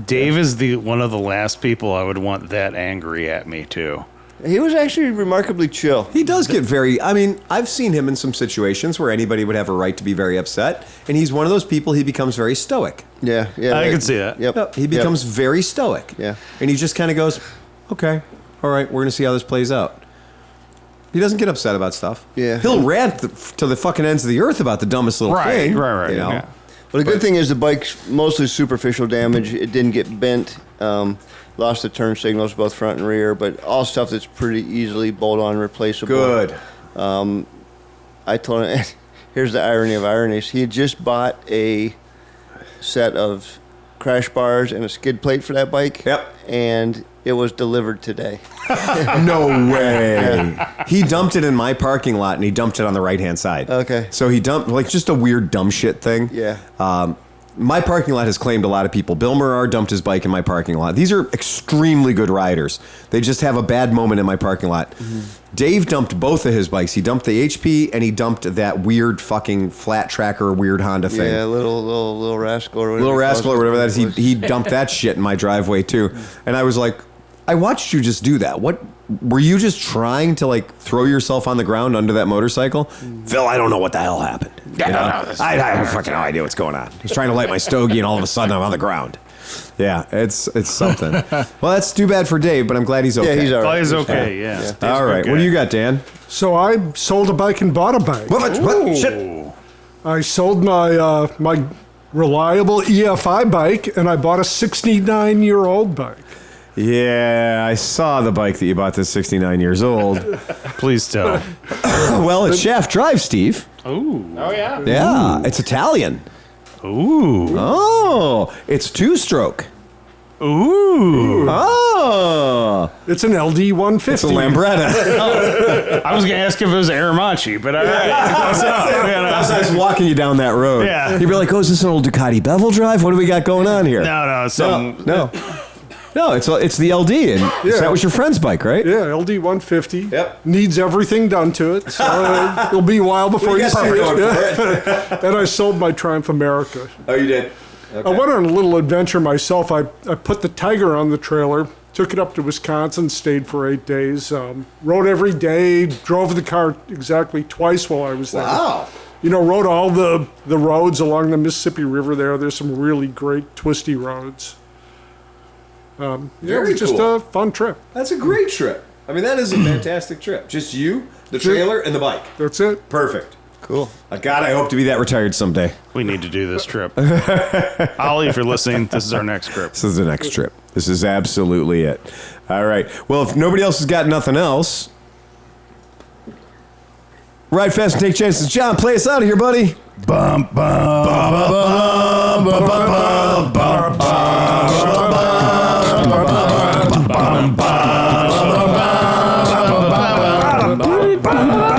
Dave is one of the last people I would want that angry at me too. He was actually remarkably chill. He does get very. I mean, I've seen him in some situations where anybody would have a right to be very upset, and he's one of those people. He becomes very stoic. Yeah. I can see that. Yep. He becomes very stoic. Yeah. And he just kind of goes, okay, all right, we're going to see how this plays out. He doesn't get upset about stuff. Yeah. He'll rant to the fucking ends of the earth about the dumbest little thing. Right. You know? Yeah. But the good thing is the bike's mostly superficial damage. It didn't get bent. Lost the turn signals, both front and rear, but all stuff that's pretty easily bolt-on replaceable. Good. I told him, here's the irony of ironies. He had just bought a set of crash bars and a skid plate for that bike. Yep. And it was delivered today. No way. He dumped it in my parking lot, and he dumped it on the right-hand side. Okay. So he dumped, just a weird dumb shit thing. Yeah. My parking lot has claimed a lot of people. Bill Murrar dumped his bike in my parking lot. These are extremely good riders. They just have a bad moment in my parking lot. Mm-hmm. Dave dumped both of his bikes. He dumped the HP, and he dumped that weird fucking flat tracker weird Honda thing. Yeah, little rascal or whatever. Little rascal or whatever that is. He dumped that shit in my driveway too. And I was like, I watched you just do that. What were you just trying to throw yourself on the ground under that motorcycle? Phil, I don't know what the hell happened. You know? I have fucking no idea what's going on. I was trying to light my stogie, and all of a sudden I'm on the ground. Yeah, it's something. Well, that's too bad for Dave, but I'm glad he's okay. Yeah, he's all right. He's okay, yeah. All right, what do you got, Dan? So I sold a bike and bought a bike. What? Shit. I sold my my reliable EFI bike, and I bought a 69-year-old bike. Yeah, I saw the bike that you bought that's 69 years old. Please tell. Well, it's shaft drive, Steve. Ooh. Oh, yeah. Yeah, it's Italian. Ooh. Oh, it's two-stroke. Ooh. Oh, It's an LD 150. it's a Lambretta. I was going to ask if it was Aramachi, but all right. Close enough. I was walking you down that road. Yeah. You'd be like, "Oh, is this an old Ducati bevel drive? What do we got going on here?" No, No, it's the LD, and Yeah. that was your friend's bike, right? Yeah, LD 150. Yep. Needs everything done to it. So it'll be a while before you see it. Yeah. And I sold my Triumph America. Oh, you did. I went on a little adventure myself. I put the Tiger on the trailer, took it up to Wisconsin, stayed for 8 days, rode every day, drove the car exactly twice while I was there. Wow. You know, rode all the roads along the Mississippi River there. There's some really great twisty roads. Yeah, it Very was just cool. a fun trip. That's a great trip. I mean, that is a fantastic trip. Just you, the trailer, and the bike. That's it. Perfect. Cool. God, I hope to be that retired someday. We need to do this trip. Ollie, if you're listening, this is our next trip. This is the next trip. This is absolutely it. All right. Well, if nobody else has got nothing else, ride fast and take chances. John, play us out of here, buddy. Bum, bum, bum, bum, bum, bum, bum, bum, bum, bum, bum, bum, bum, bum, bum, bum, bum, bum, bum, bum,